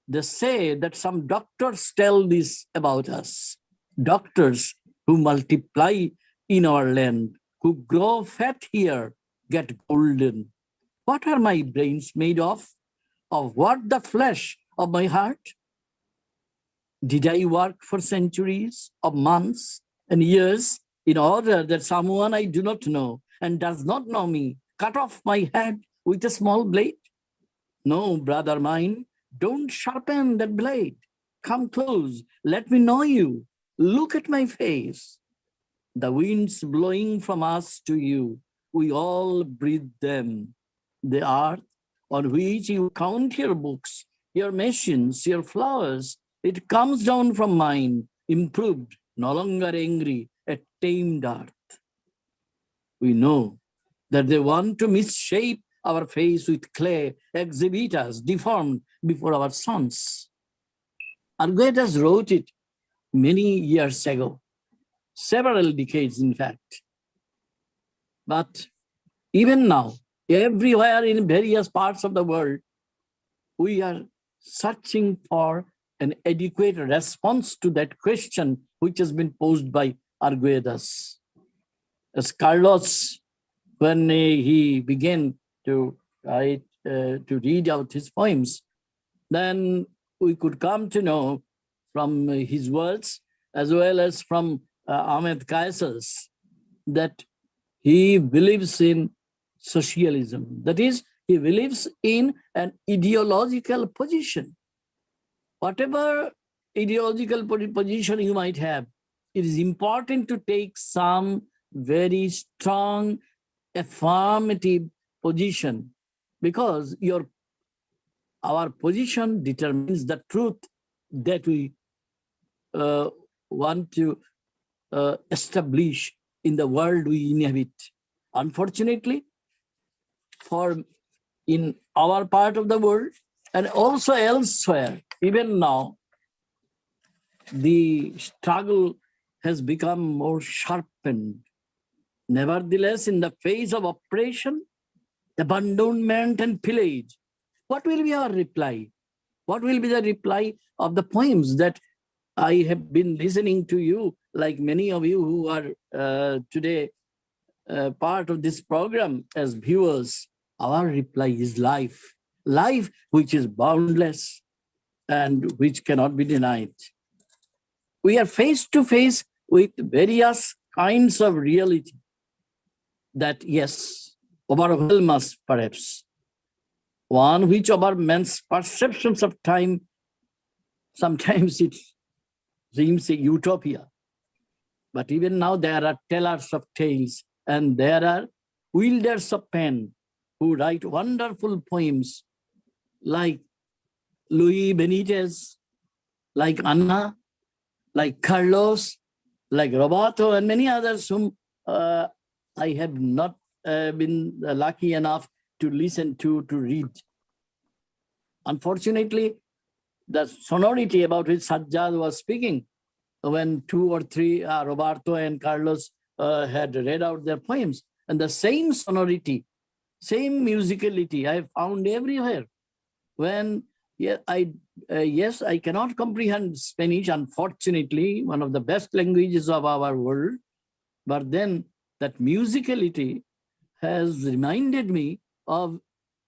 They say that some doctors tell this about us. Doctors who multiply in our land, who grow fat here, get golden. What are my brains made of? Of what the flesh of my heart? Did I work for centuries of months and years in order that someone I do not know and does not know me cut off my head with a small blade? No, brother mine, don't sharpen that blade. Come close, let me know you. Look at my face. The winds blowing from us to you we all breathe them. The earth on which you count your books, your machines, your flowers, it comes down from mine, improved, no longer angry, a tamed earth. We know that they want to misshape our face with clay, exhibit us deformed before our sons. Arguedas wrote it many years ago, several decades in fact. But even now, everywhere in various parts of the world, we are searching for an adequate response to that question which has been posed by Arguedas. As Carlos, when he began to write, to read out his poems, then we could come to know from his words, as well as from Ahmed Kaisers, that he believes in socialism. That is, he believes in an ideological position. Whatever ideological position you might have, it is important to take some very strong affirmative position, because our position determines the truth that we want to establish in the world we inhabit. Unfortunately, in our part of the world and also elsewhere, even now, the struggle has become more sharpened. Nevertheless, in the face of oppression, abandonment and pillage, what will be our reply? What will be the reply of the poems that I have been listening to you, like many of you who are today part of this program as viewers? Our reply is life, life which is boundless and which cannot be denied. We are face to face with various kinds of reality that, yes, overwhelm us perhaps. One which over man's perceptions of time, sometimes it seems a utopia. But even now there are tellers of tales, and there are wielders of pen who write wonderful poems like Luis Benitez, like Anna, like Carlos, like Roberto, and many others whom I have not been lucky enough to listen to read. Unfortunately, the sonority about which Sajjad was speaking, when two or three, Roberto and Carlos, had read out their poems, and the same sonority, same musicality I have found everywhere. When yes, I cannot comprehend Spanish, unfortunately, one of the best languages of our world, but then that musicality has reminded me of,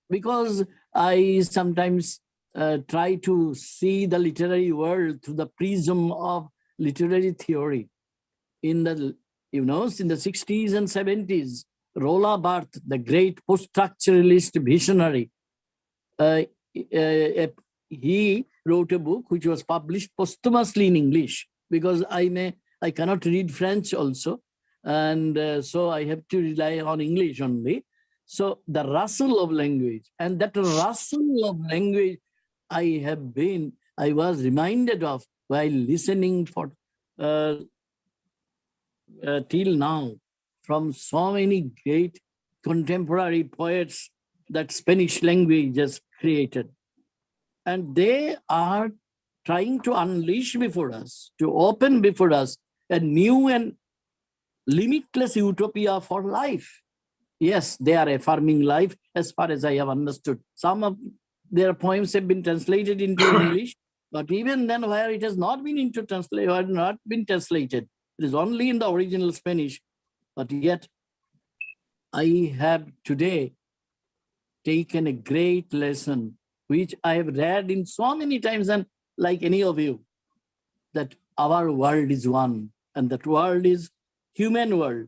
because I sometimes try to see the literary world through the prism of literary theory. In the, in the 60s and 70s, Rolla Barthes, the great post-structuralist visionary, he wrote a book which was published posthumously in English, because I cannot read French also, and so I have to rely on English only. So the rustle of language, and that rustle of language I was reminded of while listening for till now from so many great contemporary poets that Spanish language has created. And they are trying to unleash before us, to open before us a new and limitless utopia for life. Yes, they are affirming life as far as I have understood. Some of their poems have been translated into English, but even then, where it has not been translated, it is only in the original Spanish. But yet, I have today taken a great lesson, which I have read in so many times, and like any of you, that our world is one, and that world is human world.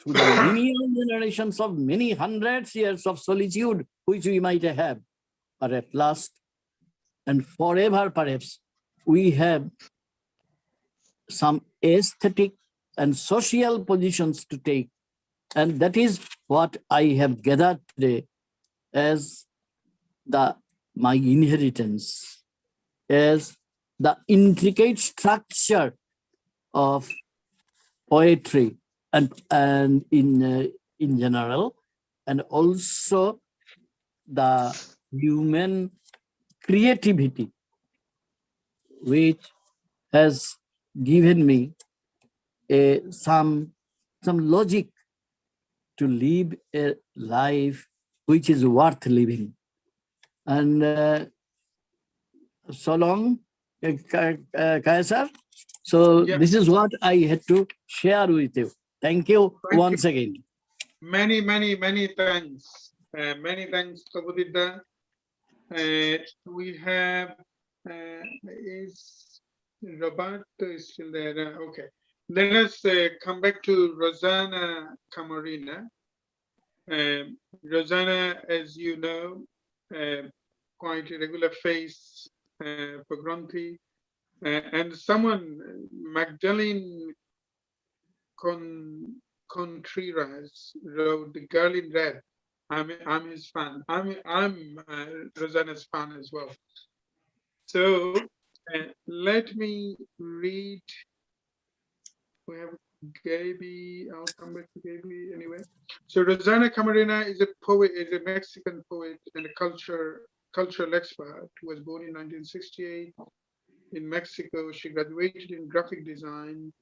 Through the lineal generations of many hundreds years of solitude, which we might have, but at last and forever perhaps, we have some aesthetic and social positions to take. And that is what I have gathered today as my inheritance, as the intricate structure of poetry and in general, and also the human creativity, which has given me some logic to live a life which is worth living. And so long, Kaisar. So
Yeah.
this is what I had to share with you. Thank you once again.
Many thanks. Many thanks, Tapadhir. We have, is Roberto still there? Okay. Let us come back to Rosanna Camarena. Rosanna, as you know, quite a regular face for Granthi, and someone, Magdalene Contreras wrote The Girl in Red. I'm his fan. I'm Rosanna's fan as well. So let me read. We have Gaby. I'll come back to Gaby anyway. So Rosanna Camarena is a poet, is a Mexican poet and a cultural expert who was born in 1968 in Mexico. She graduated in graphic design.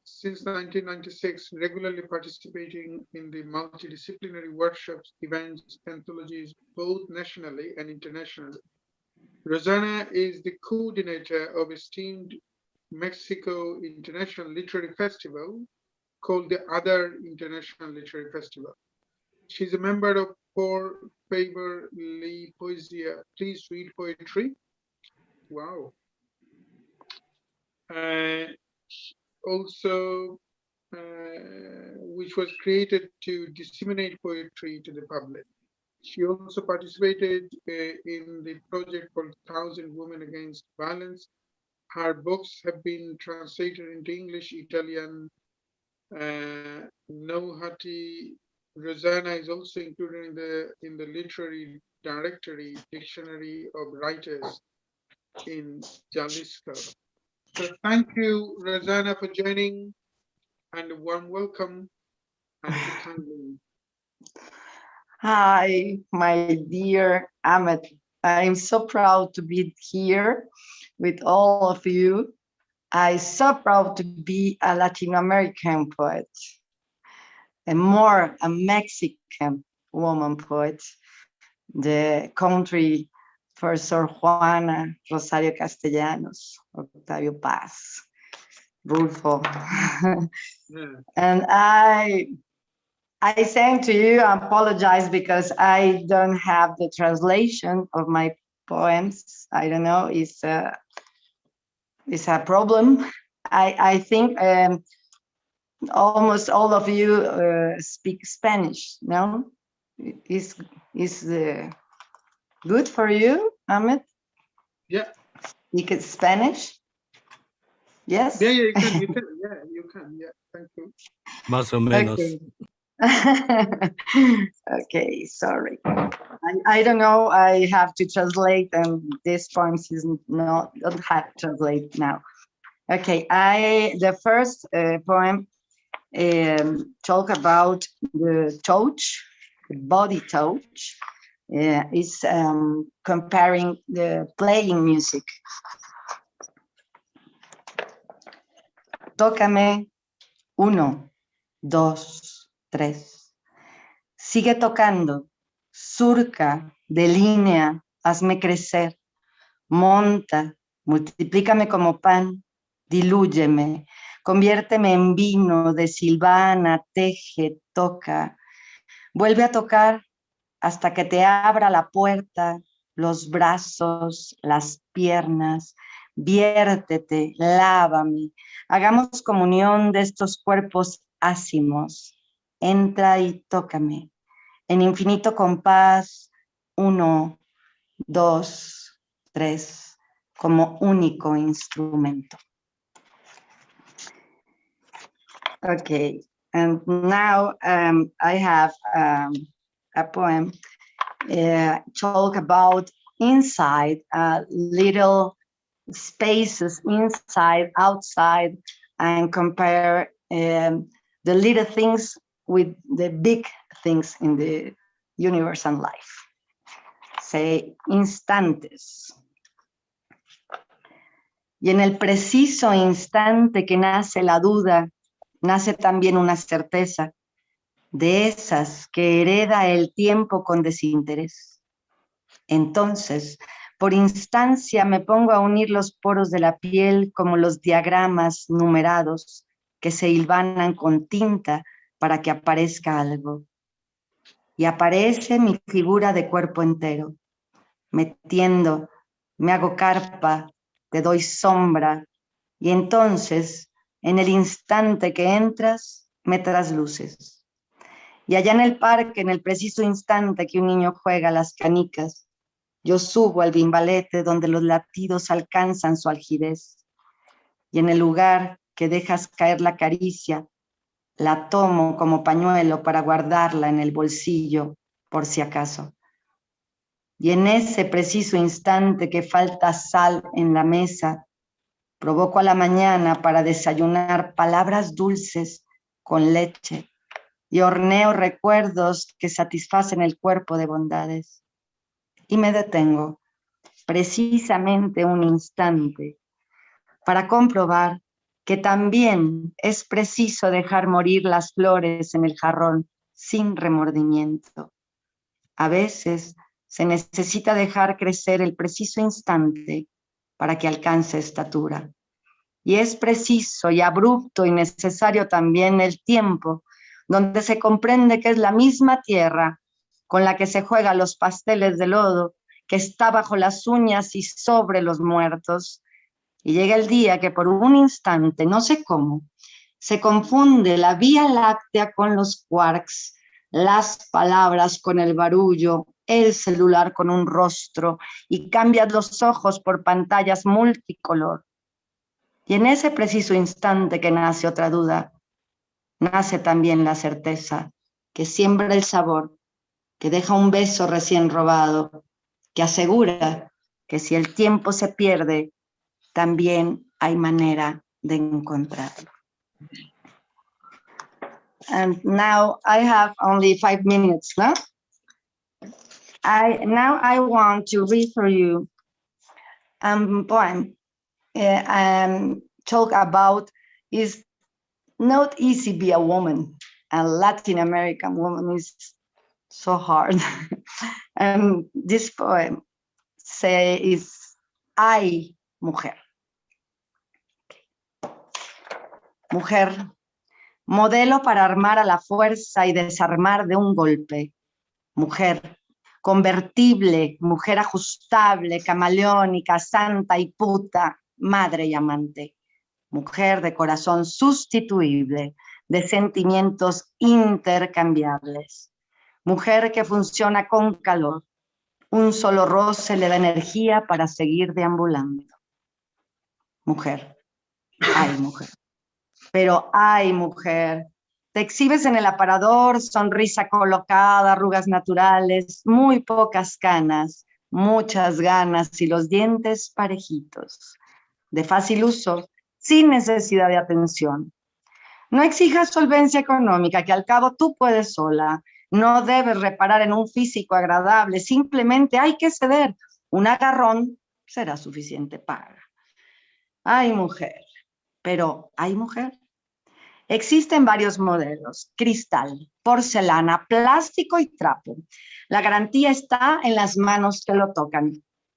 Since 1996, regularly participating in the multidisciplinary workshops, events, anthologies, both nationally and internationally. Rosanna is the coordinator of esteemed Mexico International Literary Festival called the Other International Literary Festival. She's a member of Por Favor Lee Poesia, Please Read Poetry. Wow. Also, which was created to disseminate poetry to the public. She also participated in the project called 1,000 Women Against Violence. Her books have been translated into English, Italian, Nohati. Rosanna is also included in the literary directory dictionary of writers in Jalisco. So thank you, Rosanna, for joining, and a warm welcome. And
Hi, my dear Ahmed. I'm so proud to be here with all of you. I'm so proud to be a Latin American poet, and more a Mexican woman poet, the country for Sor Juana, Rosario Castellanos, Octavio Paz, Rulfo. And I sent to you, I apologize because I don't have the translation of my poems. I don't know, it's a problem. I think almost all of you speak Spanish, no? Is good for you, Ahmed?
Yeah.
Speak Spanish? Yes?
Yeah, you can, yeah, thank you.
Más o menos.
Okay. Okay, sorry. I don't know, I have to translate, and this poems is don't have to translate now. Okay, the first poem talk about the touch, the body touch. Is comparing the playing music. Tócame, 1, 2, 3. Sigue tocando, surca, delinea, hazme crecer, monta, multiplícame como pan, dilúyeme, conviérteme en vino, desilvana, teje, toca, vuelve a tocar hasta que te abra la puerta, los brazos, las piernas, viértete, lávame, hagamos comunión de estos cuerpos ácimos, entra y tócame, en infinito compás, 1, 2, 3, como único instrumento. Okay, And now I have a poem talk about inside, little spaces inside, outside, and compare the little things with the big things in the universe and life. Say, instantes. Y en el preciso instante que nace la duda, nace también una certeza, de esas que hereda el tiempo con desinterés. Entonces, por instancia me pongo a unir los poros de la piel como los diagramas numerados que se hilvanan con tinta para que aparezca algo. Y aparece mi figura de cuerpo entero. Me tiendo, me hago carpa, te doy sombra, y entonces, en el instante que entras, me trasluces. Y allá en el parque, en el preciso instante que un niño juega a las canicas, yo subo al bimbalete donde los latidos alcanzan su algidez. Y en el lugar que dejas caer la caricia, la tomo como pañuelo para guardarla en el bolsillo, por si acaso. Y en ese preciso instante que falta sal en la mesa, provoco a la mañana para desayunar palabras dulces con leche y horneo recuerdos que satisfacen el cuerpo de bondades. Y me detengo precisamente un instante para comprobar que también es preciso dejar morir las flores en el jarrón sin remordimiento. A veces se necesita dejar crecer el preciso instante para que alcance estatura. Y es preciso y abrupto y necesario también el tiempo donde se comprende que es la misma tierra con la que se juegan los pasteles de lodo que está bajo las uñas y sobre los muertos. Y llega el día que por un instante, no sé cómo, se confunde la Vía Láctea con los quarks, las palabras con el barullo, el celular con un rostro, y cambias los ojos por pantallas multicolor. Y en ese preciso instante que nace otra duda, nace también la certeza que siembra el sabor, que deja un beso recién robado, que asegura que si el tiempo se pierde, también hay manera de encontrarlo. And now I have only 5 minutes left. Now I want to read for you a poem and talk about is not easy to be a woman. A Latin American woman is so hard. And this poem is Ay, mujer. Mujer, modelo para armar a la fuerza y desarmar de un golpe. Mujer, convertible, mujer ajustable, camaleónica, santa y puta, madre y amante. Mujer de corazón sustituible, de sentimientos intercambiables. Mujer que funciona con calor. Un solo roce le da energía para seguir deambulando. Mujer, ay mujer. Pero ay mujer, te exhibes en el aparador, sonrisa colocada, arrugas naturales, muy pocas canas, muchas ganas y los dientes parejitos, de fácil uso, sin necesidad de atención. No exijas solvencia económica, que al cabo tú puedes sola. No debes reparar en un físico agradable, simplemente hay que ceder. Un agarrón será suficiente paga. Ay, mujer, pero ¿hay mujer? Existen varios modelos: cristal, porcelana, plástico y trapo. La garantía está en las manos que lo tocan.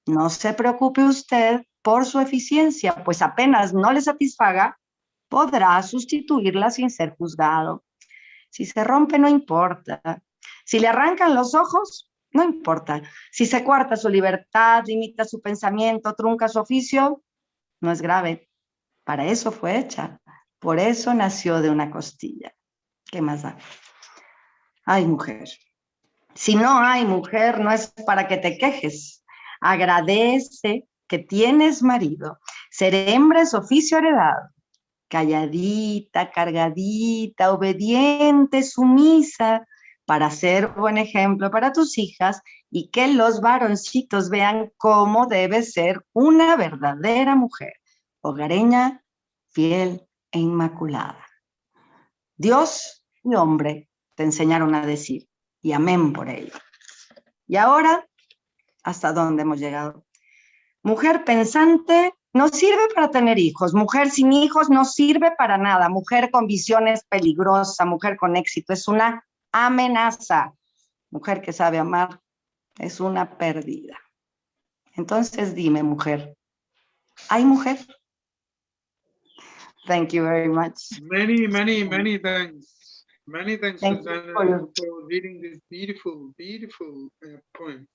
No se preocupe usted por su eficiencia, pues apenas no le satisfaga, podrá sustituirla sin ser juzgado. Si se rompe, no importa. Si le arrancan los ojos, no importa. Si se coarta su libertad, limita su pensamiento, trunca su oficio, no es grave. Para eso fue hecha. Por eso nació de una costilla. ¿Qué más da? Ay, mujer. Si no hay mujer, no es para que te quejes. Agradece que tienes marido. Ser hembra es oficio heredado. calladita, cargadita, obediente, sumisa, para ser buen ejemplo para tus hijas y que los varoncitos vean cómo debe ser una verdadera mujer, hogareña, fiel e inmaculada. Dios y hombre te enseñaron a decir, y amén por ello. Y ahora, ¿hasta dónde hemos llegado? Mujer pensante no sirve para tener hijos, mujer sin hijos no sirve para nada, mujer con visiones peligrosa, mujer con éxito es una amenaza, mujer que sabe amar es una pérdida. Entonces dime, mujer, ¿hay mujer? Thank you very much.
Many thanks. Many thanks,
Thank you
Susanna, for reading this beautiful poem.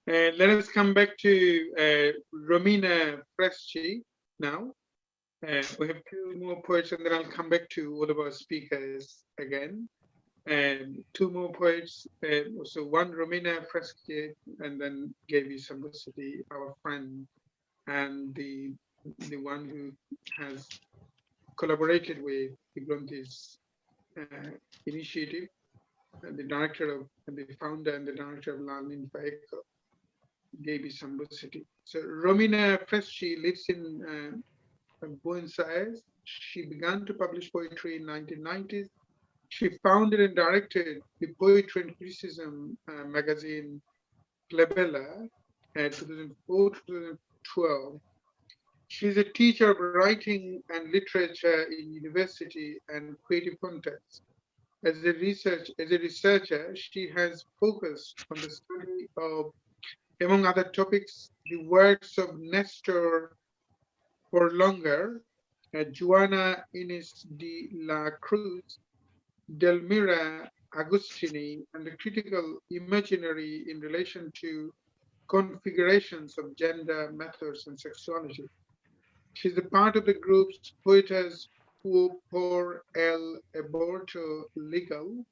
Let us come back to Romina Fresci now. We have two more poets, and then I'll come back to all of our speakers again. Two more poets. So one, Romina Fresci, and then Gaby Sambusity, our friend, and the one who has collaborated with the Granthis initiative, the director of, the founder and the director of La Ninfa Eco, Gaby Sambusity. So Romina Fresci lives in Buenos Aires. She began to publish poetry in 1990s. She founded and directed the Poetry and Criticism magazine Plebella 2004-2012. She's a teacher of writing and literature in university and creative contexts. As a researcher, she has focused on the study of, among other topics, the works of Nestor Berlanga, Juana Inés de la Cruz, Delmira Agustini, and the critical imaginary in relation to configurations of gender, methods, and sexuality. She's a part of the groups Poetas por el Aborto Legal,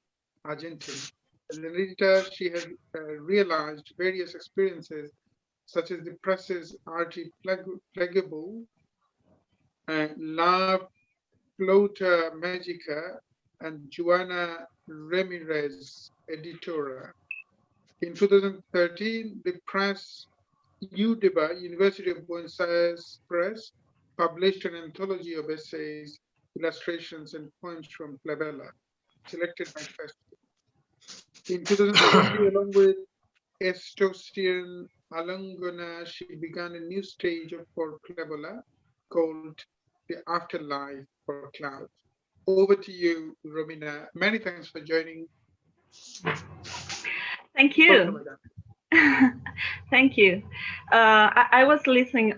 Argentina. As an editor, she has realized various experiences, such as the press's Arti Plegable, La Flota Magica, and Juana Ramirez Editora. In 2013, the press UDEBA, University of Buenos Aires Press, published an anthology of essays, illustrations, and poems from Plebella, selected by Fest. In 2020, along with Estosian Alangona, she began a new stage for Plebella called The Afterlife for Clouds. Over to you, Romina. Many thanks for joining.
Thank you. Thank you. I was listening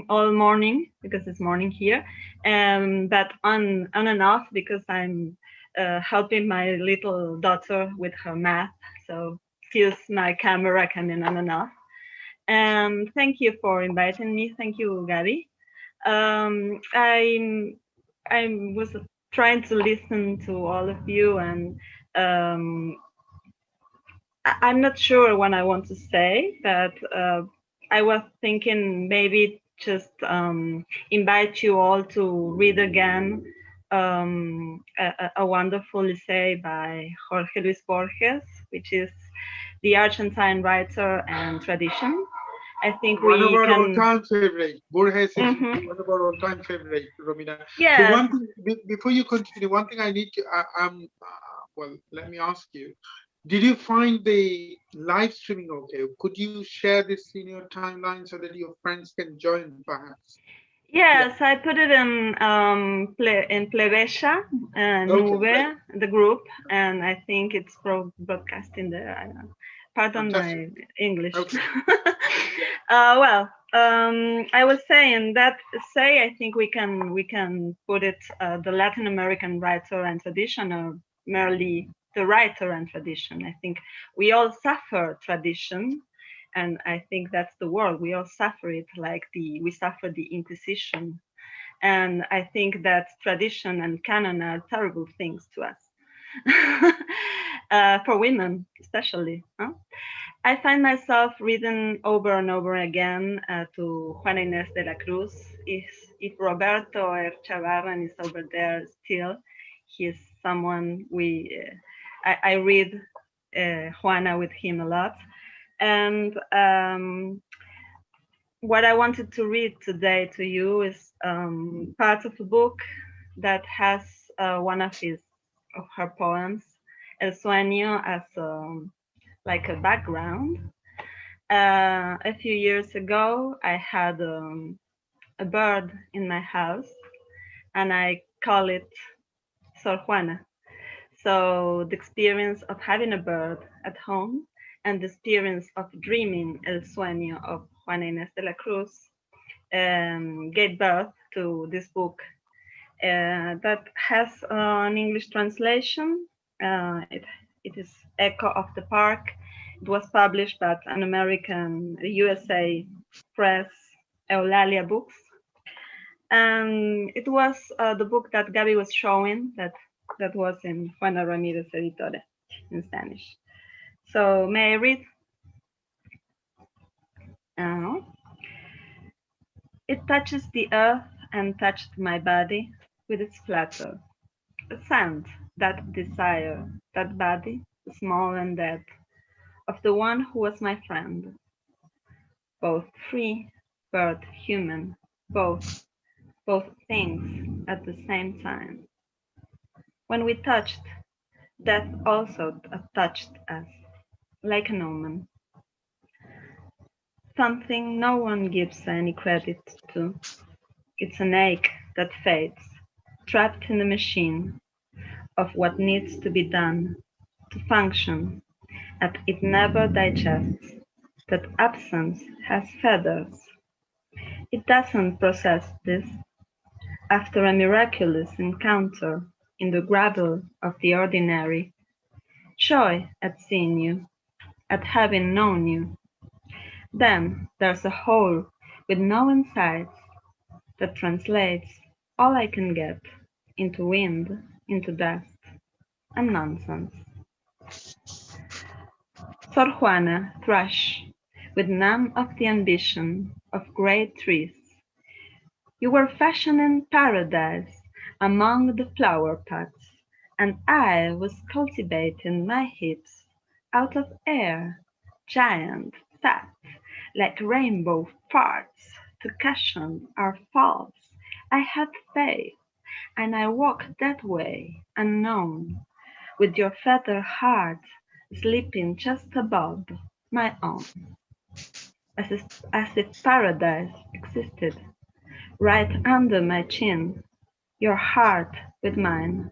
all morning because it's morning here, but on and off because I'm helping my little daughter with her math. So excuse my camera coming on and off. Thank you for inviting me. Thank you, Gaby. I was trying to listen to all of you, and I'm not sure what I want to say, but I was thinking maybe just invite you all to read again a wonderful essay by Jorge Luis Borges, which is The Argentine Writer and Tradition. I think
one
we
of our
can...
all-time favorite. Borges is one of our all-time favorite, Romina.
Yes.
So one thing, before you continue, one thing I need to, well, let me ask you. Did you find the live streaming okay? Could you share this in your timeline so that your friends can join, perhaps?
Yes, yeah. I put it in Plebecha, Nube, the group, and I think it's broadcasting there. I don't know. Pardon my English. Okay. Well, I was saying that I think we can put it the Latin American writer and tradition, or merely the writer and tradition. I think we all suffer tradition, and I think that's the word. We all suffer it, like we suffer the Inquisition, and I think that tradition and canon are terrible things to us. For women especially, huh? I find myself reading over and over again to Juana Inés de la Cruz. If Roberto Erchavarren is over there still, he's someone I read Juana with him a lot. And what I wanted to read today to you is part of a book that has one of her poems, El Sueño, as like a background. A few years ago, I had a bird in my house, and I call it Sor Juana. So the experience of having a bird at home and the experience of dreaming El Sueño of Juana Inés de la Cruz gave birth to this book that has an English translation. It is Echo of the Park. It was published by an American USA press, Eulalia Books. And it was the book that Gaby was showing that was in Juana Ramirez Editore in Spanish. So may I read? It touches the earth and touched my body with its flutter. A scent, that desire, that body, small and dead, of the one who was my friend. Both free, bird, human, both things at the same time. When we touched, death also touched us, like an omen. Something no one gives any credit to. It's an ache that fades, trapped in the machine of what needs to be done to function, and it never digests. That absence has feathers. It doesn't process this. After a miraculous encounter in the gravel of the ordinary, joy at seeing you, at having known you. Then there's a hole with no insides that translates all I can get into wind, into dust, and nonsense. Sor Juana, thrush, with none of the ambition of great trees. You were fashioning paradise among the flower pots, and I was cultivating my hips out of air, giant, fat, like rainbow farts to cushion our faults. I had faith, and I walked that way, unknown, with your feather heart sleeping just above my own, as if paradise existed right under my chin, your heart with mine.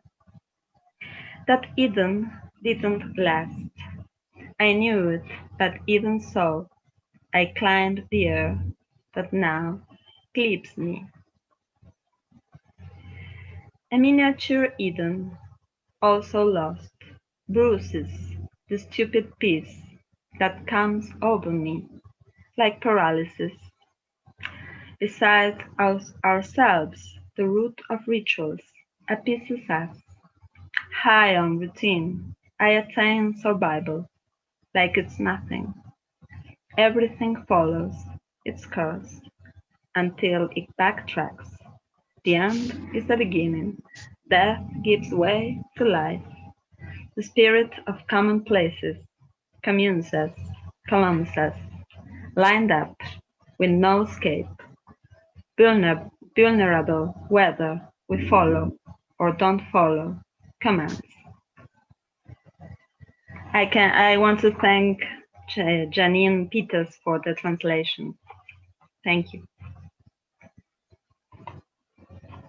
That Eden didn't last. I knew it, but even so, I climbed the air that now clips me. A miniature Eden, also lost, bruises the stupid peace that comes over me like paralysis. Beside ourselves, the root of rituals appeases us. High on routine, I attain survival, like it's nothing. Everything follows its course until it backtracks. The end is the beginning. Death gives way to life. The spirit of commonplaces communes us, columns us, lined up with no escape. Vulnerable whether we follow or don't follow commands. I want to thank Janine Peters for the translation. Thank you.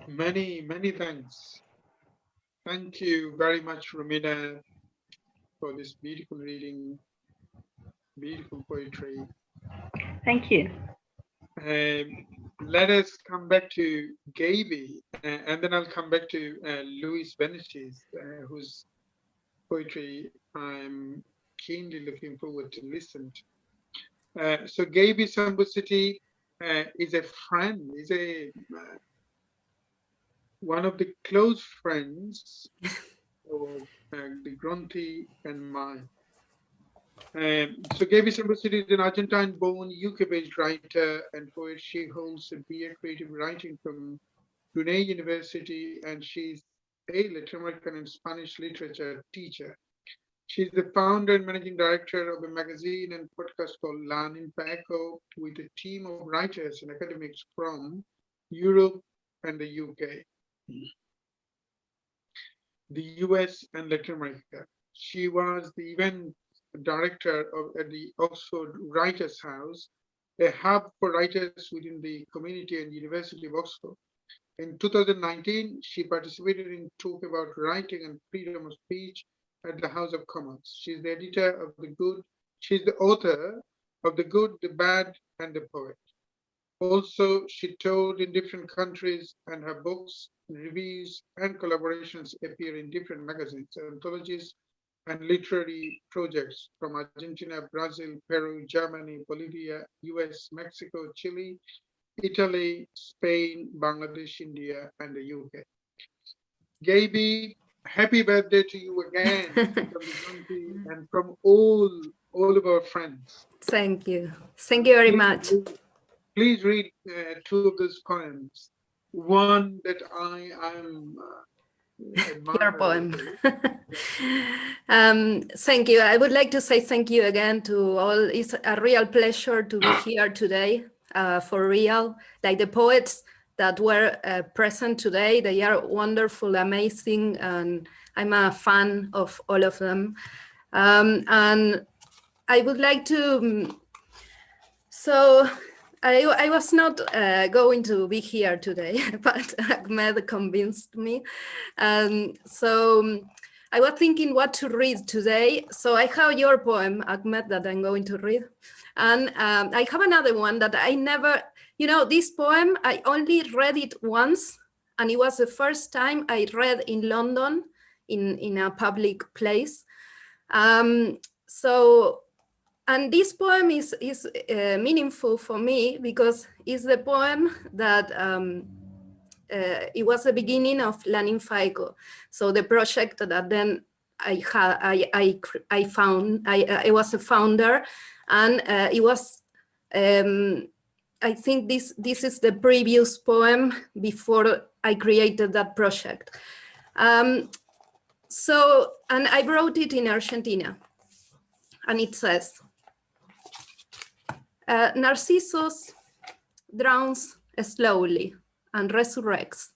Many thanks. Thank you very much, Romina, for this beautiful reading, beautiful poetry.
Thank you.
Let us come back to Gaby, and then I'll come back to Luis Benitez, whose poetry I'm keenly looking forward to listen to. So Gaby Sambucity is a friend, is one of the close friends of the Gronti and mine. So Gaby Sambuceti is an Argentine-born, UK-based writer and poet. She holds a BA Creative Writing from Brunei University, and she's a Latin American and Spanish literature teacher. She's the founder and managing director of a magazine and podcast called La Ninfa Echo, with a team of writers and academics from Europe and the UK, the US and Latin America. She was the event director at the Oxford Writers' House, a hub for writers within the community and University of Oxford. In 2019, she participated in talk about writing and freedom of speech at the House of Commons. She's the editor of The Good. She's the author of The Good, the Bad, and the Poet. Also, she toured in different countries, and her books, reviews, and collaborations appear in different magazines, anthologies, and literary projects from Argentina, Brazil, Peru, Germany, Bolivia, US, Mexico, Chile, Italy, Spain, Bangladesh, India, and the UK. Gaby, happy birthday to you again from the country and from all of our friends.
Thank you. Thank you very much.
Please read two of those poems. One that I am
Your poem. Thank you. I would like to say thank you again to all. It's a real pleasure to be here today, for real. Like the poets that were present today, they are wonderful, amazing, and I'm a fan of all of them. And I would like to, so I was not going to be here today, but Ahmed convinced me. So I was thinking what to read today. So I have your poem, Ahmed, that I'm going to read. And I have another one that I never, this poem, I only read it once. And it was the first time I read in London in a public place. And this poem is meaningful for me because it's the poem that it was the beginning of La Ninfa Echo. So the project that then I was a founder, and it was, I think this is the previous poem before I created that project. And I wrote it in Argentina, and it says, Narcissus drowns slowly and resurrects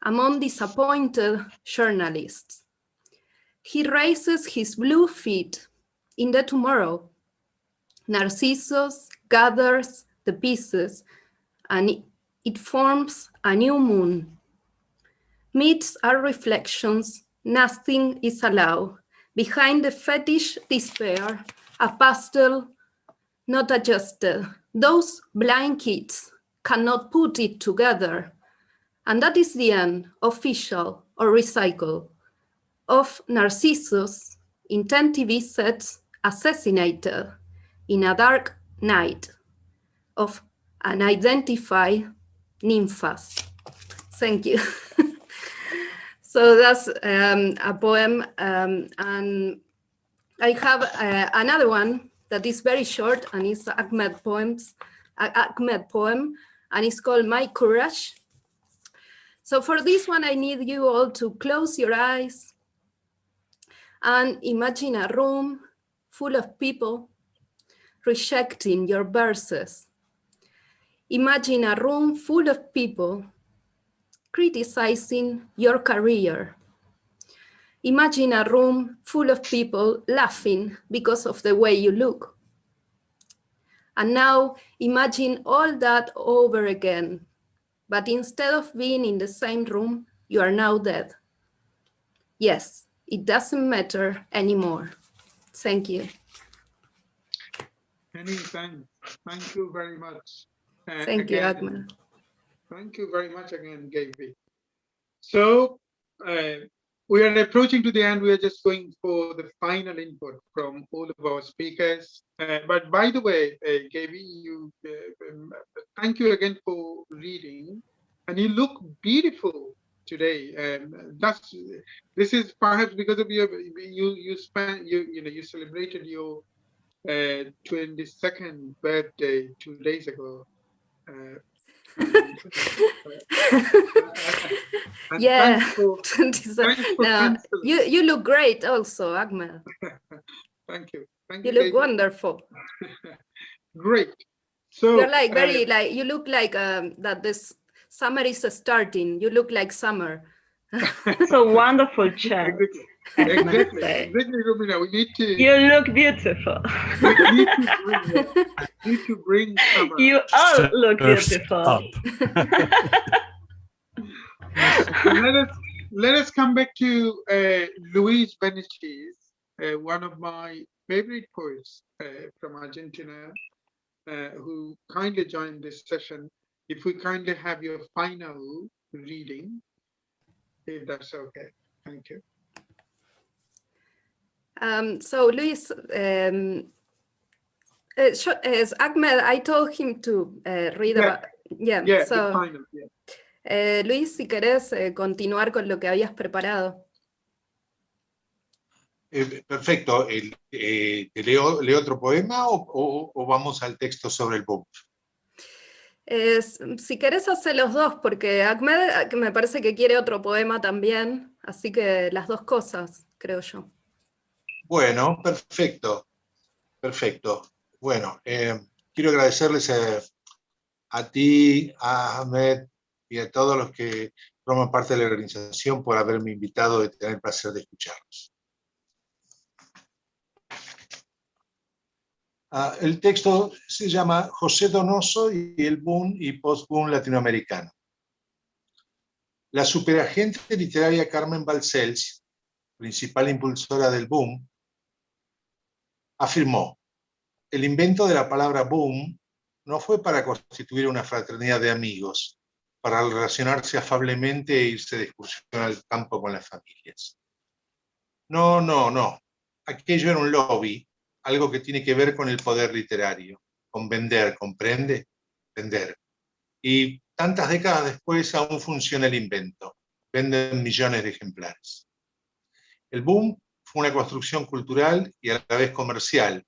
among disappointed journalists. He raises his blue feet in the tomorrow. Narcissus gathers the pieces and it forms a new moon. Myths are reflections, nothing is allowed. Behind the fetish despair, a pastel not adjusted. Those blind kids cannot put it together. And that is the end, official or recycle, of Narcissus in 10 TV sets assassinated in a dark night of unidentified nymphas. Thank you. So that's a poem. And I have another one that is very short, and it's Ahmed poem, and it's called My Courage. So for this one, I need you all to close your eyes and imagine a room full of people rejecting your verses. Imagine a room full of people criticizing your career. Imagine a room full of people laughing because of the way you look. And now imagine all that over again, but instead of being in the same room, you are now dead. Yes, it doesn't matter anymore. Thank you.
Many thanks. Thank you very much.
Thank you, Ahmed.
Thank you very much again, Gaby. So we are approaching to the end. We are just going for the final input from all of our speakers. But by the way, Gaby, thank you again for reading, and you look beautiful today. This is perhaps because of you celebrated your 22nd birthday 2 days ago.
Yeah,
thanks for
now
canceling.
you look great also, Ahmed.
Thank you. Thank
You
you,
look
ladies.
wonderful.
Great. So
You're like very like you look like that this summer is starting. You look like summer.
So wonderful chat.
Exactly, Romina. We need to.
You look beautiful.
We need to bring summer.
You all look beautiful.
Let us come back to Luis Benitez, one of my favorite poets from Argentina, who kindly joined this session. If we kindly have your final reading, if that's okay. Thank you.
So Luis, as Ahmed, I told him to read about. Yeah, so,
the final, yeah.
Luis, si querés continuar con lo que habías preparado.
Perfecto. ¿Te leo otro poema o vamos al texto sobre el boom?
Si querés hacer los dos, porque Ahmed me parece que quiere otro poema también, así que las dos cosas, creo yo.
Bueno, perfecto. Perfecto. Bueno, quiero agradecerles a ti, a Ahmed y a todos los que forman parte de la organización por haberme invitado y tener el placer de escucharlos. El texto se llama José Donoso y el boom y post-boom latinoamericano. La superagente literaria Carmen Balcells, principal impulsora del boom, afirmó: el invento de la palabra boom no fue para constituir una fraternidad de amigos, para relacionarse afablemente e irse de excursión al campo con las familias. No, no, no. Aquello era un lobby, algo que tiene que ver con el poder literario, con vender, ¿comprende? Vender. Y tantas décadas después aún funciona el invento. Venden millones de ejemplares. El boom fue una construcción cultural y a la vez comercial,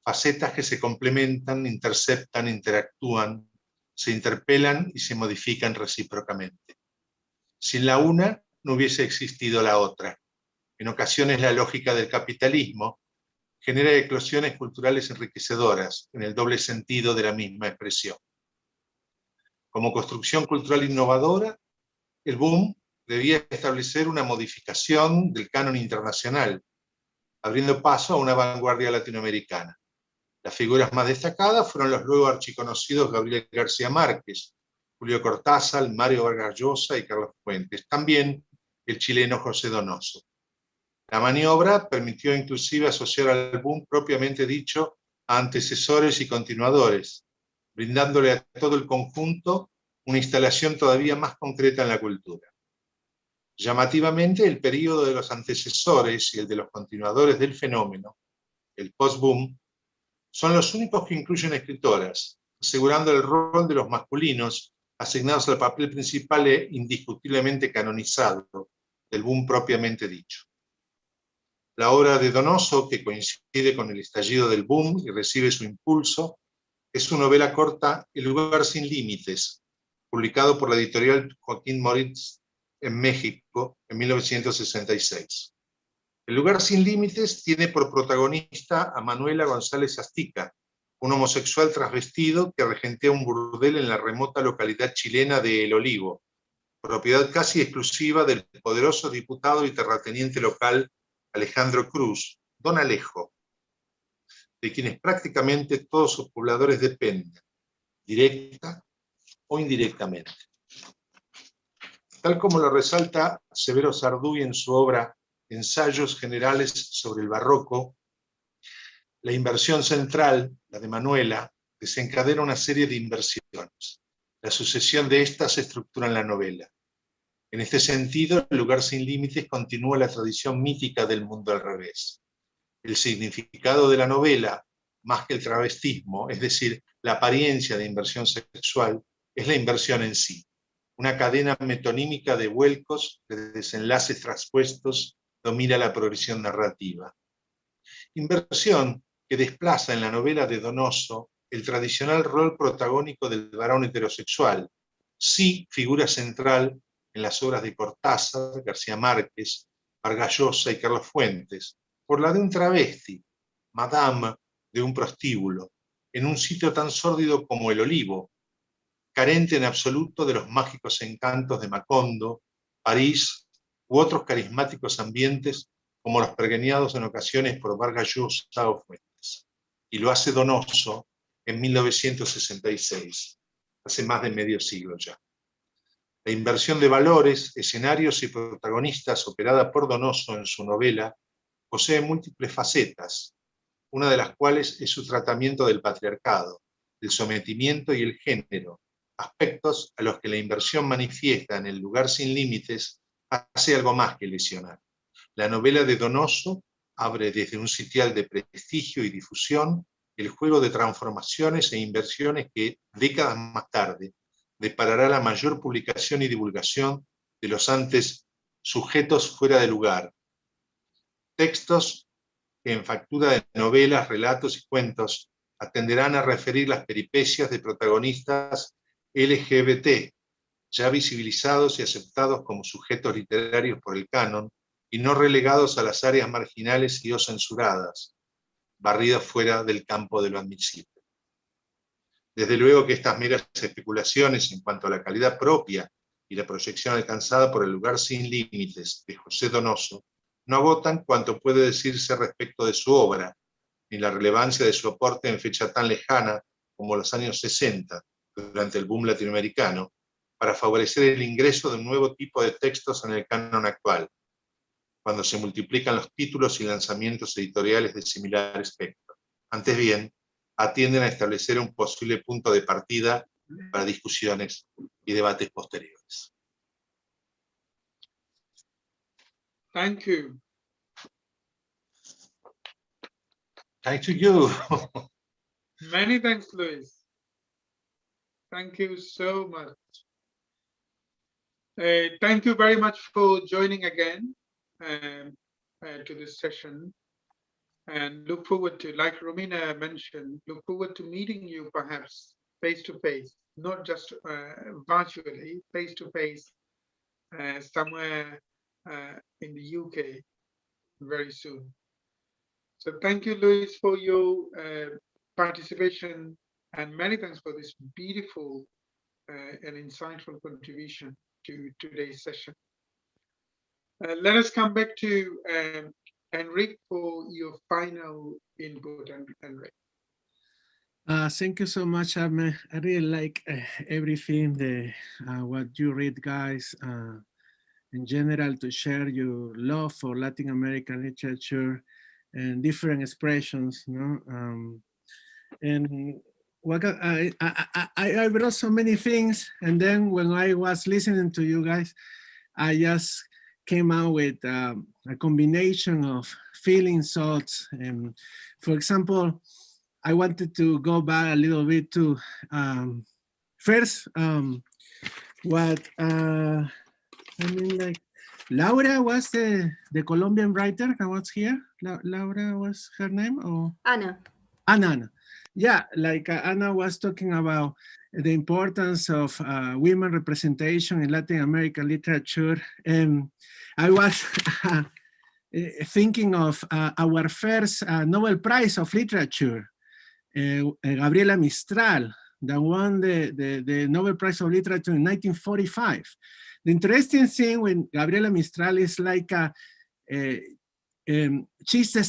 facetas que se complementan, interceptan, interactúan, se interpelan y se modifican recíprocamente. Sin la una no hubiese existido la otra. En ocasiones la lógica del capitalismo genera eclosiones culturales enriquecedoras en el doble sentido de la misma expresión. Como construcción cultural innovadora, el boom debía establecer una modificación del canon internacional, abriendo paso a una vanguardia latinoamericana. Las figuras más destacadas fueron los luego archiconocidos Gabriel García Márquez, Julio Cortázar, Mario Vargas Llosa y Carlos Fuentes, también el chileno José Donoso. La maniobra permitió inclusive asociar al boom propiamente dicho a antecesores y continuadores, brindándole a todo el conjunto una instalación todavía más concreta en la cultura. Llamativamente, el período de los antecesores y el de los continuadores del fenómeno, el post-boom, son los únicos que incluyen escritoras, asegurando el rol de los masculinos asignados al papel principal e indiscutiblemente canonizado del boom propiamente dicho. La obra de Donoso, que coincide con el estallido del boom y recibe su impulso, es su novela corta El lugar sin límites, publicado por la editorial Joaquín Moritz en México en 1966. El lugar sin límites tiene por protagonista a Manuela González Astica, un homosexual transvestido que regentea un burdel en la remota localidad chilena de El Olivo, propiedad casi exclusiva del poderoso diputado y terrateniente local Alejandro Cruz, Don Alejo, de quienes prácticamente todos sus pobladores dependen, directa o indirectamente. Tal como lo resalta Severo Sarduy en su obra Ensayos Generales sobre el Barroco, la inversión central, la de Manuela, desencadena una serie de inversiones. La sucesión de estas estructura en la novela. En este sentido, El lugar sin límites continúa la tradición mítica del mundo al revés. El significado de la novela, más que el travestismo, es decir, la apariencia de inversión sexual, es la inversión en sí. Una cadena metonímica de vuelcos, de desenlaces traspuestos, domina la progresión narrativa. Inversión que desplaza en la novela de Donoso el tradicional rol protagónico del varón heterosexual, sí figura central en las obras de Cortázar, García Márquez, Vargas Llosa y Carlos Fuentes, por la de un travesti, madame de un prostíbulo, en un sitio tan sórdido como el Olivo, carente en absoluto de los mágicos encantos de Macondo, París u otros carismáticos ambientes como los pergeñados en ocasiones por Vargas Llosa o Fuentes. Y lo hace Donoso en 1966, hace más de medio siglo ya. La inversión de valores, escenarios y protagonistas operada por Donoso en su novela posee múltiples facetas, una de las cuales es su tratamiento del patriarcado, el sometimiento y el género, aspectos a los que la inversión manifiesta en El lugar sin límites hace algo más que lesionar. La novela de Donoso abre desde un sitial de prestigio y difusión el juego de transformaciones e inversiones que, décadas más tarde, deparará la mayor publicación y divulgación de los antes sujetos fuera de lugar. Textos que en factura de novelas, relatos y cuentos atenderán a referir las peripecias de protagonistas LGBT, ya visibilizados y aceptados como sujetos literarios por el canon y no relegados a las áreas marginales y o censuradas, barridas fuera del campo de lo admisible. Desde luego que estas meras especulaciones en cuanto a la calidad propia y la proyección alcanzada por El lugar sin límites de José Donoso no agotan cuanto puede decirse respecto de su obra, ni la relevancia de su aporte en fecha tan lejana como los años 60, durante el boom latinoamericano, para favorecer el ingreso de un nuevo tipo de textos en el canon actual, cuando se multiplican los títulos y lanzamientos editoriales de similar espectro. Antes bien, atienden a establecer un posible punto de partida para discusiones y debates posteriores.
Thank you.
Thanks to you.
Many thanks, Luis. Thank you so much. Thank you very much for joining again to this session. And look forward to, like Romina mentioned, look forward to meeting you perhaps face to face, not just virtually, face to face, somewhere in the UK very soon. So thank you, Luis, for your participation, and many thanks for this beautiful and insightful contribution to today's session. Let us come back to Enrique for your final input, Enrique.
Thank you so much, Ahmed. I really like everything, what you read, guys. In general, to share your love for Latin American literature and different expressions, you know. And what I wrote so many things, and then when I was listening to you guys, I just came out with a combination of feelings, thoughts, and for example, I wanted to go back a little bit to first what I mean, like Laura was the Colombian writer that was here. Laura was her name, or
Ana.
Ana. Yeah, like Ana was talking about the importance of women representation in Latin American literature. And I was thinking of our first Nobel Prize of Literature, Gabriela Mistral, that won the Nobel Prize of Literature in 1945. The interesting thing with Gabriela Mistral is like she's the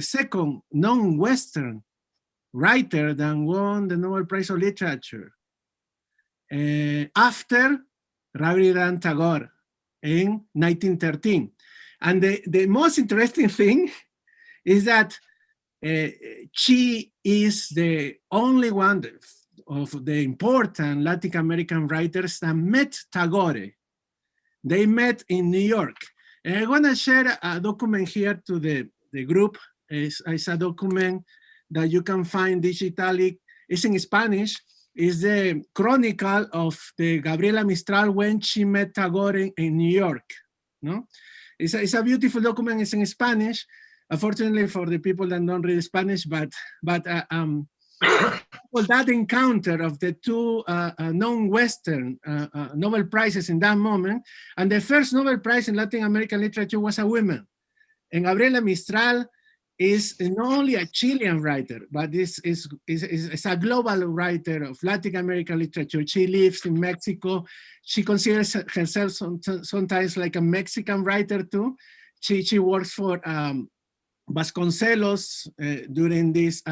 second non-Western writer that won the Nobel Prize of Literature after Rabindranath Tagore in 1913. And the most interesting thing is that she is the only one of the important Latin American writers that met Tagore. They met in New York. And I want to share a document here to the group. It's a document that you can find digitally. It's in Spanish. It's the chronicle of the Gabriela Mistral when she met Tagore in New York. No, it's a beautiful document. It's in Spanish. unfortunately for the people that don't read Spanish, but well, that encounter of the two non-Western Nobel Prizes in that moment, and the first Nobel Prize in Latin American literature was a woman. And Gabriela Mistral is not only a Chilean writer, but is a global writer of Latin American literature. She lives in Mexico. She considers herself sometimes like a Mexican writer too. She works for Vasconcelos during this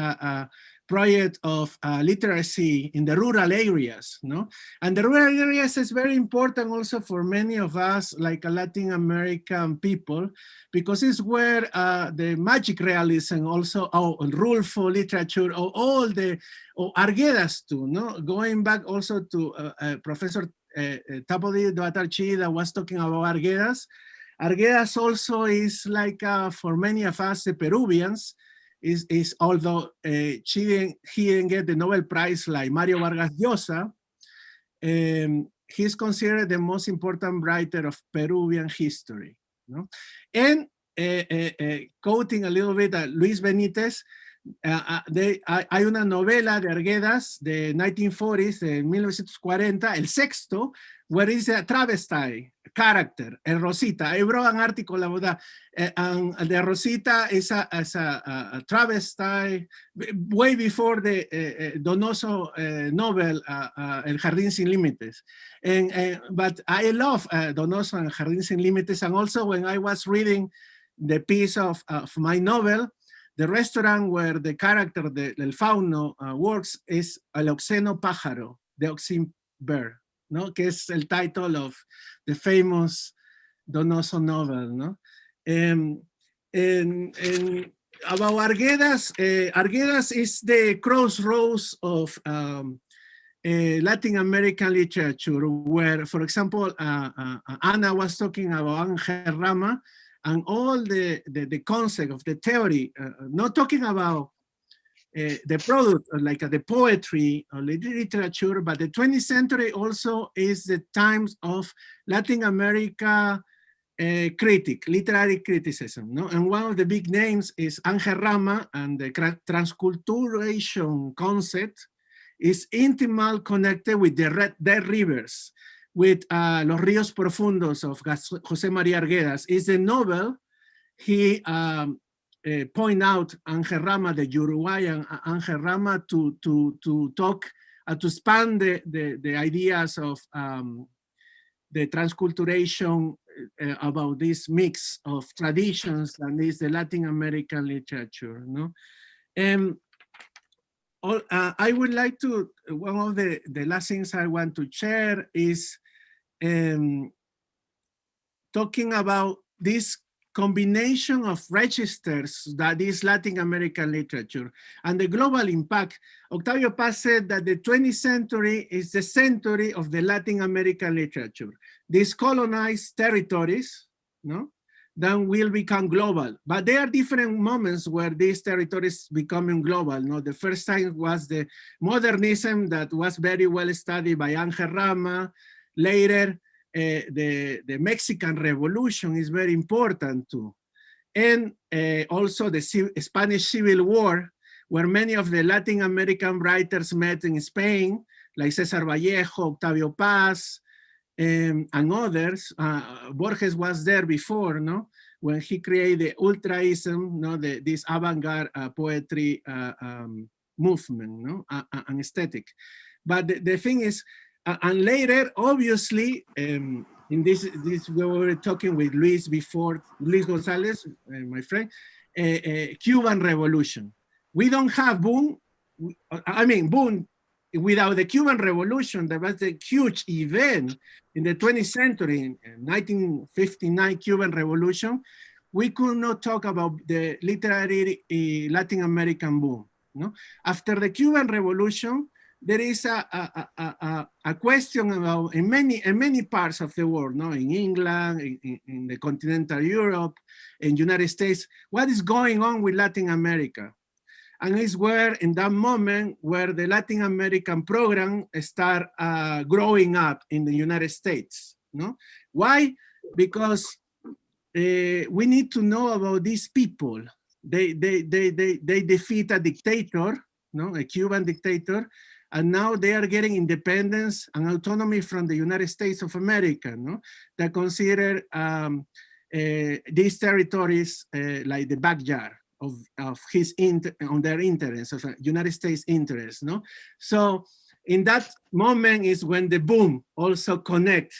project of literacy in the rural areas, no? And the rural areas is very important also for many of us, like Latin American people, because it's where the magic realism also, Rulfo literature, or all the, or Arguedas too, no? Going back also to Professor Tapadhir Bhattacharjee that was talking about Arguedas. Arguedas also is like, for many of us, the Peruvians, is although he didn't get the Nobel Prize like Mario Vargas Llosa, he's considered the most important writer of Peruvian history. No? And quoting a little bit Luis Benítez, hay una novela de Arguedas de 1940s, de 1940, El Sexto, where is a travesti character, El Rosita. I wrote an article about that. The Rosita is a travesti way before the Donoso novel, El Jardín Sin Límites. But I love Donoso and Jardín Sin Límites, and also when I was reading the piece of my novel, the restaurant where the character del fauno works is El Oxeno Pájaro, the Oxen Bird, ¿no? Que es el title of the famous Donoso novel, ¿no? About Arguedas, Arguedas is the crossroads of Latin American literature, where, for example, Ana was talking about Ángel Rama, and all the concept of the theory, not talking about the product, like the poetry or the literature, but the 20th century also is the times of Latin America literary criticism. No? And one of the big names is Ángel Rama, and the transculturation concept is intimately connected with the dead rivers, with Los Ríos Profundos of José María Arguedas. Is the novel he point out Ángel Rama, the Uruguayan Ángel Rama, to talk, to expand the ideas of the transculturation about this mix of traditions and this the Latin American literature. No? I would like to, one of the last things I want to share is talking about this combination of registers that is Latin American literature and the global impact. Octavio Paz said that the 20th century is the century of the Latin American literature. These colonized territories, no, then will become global. But there are different moments where these territories becoming global. No? The first time was the modernism that was very well studied by Ángel Rama. Later, the Mexican Revolution is very important too. And also the Spanish Civil War, where many of the Latin American writers met in Spain, like César Vallejo, Octavio Paz, and others. Borges was there before, no? When he created the ultraism, no? This avant-garde poetry movement, no? And aesthetic. But the thing is, and later, obviously, in this we were talking with Luis before, Luis Gonzalez, my friend, Cuban Revolution. We don't have boom, I mean, boom, without the Cuban Revolution, that was a huge event in the 20th century, in 1959 Cuban Revolution, we could not talk about the literary Latin American boom. No? After the Cuban Revolution, there is a question about in many parts of the world, no? In England, in the continental Europe, in United States, what is going on with Latin America? And it's where, in that moment, where the Latin American program start growing up in the United States. No? Why? Because we need to know about these people they defeat a dictator, no, a Cuban dictator, and now they are getting independence and autonomy from the United States of America, no, that consider these territories like the backyard of on their interests, of United States interests, no. So in that moment is when the boom also connect.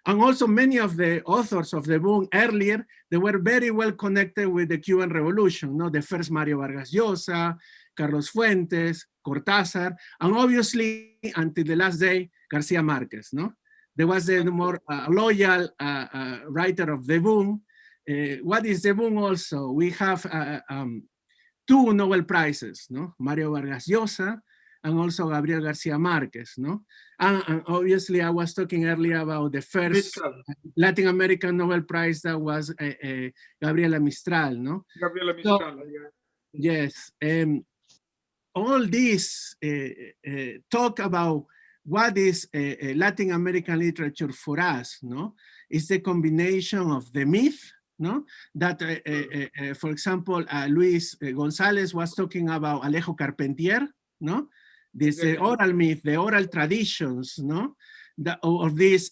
And also many of the authors of the boom earlier, they were very well connected with the Cuban Revolution, no? The first Mario Vargas Llosa, Carlos Fuentes, Cortázar, and obviously until the last day, Garcia Marquez, no? There was a more loyal writer of the boom. What is the boom also? We have 2 Nobel Prizes, no? Mario Vargas Llosa, and also Gabriel Garcia Marquez, no? And obviously I was talking earlier about the first Latin American Nobel Prize that was Gabriela Mistral, no?
Gabriela Mistral,
yes, all this talk about what is Latin American literature for us, no? It's the combination of the myth, no? That, for example, Luis Gonzalez was talking about Alejo Carpentier, no? This oral myth, the oral traditions, no, of these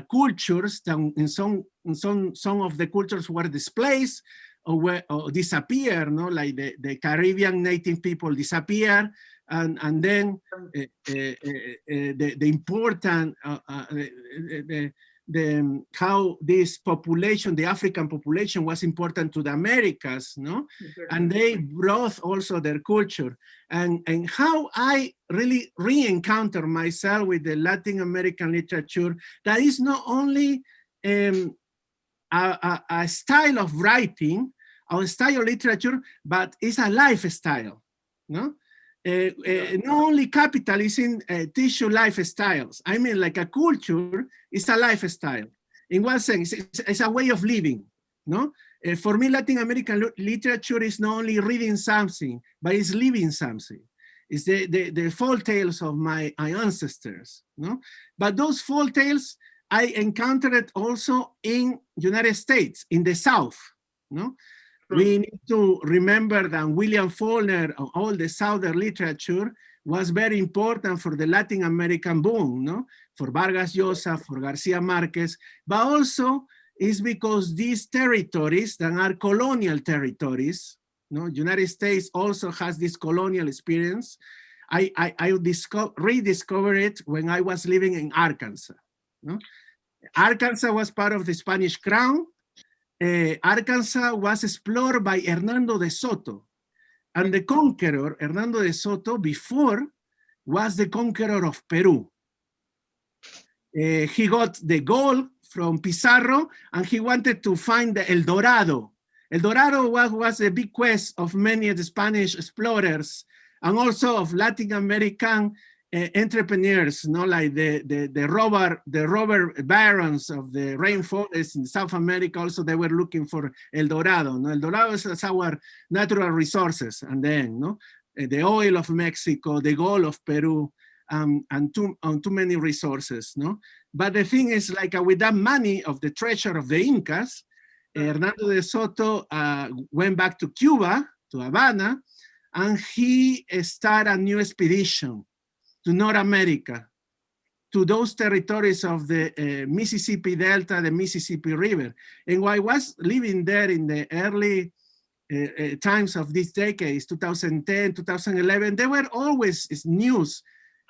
cultures. That in some of the cultures were displaced or disappear, no, like the Caribbean native people disappear, and then the important how this population, the African population, was important to the Americas, no? Exactly. And they brought also their culture. And how I really re-encounter myself with the Latin American literature that is not only a style of writing or a style of literature, but it's a lifestyle, no? Not only capitalism, tissue lifestyles. I mean, like a culture is a lifestyle. In what sense? It's a way of living, no? For me, Latin American literature is not only reading something, but it's living something. It's the folk tales of my ancestors, no? But those folk tales, I encountered also in United States, in the South, no? We need to remember that William Faulkner, all the Southern literature, was very important for the Latin American boom, no? For Vargas Llosa, for Garcia Marquez, but also is because these territories that are colonial territories, no? United States also has this colonial experience. I rediscovered it when I was living in Arkansas, no? Arkansas was part of the Spanish Crown. Arkansas was explored by Hernando de Soto, and the conqueror, Hernando de Soto, before was the conqueror of Peru. He got the gold from Pizarro, and he wanted to find the El Dorado. El Dorado was a big quest of many of the Spanish explorers, and also of Latin American entrepreneurs, no, like the robber barons of the rainforest in South America. Also, they were looking for El Dorado. No, El Dorado is our natural resources, and then, no, the oil of Mexico, the gold of Peru, and too many resources, no. But the thing is, like with that money of the treasure of the Incas, Hernando de Soto went back to Cuba, to Havana, and he started a new expedition to North America, to those territories of the Mississippi Delta, the Mississippi River. And while I was living there in the early times of these decades, 2010, 2011, there were always news,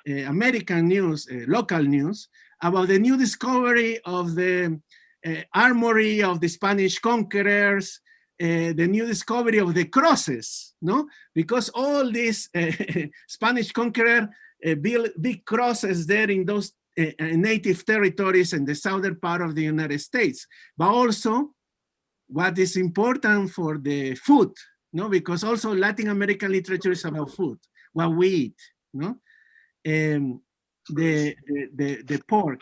American news, local news, about the new discovery of the armory of the Spanish conquerors, the new discovery of the crosses, no? Because all these Spanish conquerors built big crosses there in those native territories in the southern part of the United States. But also, what is important for the food, no? Because also Latin American literature is about food, what we eat, no? The pork,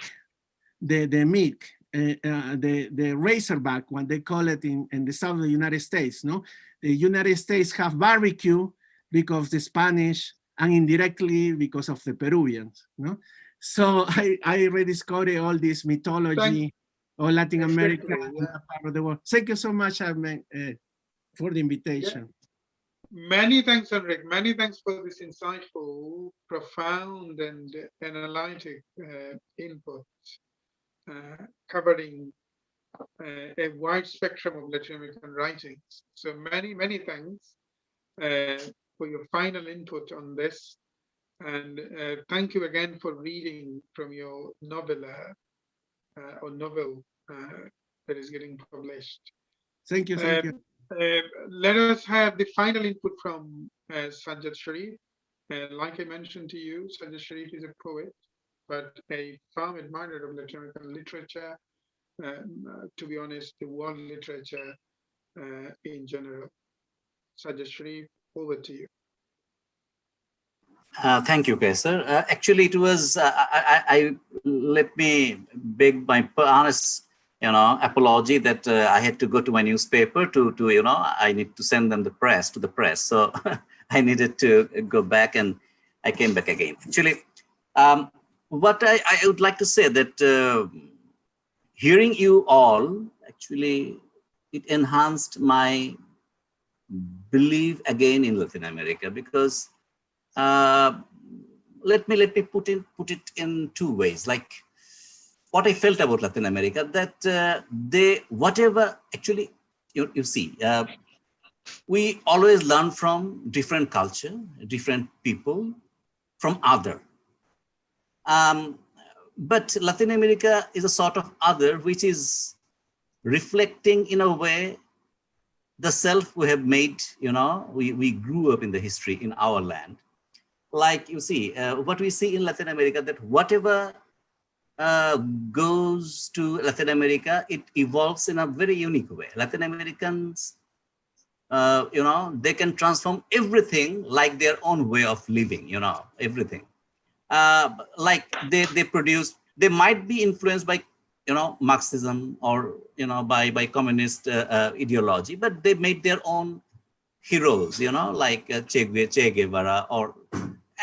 the meat, the razorback, what they call it in the south of the United States, no? The United States have barbecue because the Spanish, and indirectly because of the Peruvians, no? So I rediscovered all this mythology of Latin America and that part of the world. Thank you so much, Ahmed. for the invitation.
Many thanks, Enric. Many thanks for this insightful, profound, and analytic input, covering a wide spectrum of Latin American writings. So many thanks for your final input on this. And thank you again for reading from your novella or novel that is getting published.
Thank you, thank you.
Let us have the final input from Sajjad Sharif. Like I mentioned to you, Sajjad Sharif is a poet, but a firm admirer of Latin American literature, to be honest, the world literature in general. Sajjad Sharif, over to you.
Thank you, Kaisar. Actually, it was, let me beg my honest, apology that I had to go to my newspaper to I need to send them to the press. So I needed to go back and I came back again. Actually, what I would like to say that hearing you all, actually, it enhanced my belief again in Latin America, because let me put it in two ways. Like what I felt about Latin America, that whatever actually you see, we always learn from different culture, different people, from other. But Latin America is a sort of other which is reflecting in a way the self we have made. We grew up in the history in our land. Like you see, what we see in Latin America, that whatever goes to Latin America, it evolves in a very unique way. Latin Americans, they can transform everything like their own way of living, everything. Like they produce, they might be influenced by, Marxism or, by communist ideology, but they made their own heroes, like Che Guevara or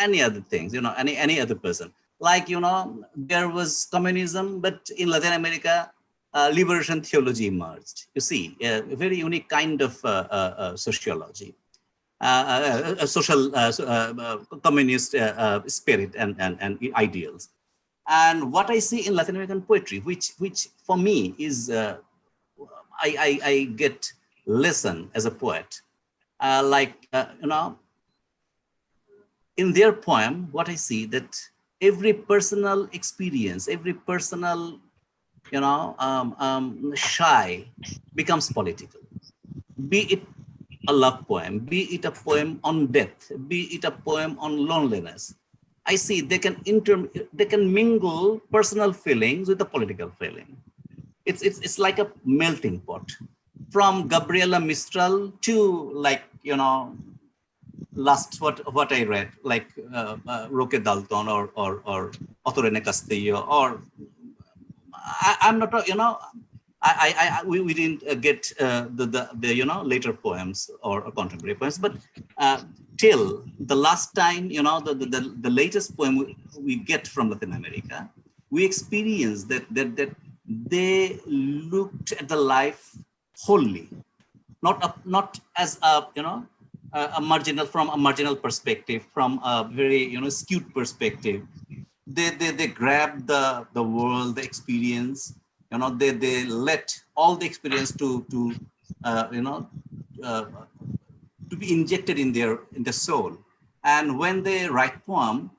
any other things, any other person. Like, there was communism, but in Latin America, liberation theology emerged. You see, a very unique kind of sociology, social communist spirit and ideals. And what I see in Latin American poetry, which for me is, I get lesson as a poet, in their poem, what I see, that every personal experience, every personal, shy becomes political. Be it a love poem, be it a poem on death, be it a poem on loneliness. I see they can mingle personal feelings with the political feeling. It's like a melting pot. From Gabriela Mistral to, like, last what I read, like Roque Dalton or Otto Castillo, or I'm not, we didn't get the later poems or contemporary poems, but till the last time, the latest poem we get from Latin America, we experienced that they looked at the life wholly, not as a marginal perspective, from a very skewed perspective. They grabbed the world, the experience. They let all the experience to be injected in their soul. And when they write poem,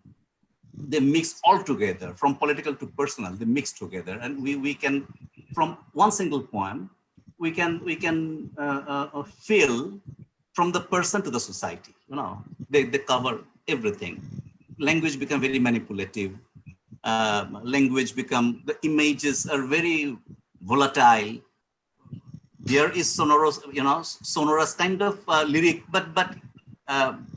they mix all together, from political to personal. They mix together, and we can, from one single poem, we can feel from the person to the society. They cover everything. Language become very manipulative. Language become, the images are very volatile. There is sonorous kind of lyric, but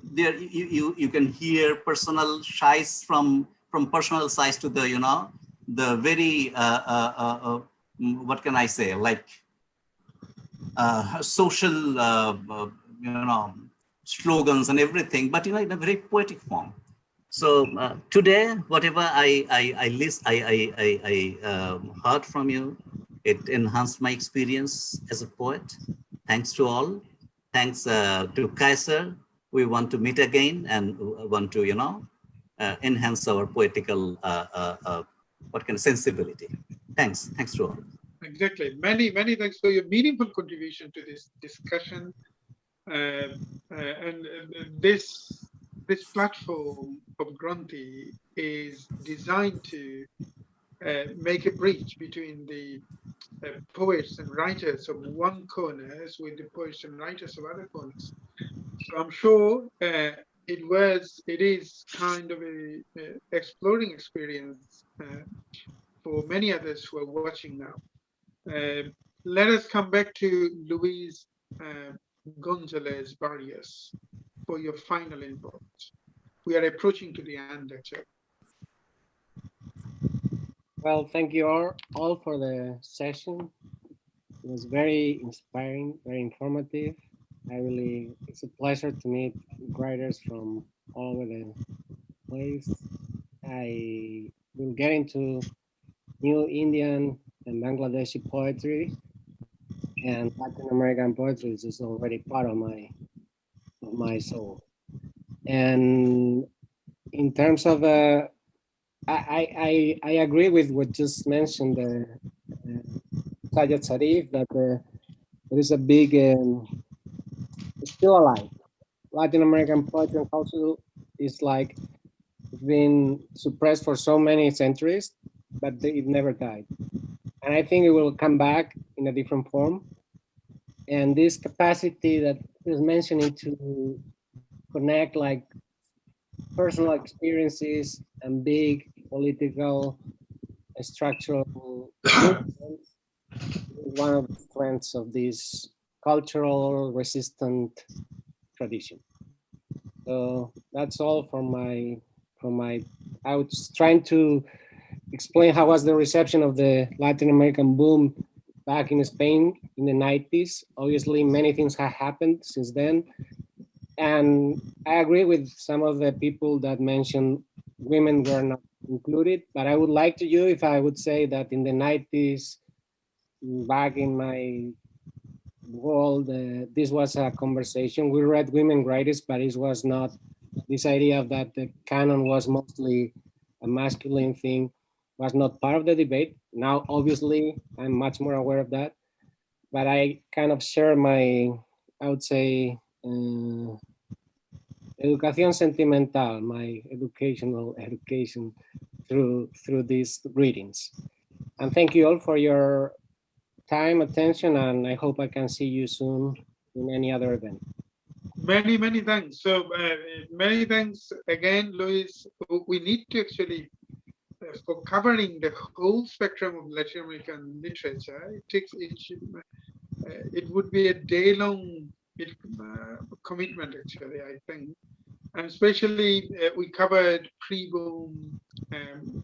there you can hear personal shies from personal size to the the very what can I say, like social slogans and everything, but in a very poetic form. So today, whatever I heard from you, it enhanced my experience as a poet. Thanks to all. thanks to Kaiser. We want to meet again and want to, enhance our poetical, sensibility. Thanks to all.
Exactly. Many thanks for your meaningful contribution to this discussion. And this platform of Granthi is designed to make a bridge between the poets and writers of one corners with the poets and writers of other corners. So I'm sure it is kind of a exploring experience for many others who are watching now. Let us come back to Luis Gonzalez Barrios for your final input. We are approaching to the end, actually.
Well, thank you all for the session. It was very inspiring, very informative. It's a pleasure to meet writers from all over the place. I will get into new Indian and Bangladeshi poetry, and Latin American poetry is already part of my soul. And in terms of I agree with what just mentioned Sajjad Zarif, that there is a big still alive. Latin American poetry and culture is like been suppressed for so many centuries, but it never died. And I think it will come back in a different form. And this capacity that is mentioning to connect like personal experiences and big political structural movements is one of the strengths of this cultural resistant tradition. So that's all from my I was trying to explain how was the reception of the Latin American boom back in Spain in the 90s. Obviously, many things have happened since then. And I agree with some of the people that mentioned women were not included, but I would like to you if I would say that in the 90s, back in my world, this was a conversation. We read women writers, but it was not this idea that the canon was mostly a masculine thing was not part of the debate. Now, obviously, I'm much more aware of that, but I kind of share my, I would say, educación sentimental, my education through these readings. And thank you all for your time, attention, and I hope I can see you soon in any other event.
Many thanks. So many thanks again, Luis. We need to actually, for covering the whole spectrum of Latin American literature, it would be a day-long commitment, actually, I think. And especially we covered pre-boom,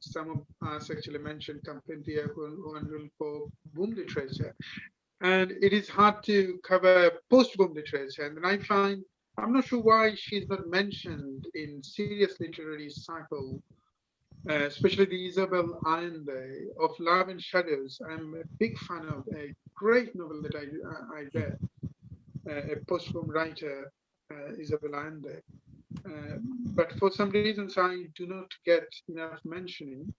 some of us actually mentioned Campentia for boom literature. And it is hard to cover post-boom literature. And then I find, I'm not sure why she's not mentioned in serious literary cycle, especially the Isabel Allende of Love and Shadows. I'm a big fan of a great novel that I read, a post-boom writer, Isabel Allende. But for some reasons, I do not get enough mentioning.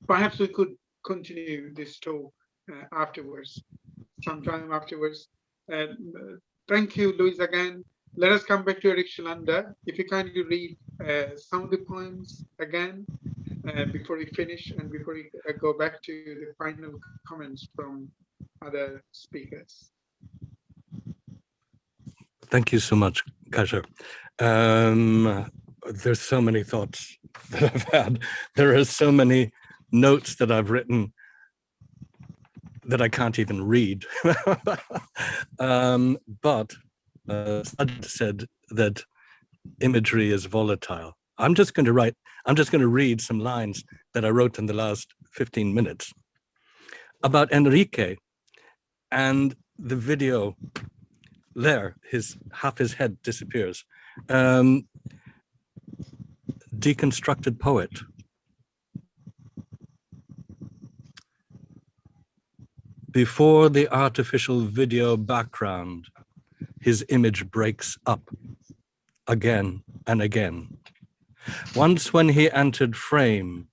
Perhaps we could continue this talk afterwards, sometime afterwards. Thank you, Luis, again. Let us come back to Eric Shalanda. If you kindly read some of the poems again before we finish and before we go back to the final comments from other speakers.
Thank you so much, Kaiser. There's so many thoughts that I've had. There are so many notes that I've written that I can't even read. But Sajjad said that imagery is volatile. I'm just going to read some lines that I wrote in the last 15 minutes about Enrique and the video there, half his head disappears. Deconstructed poet. Before the artificial video background, his image breaks up again and again. Once when he entered frame,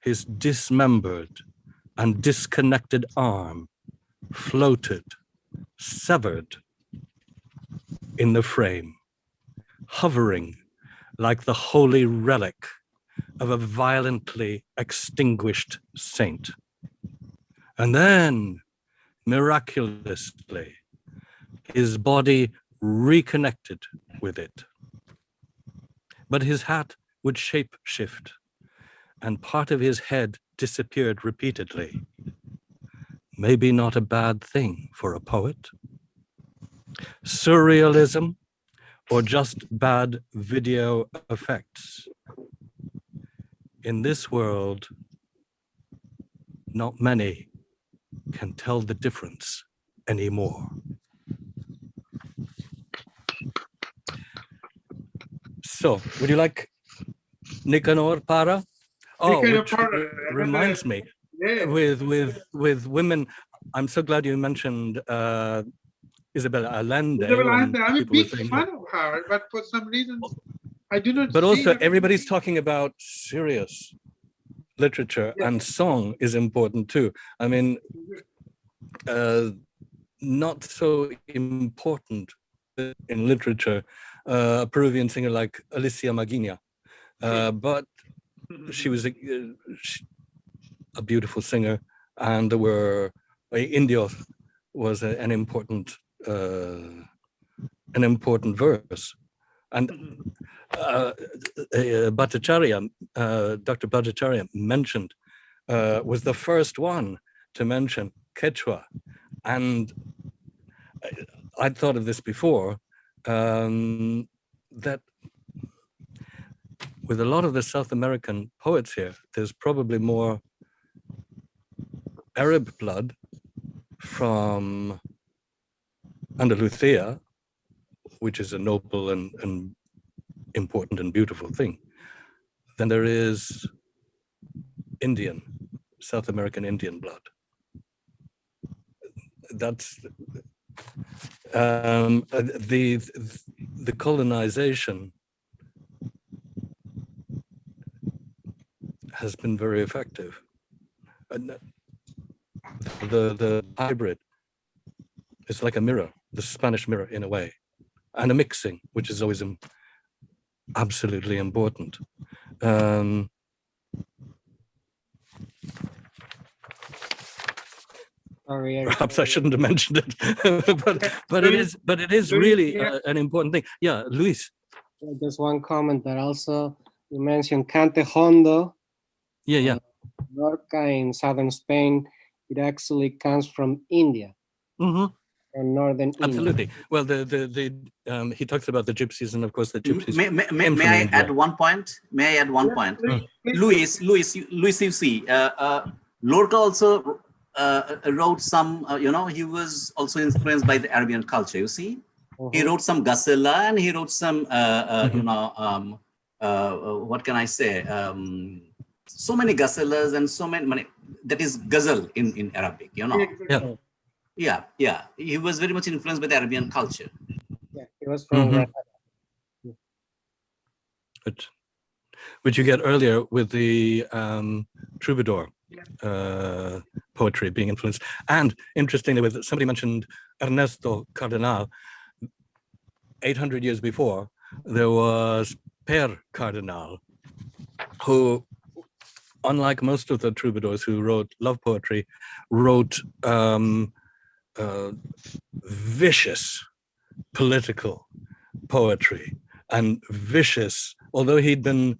his dismembered and disconnected arm floated, severed in the frame, hovering like the holy relic of a violently extinguished saint. And then, miraculously, his body reconnected with it. But his hat would shape shift, and part of his head disappeared repeatedly. Maybe not a bad thing for a poet. Surrealism, or just bad video effects. In this world, not many can tell the difference anymore. So, would you like Nicanor Para? Oh,
Nicanor
which
Para,
reminds me,
yeah.
with women, I'm so glad you mentioned Isabel Allende.
Isabel
when
Allende, I'm a
people were
big
saying
fan
that.
of her, but for some reason, I do not
But
see
also,
her.
everybody's talking about serious literature,
Yes.
and song is important too. I mean, not so important in literature, a Peruvian singer like Alicia Magina, but she was a beautiful singer, and there were Indios was an important verse, and Bhattacharya, Dr. Bhattacharya mentioned was the first one to mention Quechua, and I'd thought of this before, that with a lot of the South American poets here, there's probably more Arab blood from Andalusia, which is a noble and important and beautiful thing, than there is Indian, South American Indian blood. That's the colonization has been very effective. And the hybrid is like a mirror, the Spanish mirror in a way, and a mixing, which is always absolutely important. Perhaps I shouldn't have mentioned it, but it is really an important thing. Yeah, Luis.
Just one comment that also you mentioned Cante Hondo.
Yeah.
Lorca in southern Spain, it actually comes from India.
Mm-hmm.
From northern
Absolutely.
India.
Well, he talks about the gypsies, and of course the gypsies.
May I add one point? May I add one point? Luis, you see, Lorca also wrote some, he was also influenced by the Arabian culture, you see. He wrote some Ghazala, and he wrote some, what can I say? So many Ghazalas and so many, that is Ghazal in Arabic, Yeah. He was very much influenced by the Arabian culture.
Yeah, he was from
which you get earlier with the troubadour poetry being influenced. And interestingly, somebody mentioned Ernesto Cardenal. 800 years before, there was Per Cardenal, who, unlike most of the troubadours who wrote love poetry, wrote vicious political poetry, and vicious, although he'd been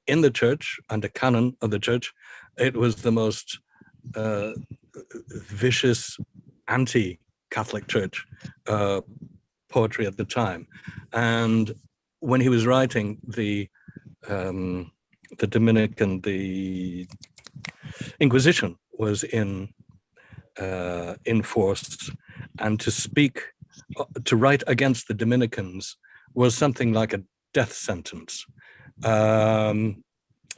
in the church, under canon of the church, it was the most vicious anti-Catholic Church poetry at the time. And when he was writing the Dominican, the Inquisition was in force, and to write against the Dominicans was something like a death sentence.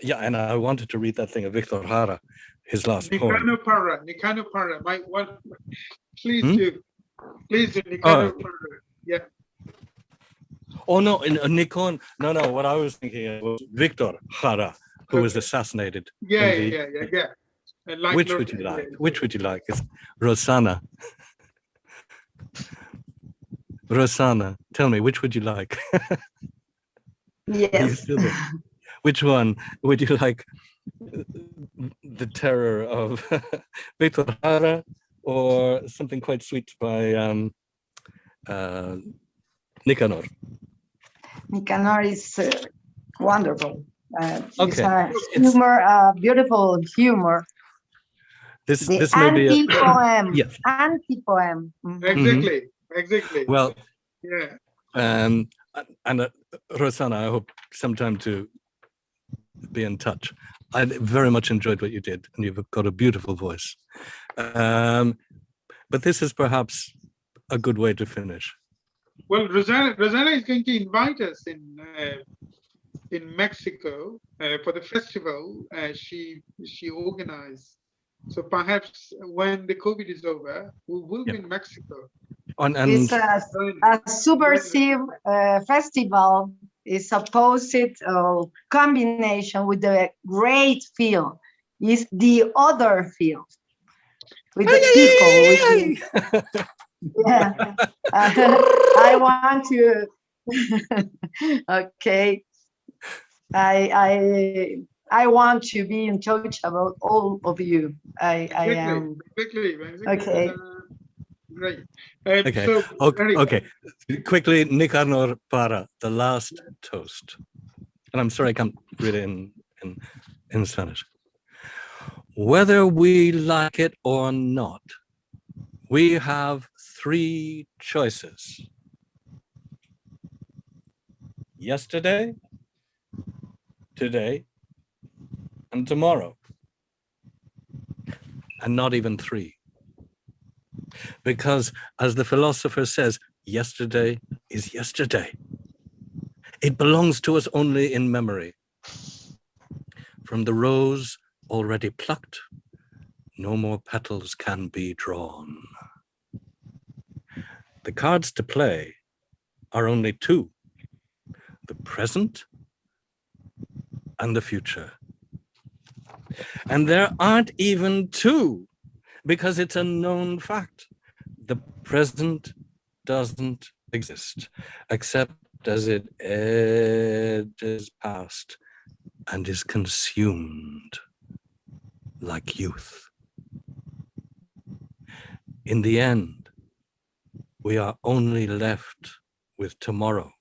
Yeah, and I wanted to read that thing of Victor Jara, his last poem.
Nicanor Para, please do. Please, Nicanor. Yeah.
Oh no, Nikon. No, what I was thinking was Victor Jara, who was assassinated.
Yeah,
in the,
yeah. Like
which
Lorca,
would you like?
yeah.
Which would you like? It's Rosanna. Rosanna, tell me, which would you like?
Yes.
Which one would you like? The terror of Victor Jara, or something quite sweet by Nicanor?
Nicanor is wonderful. It's
Okay.
a humor, beautiful humor.
This
The
may be
anti-poem.
Yes.
Anti-poem.
Exactly.
Well,
yeah.
And Rosanna, I hope sometime to be in touch. I very much enjoyed what you did, and you've got a beautiful voice. But this is perhaps a good way to finish.
Well, Rosanna is going to invite us in Mexico for the festival she organized. So perhaps when the COVID is over, we will be in Mexico.
It's a subversive festival. It's opposite combination with the great field. It's the other field with the people. Yeah, I want to. Okay, I want to be in touch about all of you. I am. Okay.
Great.
Okay.
So,
okay. Quickly, Nicanor para, the last toast. And I'm sorry I can't read it in Spanish. Whether we like it or not, we have 3 choices. Yesterday, today, and tomorrow. And not even 3. Because as the philosopher says, yesterday is yesterday. It belongs to us only in memory. From the rose already plucked, no more petals can be drawn. The cards to play are only 2, the present and the future. And there aren't even 2, because it's a known fact. The present doesn't exist, except as it edges past and is consumed like youth. In the end, we are only left with tomorrow.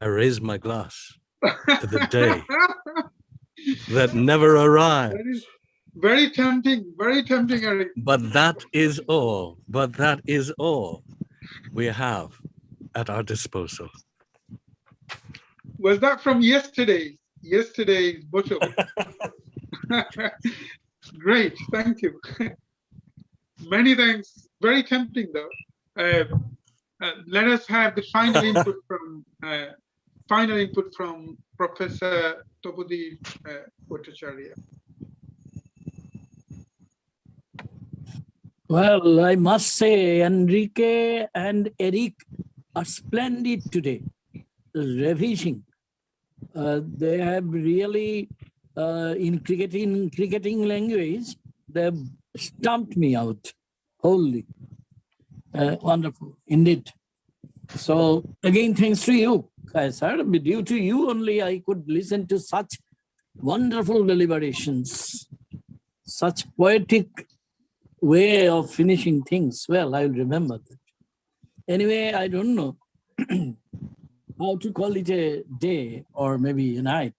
I raise my glass to the day that never arrived.
that is very tempting, Eric.
But that is all we have at our disposal.
Was that from yesterday's bottle? Great, thank you. Many thanks. Very tempting, though. Let us have the final input from Professor Tapadhir Bhattacharjee.
Well, I must say, Enrique and Eric are splendid today, ravishing. They have really, in cricketing language, they've stumped me out wholly. Wonderful, indeed. So again, thanks to you, Kaisar. Due to you only, I could listen to such wonderful deliberations, such poetic way of finishing things. Well, I'll remember that. Anyway, I don't know how to call it a day or maybe a night.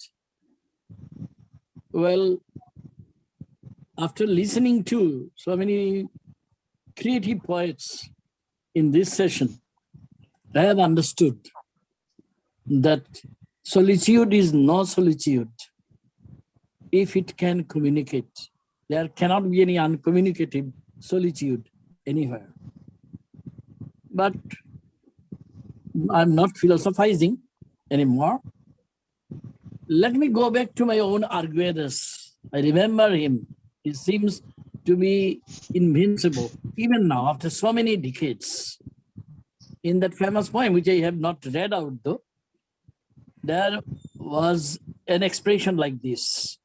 Well, after listening to so many creative poets in this session, I have understood that solitude is no solitude if it can communicate. There cannot be any uncommunicative solitude anywhere. But I'm not philosophizing anymore. Let me go back to my own Arguedas. I remember him. He seems to be invincible, even now, after so many decades. In that famous poem, which I have not read out though, there was an expression like this: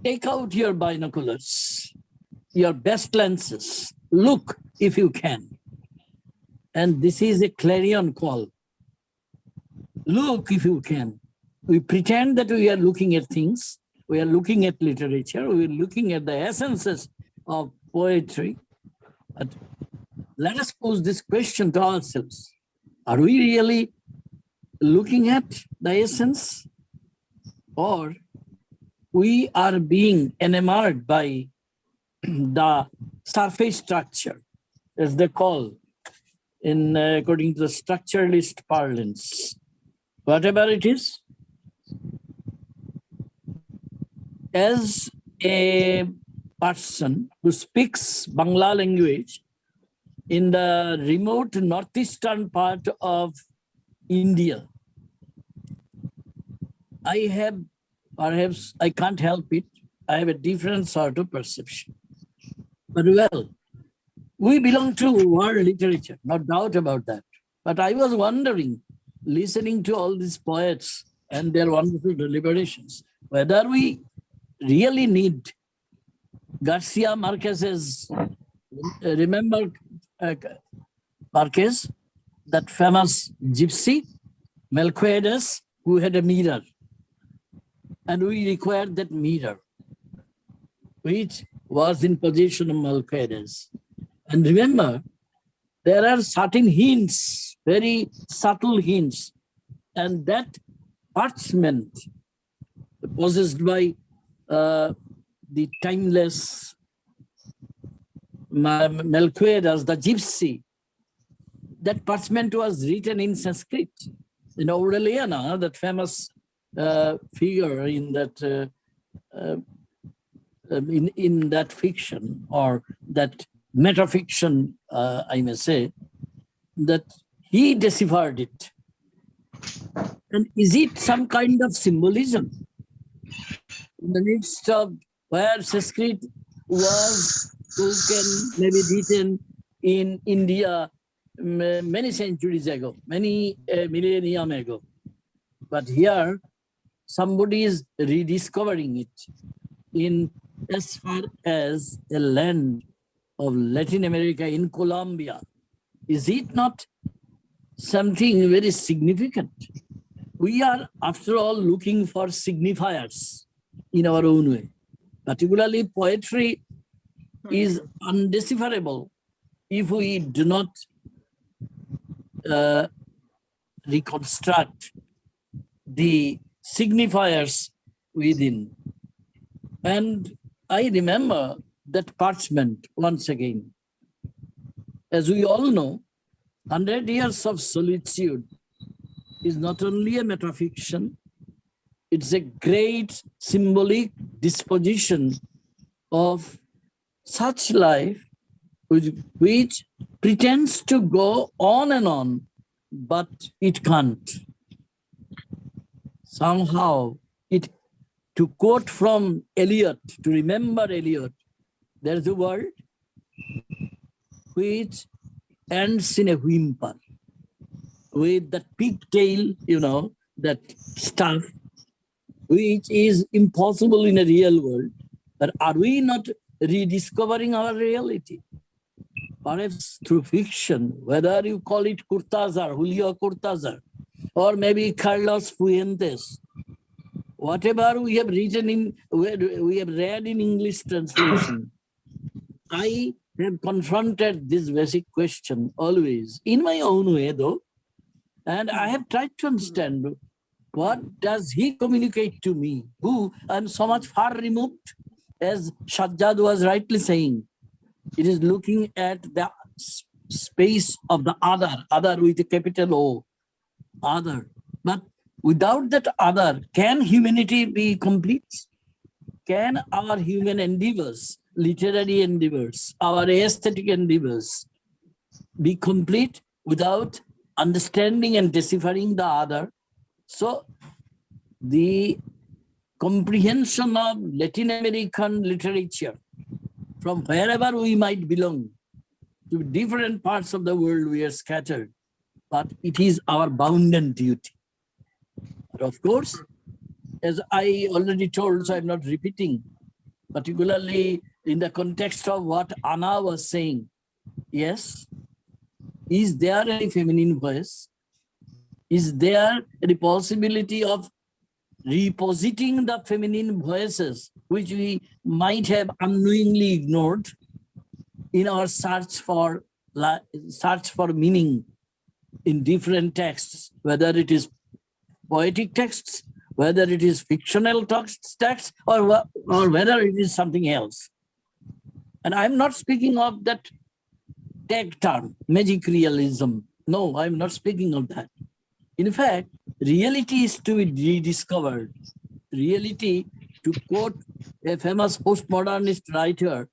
take out your binoculars, your best lenses, look if you can. And this is a clarion call. Look if you can. We pretend that we are looking at things, we are looking at literature, we are looking at the essences of poetry. But let us pose this question to ourselves. Are we really looking at the essence, or we are being enamored by the surface structure, as they call in according to the structuralist parlance? Whatever it is, as a person who speaks Bangla language in the remote northeastern part of India, I have, perhaps I can't help it, I have a different sort of perception. But well, we belong to world literature, no doubt about that. But I was wondering, listening to all these poets and their wonderful deliberations, whether we really need Garcia Marquez's, remember Marquez, that famous gypsy, Melquiades, who had a mirror. And we required that mirror, which was in possession of Melquiades. And remember, there are certain hints, very subtle hints, and that parchment possessed by the timeless Melquiades, the gypsy, that parchment was written in Sanskrit. In Aureliana, that famous figure in that in that fiction, or that metafiction, I may say, that he deciphered it. And is it some kind of symbolism in the midst of where Sanskrit was spoken, maybe written in India many centuries ago, many millennium ago? But here, somebody is rediscovering it in as far as a land of Latin America, in Colombia. Is it not something very significant? We are, after all, looking for signifiers in our own way. Particularly, poetry is undecipherable if we do not reconstruct the signifiers within. And I remember that parchment once again. As we all know, 100 Years of Solitude is not only a metafiction, it's a great symbolic disposition of such life which pretends to go on and on, but it can't. Somehow, to quote from Eliot, to remember Eliot, there's a word which ends in a whimper, with that pigtail, that stuff, which is impossible in a real world. But are we not rediscovering our reality? Perhaps through fiction, whether you call it Cortázar, Julio Cortázar, or maybe Carlos Fuentes, whatever we have written we have read in English translation, I have confronted this basic question always, in my own way though, and I have tried to understand what does he communicate to me, who I'm so much far removed, as Shahjad was rightly saying. It is looking at the space of the other with a capital O, other. But without that other, can humanity be complete? Can our human endeavors, literary endeavors, our aesthetic endeavors be complete without understanding and deciphering the other? So the comprehension of Latin American literature from wherever we might belong, to different parts of the world we are scattered, but it is our bounden duty. But of course, as I already told, so I'm not repeating, particularly in the context of what Anna was saying. Yes, is there any feminine voice? Is there any possibility of repositing the feminine voices, which we might have unknowingly ignored in our search for meaning in different texts, whether it is poetic texts, whether it is fictional texts, or whether it is something else. And I'm not speaking of that tag term, magic realism. No, I'm not speaking of that. In fact, reality is to be rediscovered. Reality, to quote a famous postmodernist writer,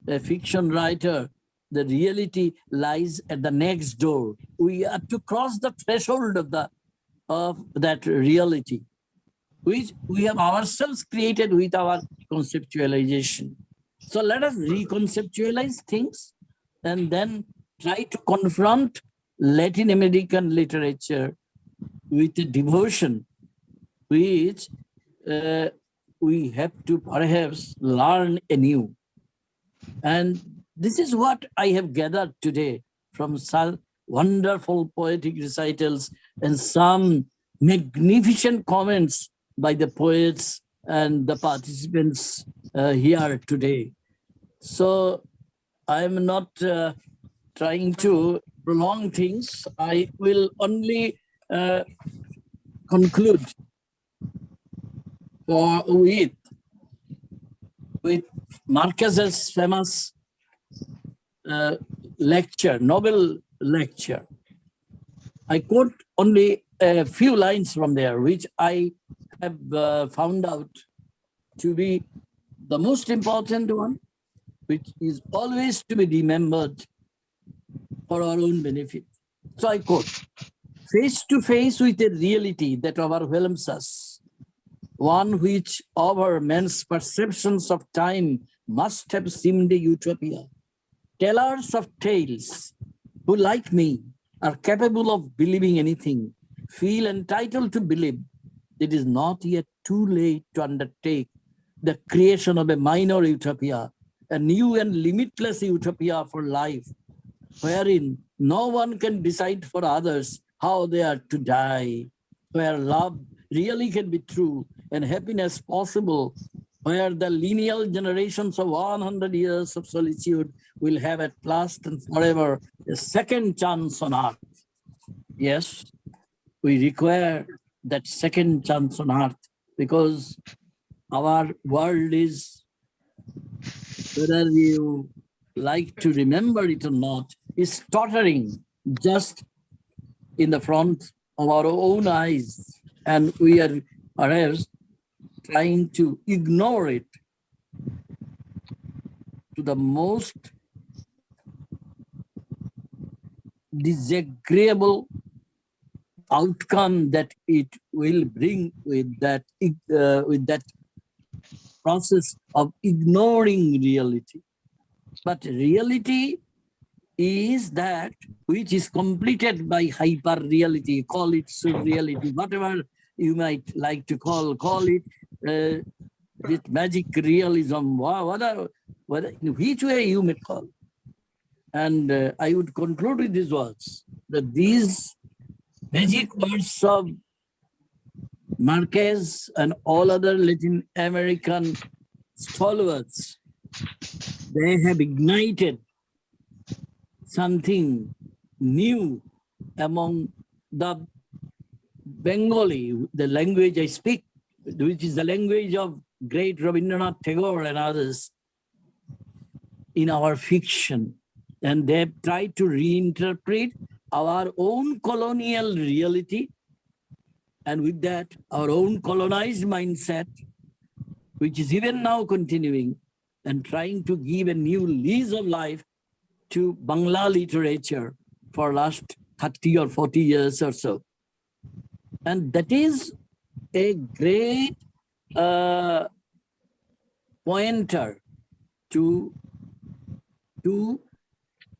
a fiction writer, the reality lies at the next door. We have to cross the threshold of that reality, which we have ourselves created with our conceptualization. So let us reconceptualize things and then try to confront Latin American literature with a devotion, which we have to perhaps learn anew. And this is what I have gathered today from some wonderful poetic recitals and some magnificent comments by the poets and the participants here today. So I'm not trying to prolong things. I will only conclude with Marquez's famous lecture, Nobel lecture. I quote only a few lines from there, which I have found out to be the most important one, which is always to be remembered for our own benefit. So I quote, "Face to face with a reality that overwhelms us, one which over man's perceptions of time must have seemed a utopia. Tellers of tales who, like me, are capable of believing anything, feel entitled to believe it is not yet too late to undertake the creation of a minor utopia, a new and limitless utopia for life, wherein no one can decide for others how they are to die, where love really can be true and happiness possible, where the lineal generations of 100 years of solitude will have at last and forever a second chance on earth." Yes, we require that second chance on earth because our world is, whether you like to remember it or not, is tottering just in the front of our own eyes. And we are perhaps trying to ignore it to the most disagreeable outcome that it will bring with that process of ignoring reality. But reality is that which is completed by hyper reality, call it surreality, whatever you might like to call it with magic realism, whether in which way you may call. And I would conclude with these words, that these magic words of Marquez and all other Latin American stalwarts, they have ignited something new among the Bengali, the language I speak, which is the language of great Rabindranath Tagore and others, in our fiction. And they've tried to reinterpret our own colonial reality, and with that, our own colonized mindset, which is even now continuing, and trying to give a new lease of life to Bangla literature for last 30 or 40 years or so. And that is a great pointer to to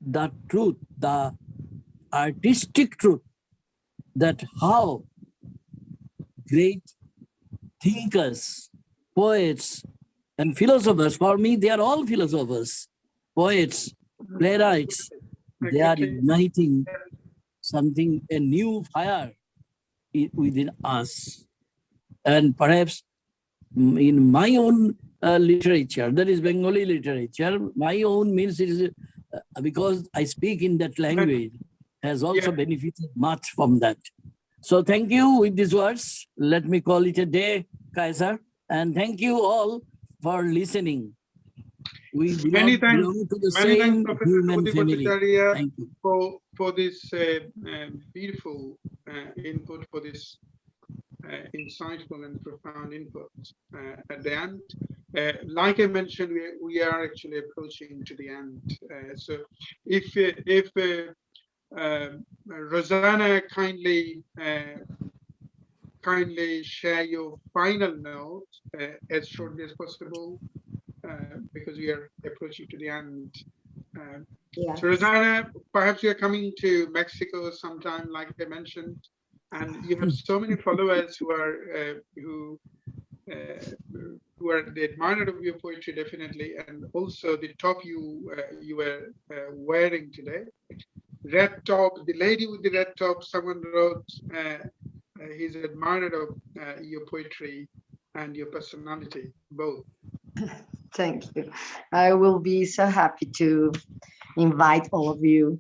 the truth, the artistic truth, that how great thinkers, poets, and philosophers, for me, they are all philosophers, poets, playwrights, they are igniting something, a new fire within us. And perhaps in my own literature, that is Bengali literature, my own means it is because I speak in that language, has also benefited much from that. So thank you with these words. Let me call it a day, Kaiser. And thank you all for listening. We belong to the same human family. Thank you.
For this beautiful input, for this insightful and profound input at the end. Like I mentioned, we are actually approaching to the end. So if Rosanna kindly share your final note as shortly as possible, because we are approaching to the end. So Rosanna, perhaps you're coming to Mexico sometime, like I mentioned, and you have so many followers who are the admirer of your poetry, definitely, and also the top you were wearing today, red top, the lady with the red top. Someone wrote he's an admirer of your poetry and your personality, both.
Thank you. I will be so happy to invite all of you.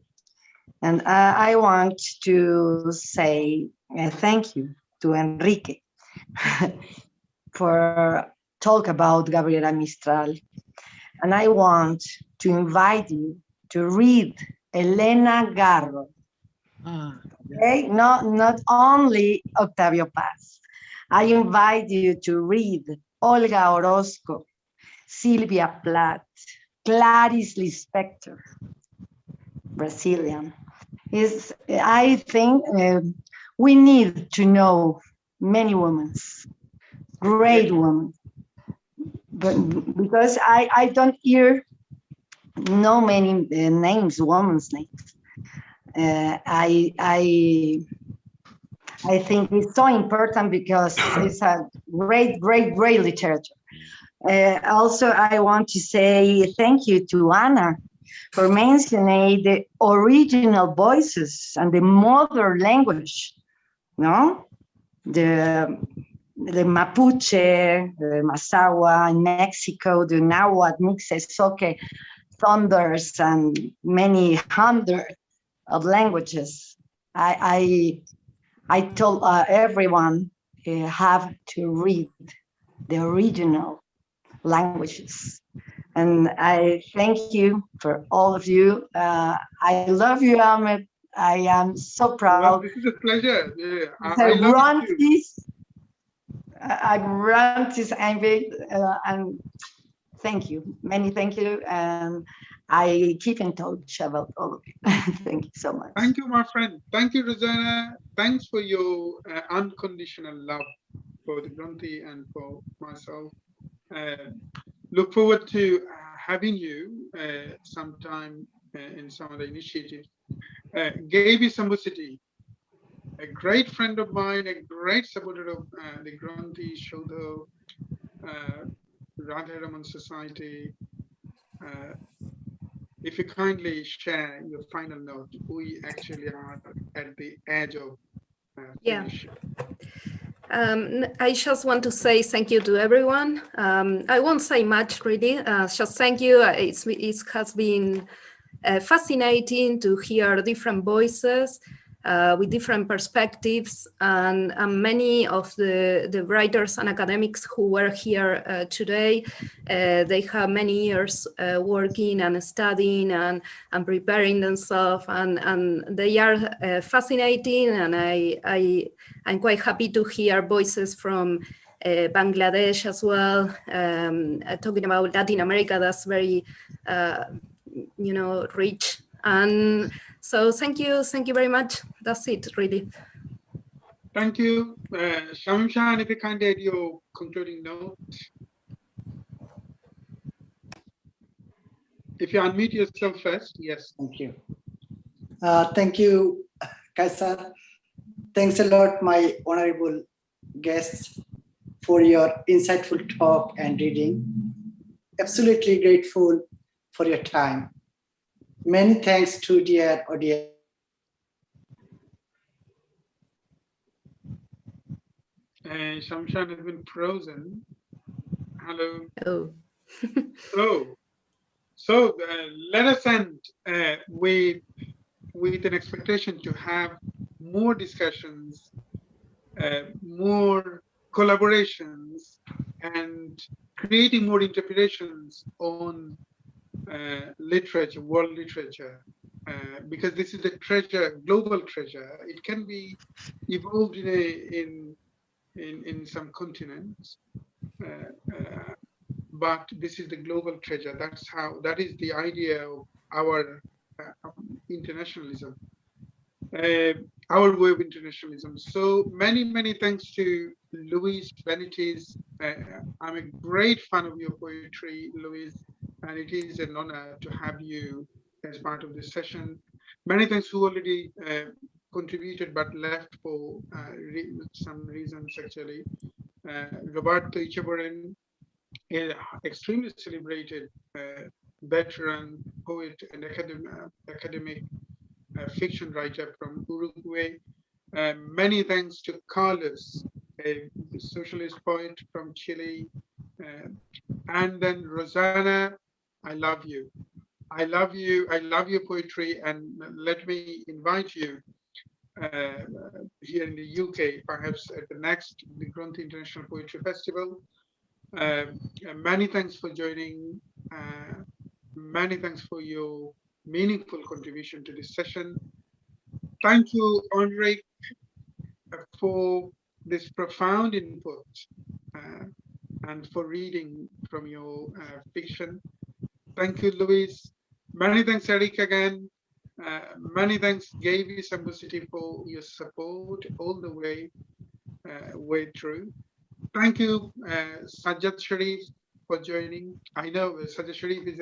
And I want to say thank you to Enrique for talk about Gabriela Mistral. And I want to invite you to read Elena Garro. Okay? Not only Octavio Paz. I invite you to read Olga Orozco, Sylvia Plath, Clarice Lispector, Brazilian. I think we need to know many women, great women, but because I don't hear no many names, women's names. I think it's so important because it's a great literature. Also, I want to say thank you to Anna for mentioning the original voices and the mother language, no? The Mapuche, the Masawa in Mexico, the Nahuatl, Mixtezoque, thunders, and many hundreds of languages. I told everyone have to read the original languages. And I thank you for all of you. I love you, Ahmed. I am so proud.
Well, this is a pleasure. Yeah,
I run this. I run this and thank you. Many thank you. And I keep in touch about all of you. Thank you so much.
Thank you, my friend. Thank you, Rosanna. Thanks for your unconditional love for the Granthi and for myself. Look forward to having you sometime in some of the initiatives. Gaby Sambusiti, a great friend of mine, a great supporter of the Granthi Shodho, Radha Raman Society. If you kindly share your final note, we actually are at the edge of finish.
I just want to say thank you to everyone. I won't say much really, just thank you. It has been fascinating to hear different voices with different perspectives, and many of the writers and academics who were here today, they have many years working and studying and preparing themselves, and they are fascinating, and I'm quite happy to hear voices from Bangladesh as well, talking about Latin America. That's very rich. And so thank you very much. That's it, really.
Thank you. Shamshan, if you kindly add your concluding note. If you unmute yourself first, yes.
Thank you. Thank you, Kaisar. Thanks a lot, my honorable guests, for your insightful talk and reading. Absolutely grateful for your time. Many thanks to dear audience.
Shamshan has been frozen. Hello.
Oh.
So let us end with an expectation to have more discussions, more collaborations, and creating more interpretations on literature, world literature, because this is a treasure, global treasure. It can be evolved in some continents, but this is the global treasure. That is the idea of our internationalism, our way of internationalism. So many thanks to Luis Benitez. I'm a great fan of your poetry, Luis, and it is an honor to have you as part of this session. Many thanks who already contributed but left for some reasons actually. Roberto Ichaboren, extremely celebrated veteran poet and academic fiction writer from Uruguay. Many thanks to Carlos, a socialist poet from Chile. And then Rosanna, I love you. I love you. I love your poetry. And let me invite you here in the UK, perhaps at the next the Grunth International Poetry Festival. Many thanks for joining. Many thanks for your meaningful contribution to this session. Thank you, Andre, for this profound input and for reading from your fiction. Thank you, Luis. Many thanks, Eric, again. Many thanks, Gaby Sambusiti, for your support all the way through. Thank you, Sajjad Sharif, for joining. I know Sajjad Sharif is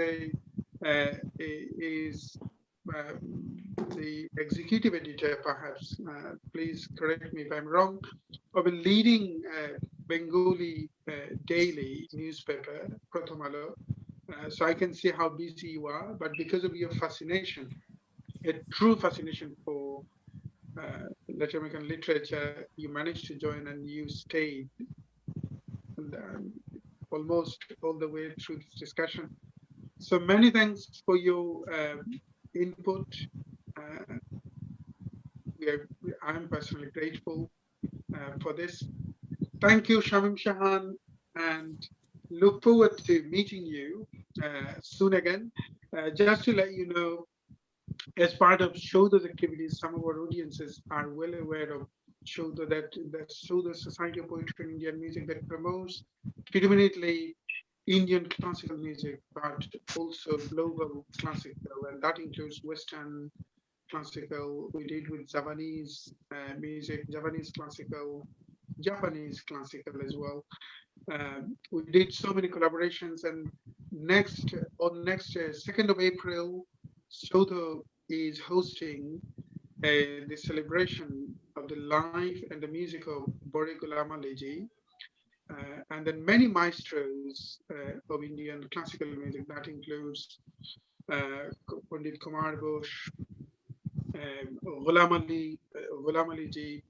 the executive editor, perhaps. Please correct me if I'm wrong, of a leading Bengali daily newspaper, Pratham Alo. So I can see how busy you are, but because of your fascination, a true fascination for Latin American literature, you managed to join and you stayed almost all the way through this discussion. So many thanks for your input. I'm personally grateful for this. Thank you, Shamim Shahan, and look forward to meeting you soon again. Just to let you know, as part of Shodha's activities, some of our audiences are well aware of Shodha, that Shodha Society of Poetry and Indian Music that promotes predominantly Indian classical music, but also global classical, and that includes Western classical. We did with Javanese music, Javanese classical, Japanese classical as well. We did so many collaborations, and on 2nd of April, Shodha is hosting the celebration of the life and the music of Bore Ghulam Ali Ji, and then many maestros of Indian classical music. That includes Pandit Kumar Ghosh, Ghulam Ali Ji,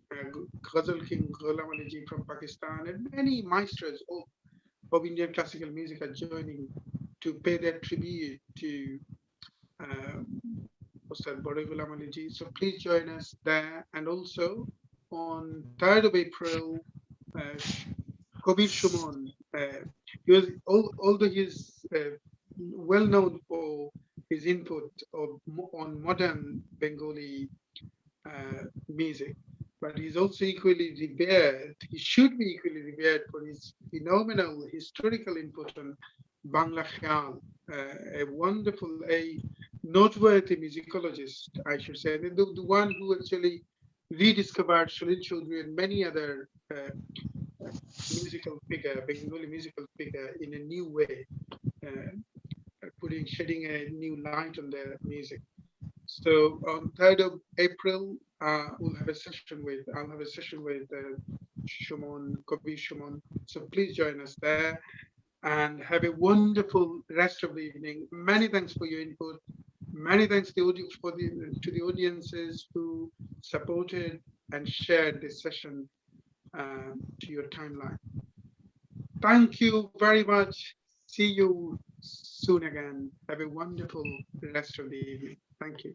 Ghazal King Ghulam Ali Ji from Pakistan, and many maestros of Indian classical music are joining to pay their tribute to Ustad Bore Ghulam Ali Ji. So please join us there. And also on 3rd of April, Kabir Shumon, although he's well known for his input on modern Bengali music, but he's also equally revered. He should be equally revered for his phenomenal historical input on Bangla Khayal, a wonderful, a noteworthy musicologist, I should say, the one who actually rediscovered Shalil Chaudhary and many other musical figure, Bengali musical figure, in a new way. shedding a new light on their music. So on 3rd of April, I'll have a session with Shumon, Kobi Shumon. So please join us there and have a wonderful rest of the evening. Many thanks for your input. Many thanks to the audiences who supported and shared this session to your timeline. Thank you very much. See you soon again. Have a wonderful rest of the evening. Thank you.